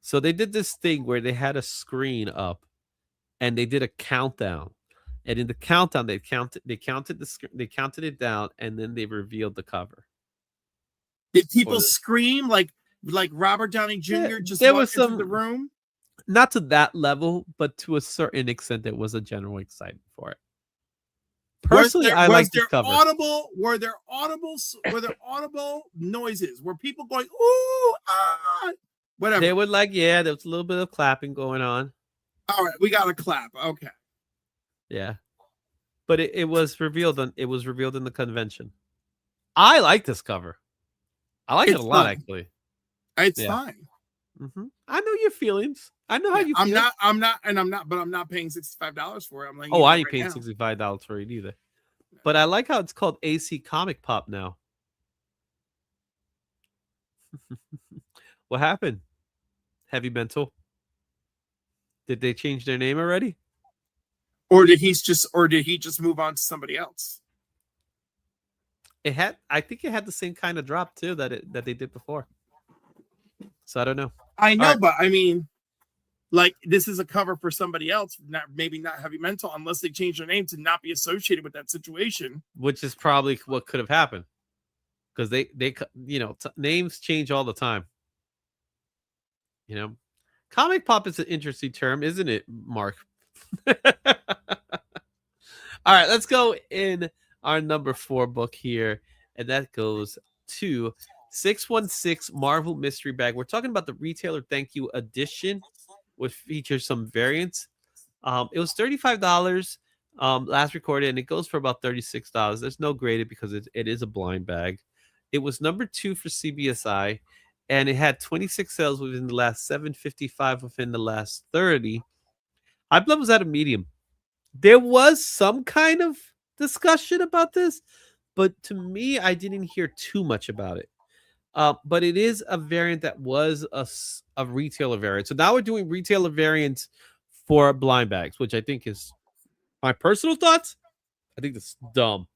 So they did this thing where they had a screen up and they did a countdown. And in the countdown, they counted it down, and then they revealed the cover. Did people scream like Robert Downey Jr. just walked into the room? Not to that level, but to a certain extent, there was a general excitement for it. Personally, I like this cover. Were there audible noises? Were people going ooh ah whatever? They would there was a little bit of clapping going on. All right, we got a clap. Okay. Yeah, but it was revealed in the convention. I like this cover. I like it a lot, actually. It's fine. Mm-hmm. I know your feelings. I know how you feel. I'm not paying $65 for it. I'm like, I ain't paying $65 for it either. But I like how it's called AC Comic Pop now. What happened? Heavy Mental. Did they change their name already? Or did he just move on to somebody else? I think it had the same kind of drop too that they did before. So I don't know. I know, but I mean, like, this is a cover for somebody else, maybe not Heavy Mental, unless they change their name to not be associated with that situation. Which is probably what could have happened, because they names change all the time. Comic pop is an interesting term, isn't it, Mark? All right, let's go in our number 4 book here, and that goes to 616 Marvel Mystery Bag. We're talking about the Retailer Thank You Edition, which features some variants. It was $35 last recorded, and it goes for about $36. There's no graded because it is a blind bag. It was number 2 for CBSI, and it had 26 sales within the last 7, 55 within the last 30. Hype level was at a medium. There was some kind of discussion about this, but to me, I didn't hear too much about it. But it is a variant that was a retailer variant. So now we're doing retailer variants for blind bags, which I think is my personal thoughts. I think that's dumb.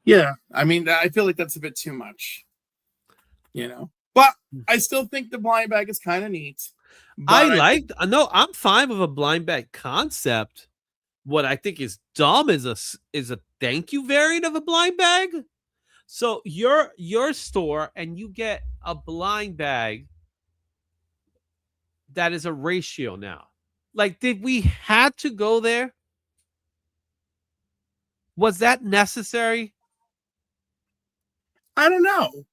Yeah, I mean, I feel like that's a bit too much, But I still think the blind bag is kind of neat. I'm fine with a blind bag concept. What I think is dumb is a thank you variant of a blind bag. So your store and you get a blind bag that is a ratio now. Like, did we have to go there? Was that necessary? I don't know.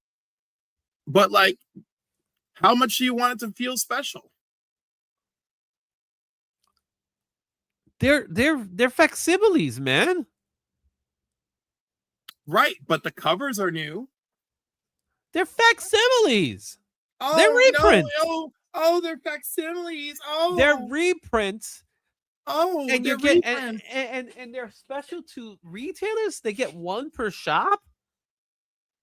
But like, how much do you want it to feel special? They're facsimiles, man. Right, but the covers are new. They're facsimiles. Oh, they're reprints. No, they're facsimiles. Oh, they're reprints Oh, And you they're get reprints. and they're special to retailers. They get one per shop.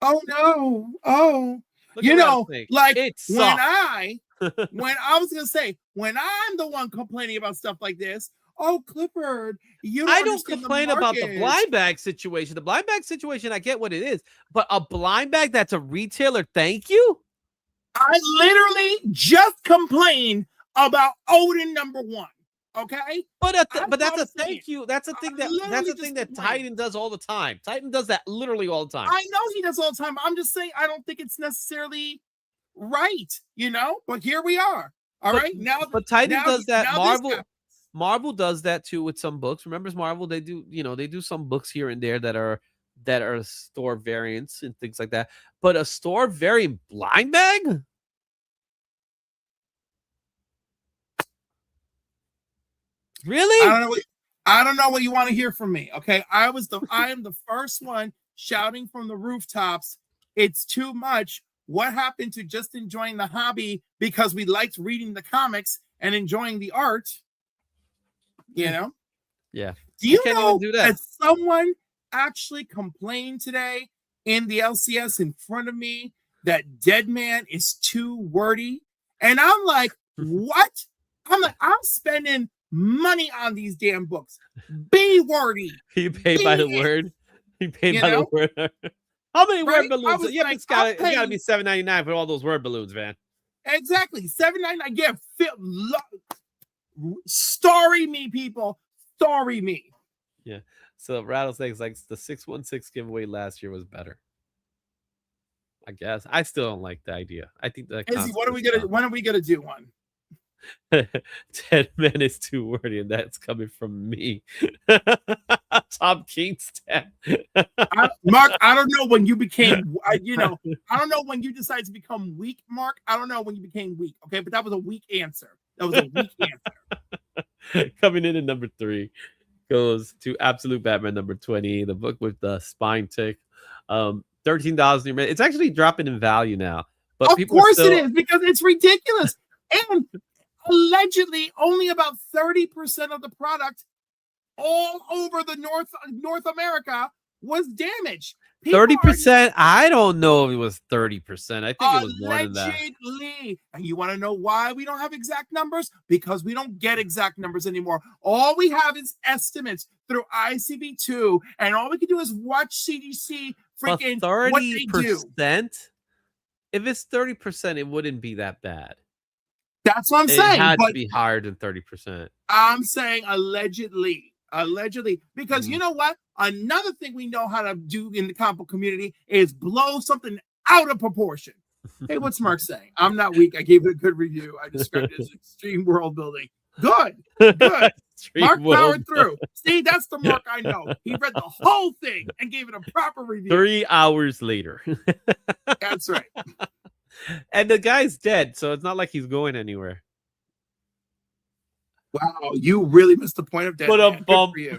Oh no. Oh, Look you at know, Rattlesnake. like It when sucks. I was gonna say, when I'm the one complaining about stuff like this, oh Clifford, you don't I don't understand the complain about the market. blind bag situation. The blind bag situation, I get what it is, but a blind bag that's a retailer, thank you. I literally just complained about Odin #1. Okay, But I'm that's a saying, thank you. That's a thing I literally just that complained. Titan does all the time. Titan does that literally all the time. I know he does all the time. I'm just saying I don't think it's necessarily right, you know. But here we are. All right, now. But Titan now, does that. now Marvel does that too with some books. Remember Marvel? They do, they do some books here and there that are store variants and things like that. But a store variant blind bag? Really? I don't know what you want to hear from me. Okay, I am the first one shouting from the rooftops. It's too much. What happened to just enjoying the hobby because we liked reading the comics and enjoying the art? You know? Yeah. Do you can't know even do that. someone actually complained today in the LCS in front of me that Dead Man is too wordy? And I'm like, what? I'm spending money on these damn books. Be wordy. You pay by the word. You pay by the word. How many word balloons? Yeah, like, it's gotta be $7.99 for all those word balloons, man. Exactly. $7.99. Yeah, story me, people. Story me. Yeah. So Rattlesnake's like the 616 giveaway last year was better. I guess. I still don't like the idea. I think that when are we gonna do one? Dead Man is too wordy, and that's coming from me. Tom Kingston. Mark, I don't know when you became, I don't know when you decided to become weak, Mark. I don't know when you became weak, okay? But that was a weak answer. Coming in at number 3 goes to Absolute Batman number 20, the book with the spine tick. $13 in your It's actually dropping in value now. But of course it is, because it's ridiculous. And allegedly only about 30% of the product all over the North America was damaged. 30%? I don't know if it was 30%. I think it was more than that. Allegedly. And you want to know why we don't have exact numbers? Because we don't get exact numbers anymore. All we have is estimates through ICB2, and all we can do is watch CDC freaking 30%? What they do. If it's 30%, it wouldn't be that bad. That's what I'm saying. It had to be higher than 30%. I'm saying allegedly. Because you know what? Another thing we know how to do in the comic book community is blow something out of proportion. Hey, what's Mark saying? I'm not weak. I gave it a good review. I described it as extreme world building. Good. Mark powered through. See, that's the Mark I know. He read the whole thing and gave it a proper review. 3 hours later. That's right. And the guy's dead, so it's not like he's going anywhere. Wow, you really missed the point of dead. Put a bump. For you.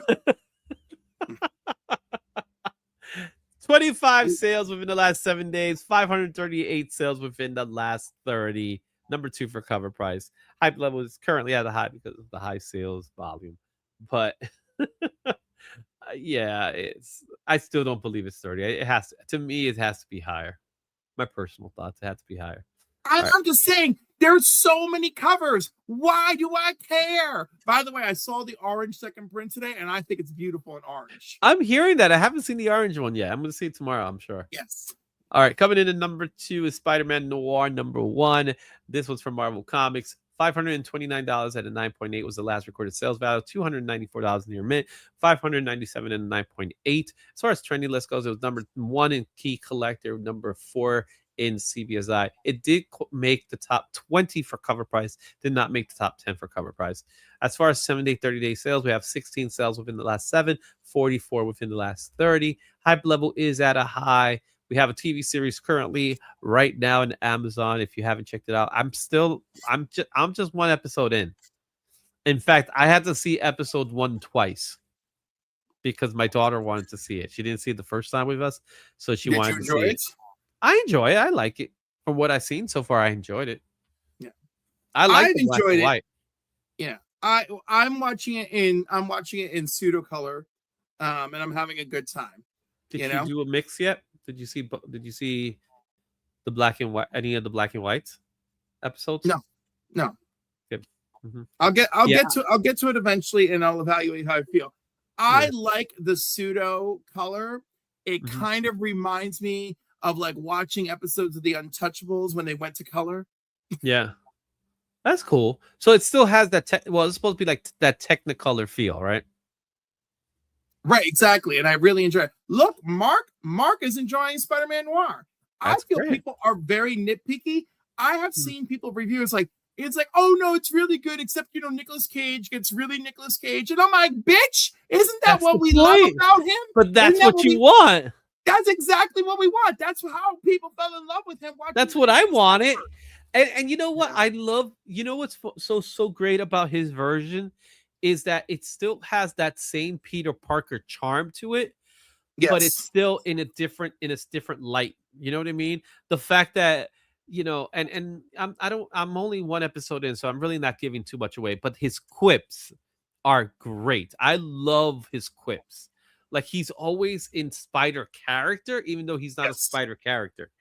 25 sales within the last 7 days, 538 sales within the last 30. Number 2 for CovrPrice. Hype level is currently at a high because of the high sales volume. But yeah, I still don't believe it's 30. It has to me, it has to be higher. My personal thoughts, it has to be higher. I'm just saying, there's so many covers. Why do I care? By the way, I saw the orange second print today, and I think it's beautiful in orange. I'm hearing that. I haven't seen the orange one yet. I'm going to see it tomorrow, I'm sure. Yes. All right, coming in at number 2 is Spider-Man Noir number 1. This was from Marvel Comics. $529 at a 9.8 was the last recorded sales value. $294 near mint. $597 and a 9.8. As far as trendy list goes, it was number 1 in Key Collector, number 4 in CBSI. It did make the top 20 for CovrPrice, did not make the top 10 for CovrPrice. As far as 7-day, 30-day sales, we have 16 sales within the last 7, 44 within the last 30. Hype level is at a high. We have a TV series currently right now in Amazon. If you haven't checked it out, I'm just 1 episode in. In fact, I had to see episode 1 twice because my daughter wanted to see it. She didn't see it the first time with us, so she wanted to see it. I enjoy it. I like it. From what I've seen so far, I enjoyed it. Yeah, I enjoyed it. Yeah, I'm watching it in pseudo color, and I'm having a good time. Did You you know? do a mix yet? Did you see the black and white, any of the black and whites episodes? No, no. Good. Mhm. I'll Yeah. get to it eventually, and I'll evaluate how I feel. I like the pseudo color. It Mhm. kind of reminds me of like watching episodes of The Untouchables when they went to color. Yeah. That's cool. So it still has that well, it's supposed to be like that Technicolor feel, right? Right, exactly. And I really enjoy it. Look, Mark is enjoying Spider-Man Noir. That's I feel great. people are very nitpicky. I have Mhm. seen people review it's like, oh no, it's really good, except Nicolas Cage gets really Nicolas Cage. And I'm like, bitch, isn't that That's what the we love point. about him? But that's Isn't that what you want. That's exactly what we want. That's how people fell in love with him. That's what I wanted. And you know what? Yeah. I love, what's so great about his version is that it still has that same Peter Parker charm to it, but it's Yes. still in a different light. You know what I mean? The fact that, and I'm only one episode in, so I'm really not giving too much away, but his quips are great. I love his quips. Like he's always in spider character, even though he's not a spider character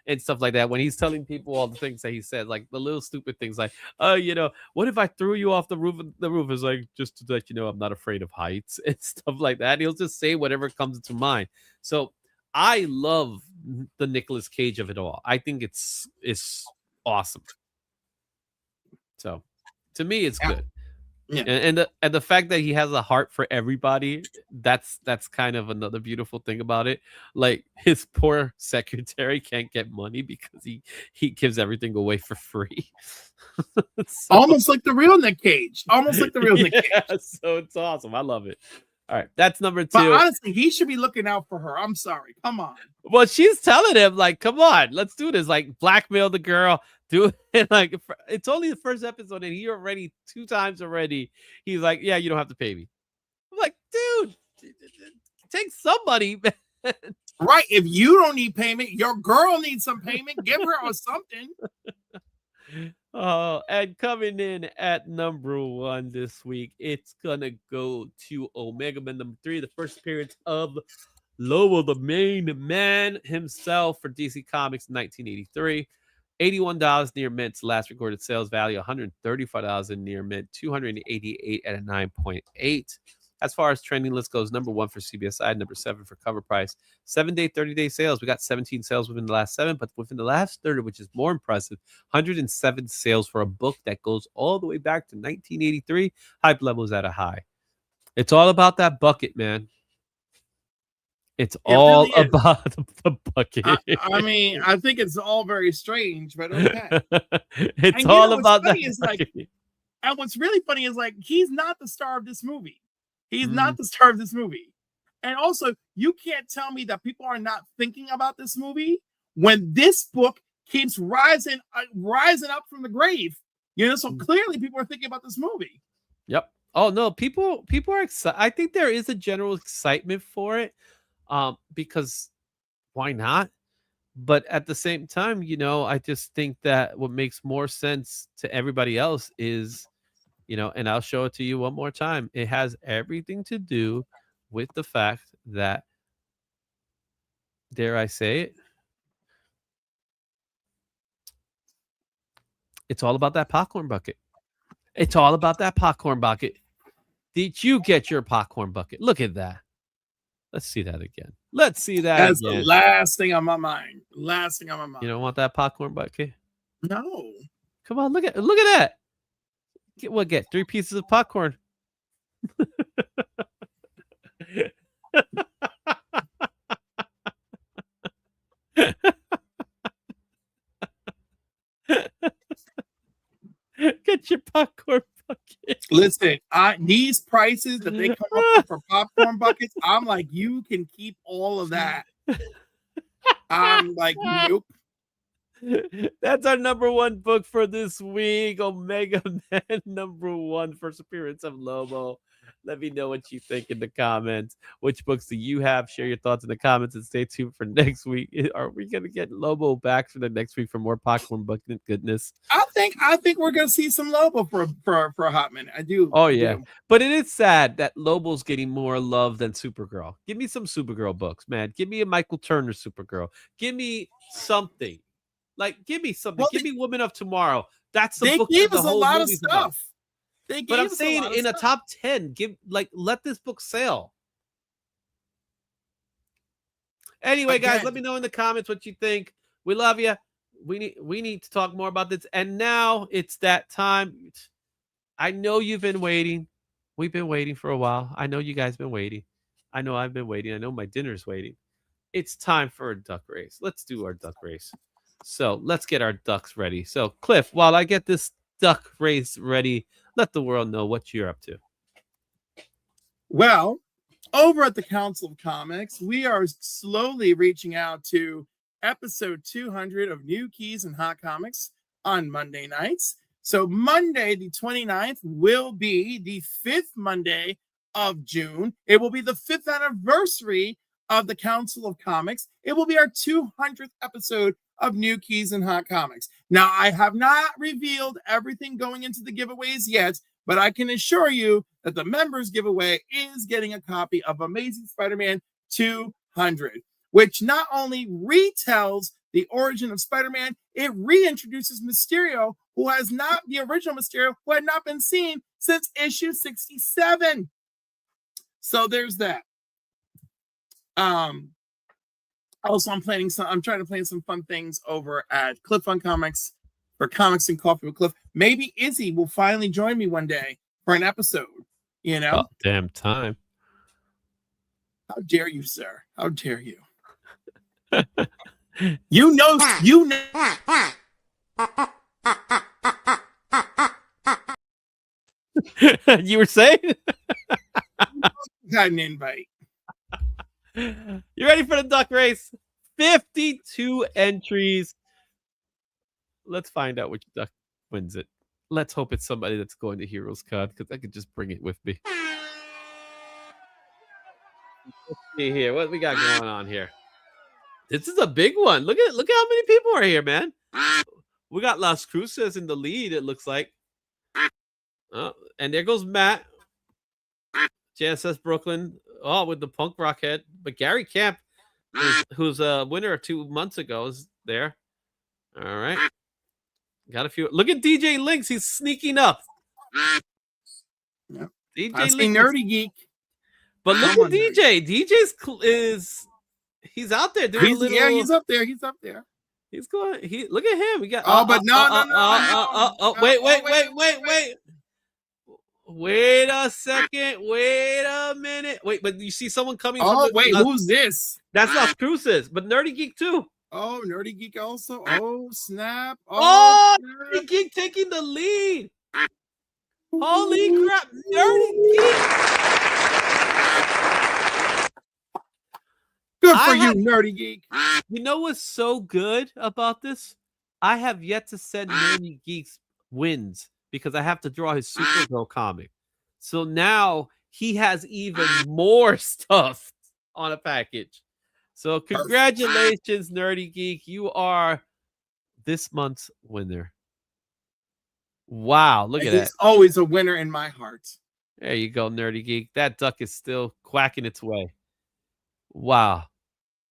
and stuff like that. When he's telling people all the things that he said, like the little stupid things like, what if I threw you off the roof? The roof is like, just to let you know, I'm not afraid of heights and stuff like that. He'll just say whatever comes into mind. So I love the Nicolas Cage of it all. I think it's awesome. So to me, it's good. Yeah. And the fact that he has a heart for everybody, that's kind of another beautiful thing about it. Like his poor secretary can't get money because he gives everything away for free. Almost like the real Nick Cage. Nick Cage. So it's awesome. I love it. All right, that's number 2. But honestly, he should be looking out for her. I'm sorry. Come on. Well, she's telling him, like, come on, let's do this. Like, blackmail the girl. Do it. Like, it's only the first episode, and he already 2 times already. He's like, yeah, you don't have to pay me. I'm like, dude, take somebody. Right. If you don't need payment, your girl needs some payment. Give her or something. Oh, and coming in at number 1 this week, it's gonna go to Omega Man number 3, the first appearance of Lobo, the main man himself for DC Comics in 1983. $81 near mint's last recorded sales value, $135 in near mint, 288 at a 9.8. As far as trending list goes, number 1 for CBSI, number 7 for CovrPrice. 7-day, 30-day sales. We got 17 sales within the last 7, but within the last 30, which is more impressive, 107 sales for a book that goes all the way back to 1983. Hype levels at a high. It's all about that bucket, man. It's all really about the bucket. I mean, I think it's all very strange, but okay. It's all about that. And what's really funny is like he's not the star of this movie. He's not the star of this movie. And also, you can't tell me that people are not thinking about this movie when this book keeps rising up from the grave. So clearly people are thinking about this movie. Yep. Oh no, people are excited. I think there is a general excitement for it. Because why not? But at the same time, I just think that what makes more sense to everybody else is, and I'll show it to you one more time. It has everything to do with the fact that, dare I say it, it's all about that popcorn bucket. It's all about that popcorn bucket. Did you get your popcorn bucket? Look at that. Let's see that again. Let's see that That's again. The last thing on my mind. You don't want that popcorn bucket? No. Come on, look at that. Get 3 pieces of popcorn. Get your popcorn bucket. Listen, these prices that they come up with for popcorn buckets, I'm like, you can keep all of that. I'm like, nope. That's our number 1 book for this week. Omega Man number 1, first appearance of Lobo. Let me know what you think in the comments. Which books do you have? Share your thoughts in the comments and stay tuned for next week. Are we gonna get Lobo back for the next week for more popcorn bucket goodness? I think we're gonna see some Lobo for a hot minute. I do. Oh I yeah, do. but it is sad that Lobo's getting more love than Supergirl. Give me some Supergirl books, man. Give me a Michael Turner Supergirl. Give me something. Like, give me something. Well, give me Woman of Tomorrow. That's the They book gave that the us a whole lot of movie's about. stuff. They But gave I'm us saying a lot of in a stuff. top 10, let this book sell. Anyway, guys, let me know in the comments what you think. We love you. We need to talk more about this. And now it's that time. I know you've been waiting. We've been waiting for a while. I know you guys been waiting. I know I've been waiting. I know my dinner's waiting. It's time for a duck race. Let's do our duck race. So let's get our ducks ready. So Cliff, while I get this duck race ready, let the world know what you're up to. Well, over at the Council of Comics, we are slowly reaching out to episode 200 of New Keys and Hot Comics on Monday nights. So Monday, the 29th, will be the 5th Monday of June. It will be the 5th anniversary of the Council of Comics. It will be our 200th episode of New Keys and Hot Comics. Now, I have not revealed everything going into the giveaways yet, but I can assure you that the members giveaway is getting a copy of Amazing Spider-Man 200, which not only retells the origin of Spider-Man, it reintroduces Mysterio, who has not the original Mysterio, who had not been seen since issue 67. So there's that. Also, I'm trying to plan some fun things over at Cliff on Comics for Comics and Coffee with Cliff. Maybe Izzy will finally join me one day for an episode. You know? Oh, damn time. How dare you, sir? How dare you? You know. You were saying? got an invite. You ready for the duck race? 52 entries. Let's find out which duck wins it. Let's hope it's somebody that's going to Heroes Con, because I could just bring it with me. Let's see here. What we got going on here? This is a big one. Look how many people are here, man. We got Las Cruces in the lead, it looks like. Oh, and there goes Matt. JSS Brooklyn. Oh, with the punk rock head. But Gary Camp, who's a winner 2 months ago, is there. All right. Got a few. Look at DJ Lynx. He's sneaking up. Yep. DJ I see Lynx. Nerdy Geek. But look at DJ. He's out there doing a little. Yeah, he's up there. He's up there. He's going. Look at him. We got. But no. Wait. Wait a second. Wait a minute. Wait, but you see someone coming. Who's this? That's Las Cruces, but Nerdy Geek too. Oh, Nerdy Geek also. Oh, snap. Nerdy Geek taking the lead. Holy crap. Nerdy Geek. Good for you, Nerdy Geek. You know what's so good about this? I have yet to send Nerdy Geek's wins because I have to draw his Supergirl comic. So now he has even more stuff on a package. So congratulations, Nerdy Geek. You are this month's winner. Wow, look at that. He's always a winner in my heart. There you go, Nerdy Geek. That duck is still quacking its way. Wow.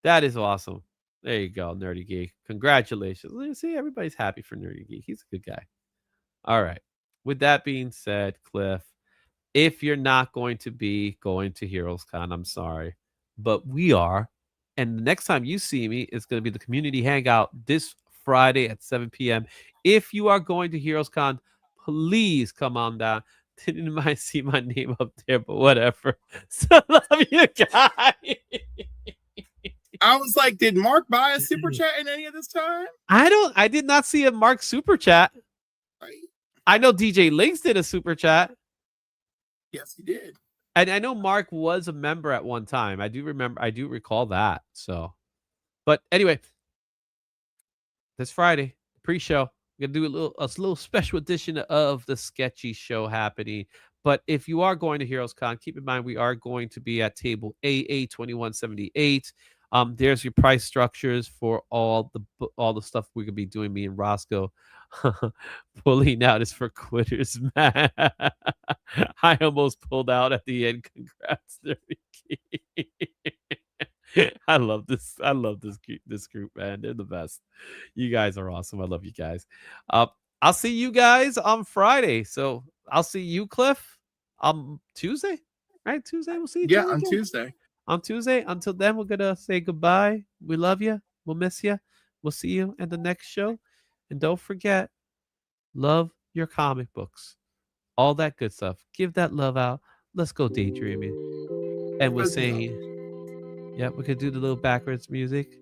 That is awesome. There you go, Nerdy Geek. Congratulations. Let's see, everybody's happy for Nerdy Geek. He's a good guy. All right. With that being said, Cliff, if you're not going to be going to Heroes Con, I'm sorry, but we are. And the next time you see me, it's going to be the community hangout this Friday at 7 p.m. If you are going to Heroes Con, please come on down. Didn't mind see my name up there, but whatever. So love you guys. I was like, did Mark buy a super chat in any of this time? I did not see a Mark super chat. Right. I know DJ Lynx did a super chat. Yes, he did. And I know Mark was a member at one time. I do recall that. So, but anyway, this Friday, pre-show, we're gonna do a little special edition of the Sketchy Show happening. But if you are going to Heroes Con, keep in mind we are going to be at table AA 2178. There's your price structures for all the stuff we're gonna be doing. Me and Roscoe pulling out is for quitters, man. I almost pulled out at the end. Congrats, Ricky. I love this. I love this group, man. They're the best. You guys are awesome. I love you guys. I'll see you guys on Friday. So I'll see you, Cliff, Tuesday. Right? Tuesday. We'll see you. Yeah, on Tuesday. On Tuesday. Until then, we're gonna say goodbye. We love you. We'll miss you. We'll see you in the next show. And don't forget, love your comic books. All that good stuff. Give that love out. Let's go daydreaming. And we're saying, yeah, we could do the little backwards music.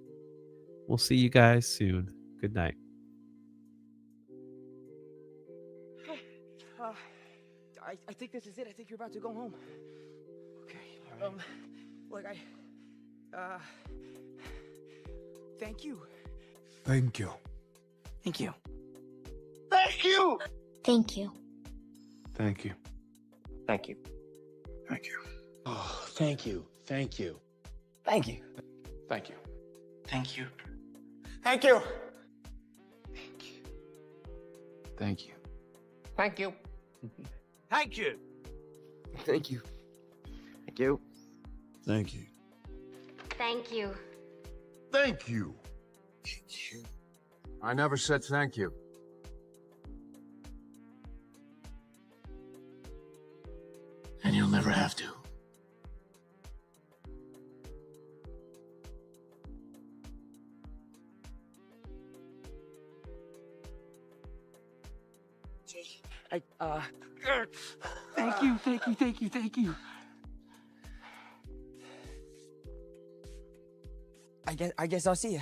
We'll see you guys soon. Good night. I think this is it. I think you're about to go home. Okay. All right. Look, thank you. Thank you. Thank you. Thank you. Thank you. Thank you. Thank you. Thank you. Oh, thank you. Thank you. Thank you. Thank you. Thank you. Thank you. Thank you. Thank you. Thank you. Thank you. Thank you. Thank you. Thank you. Thank you. I never said thank you. And you'll never have to. Thank you, thank you, thank you, thank you. I guess I'll see you.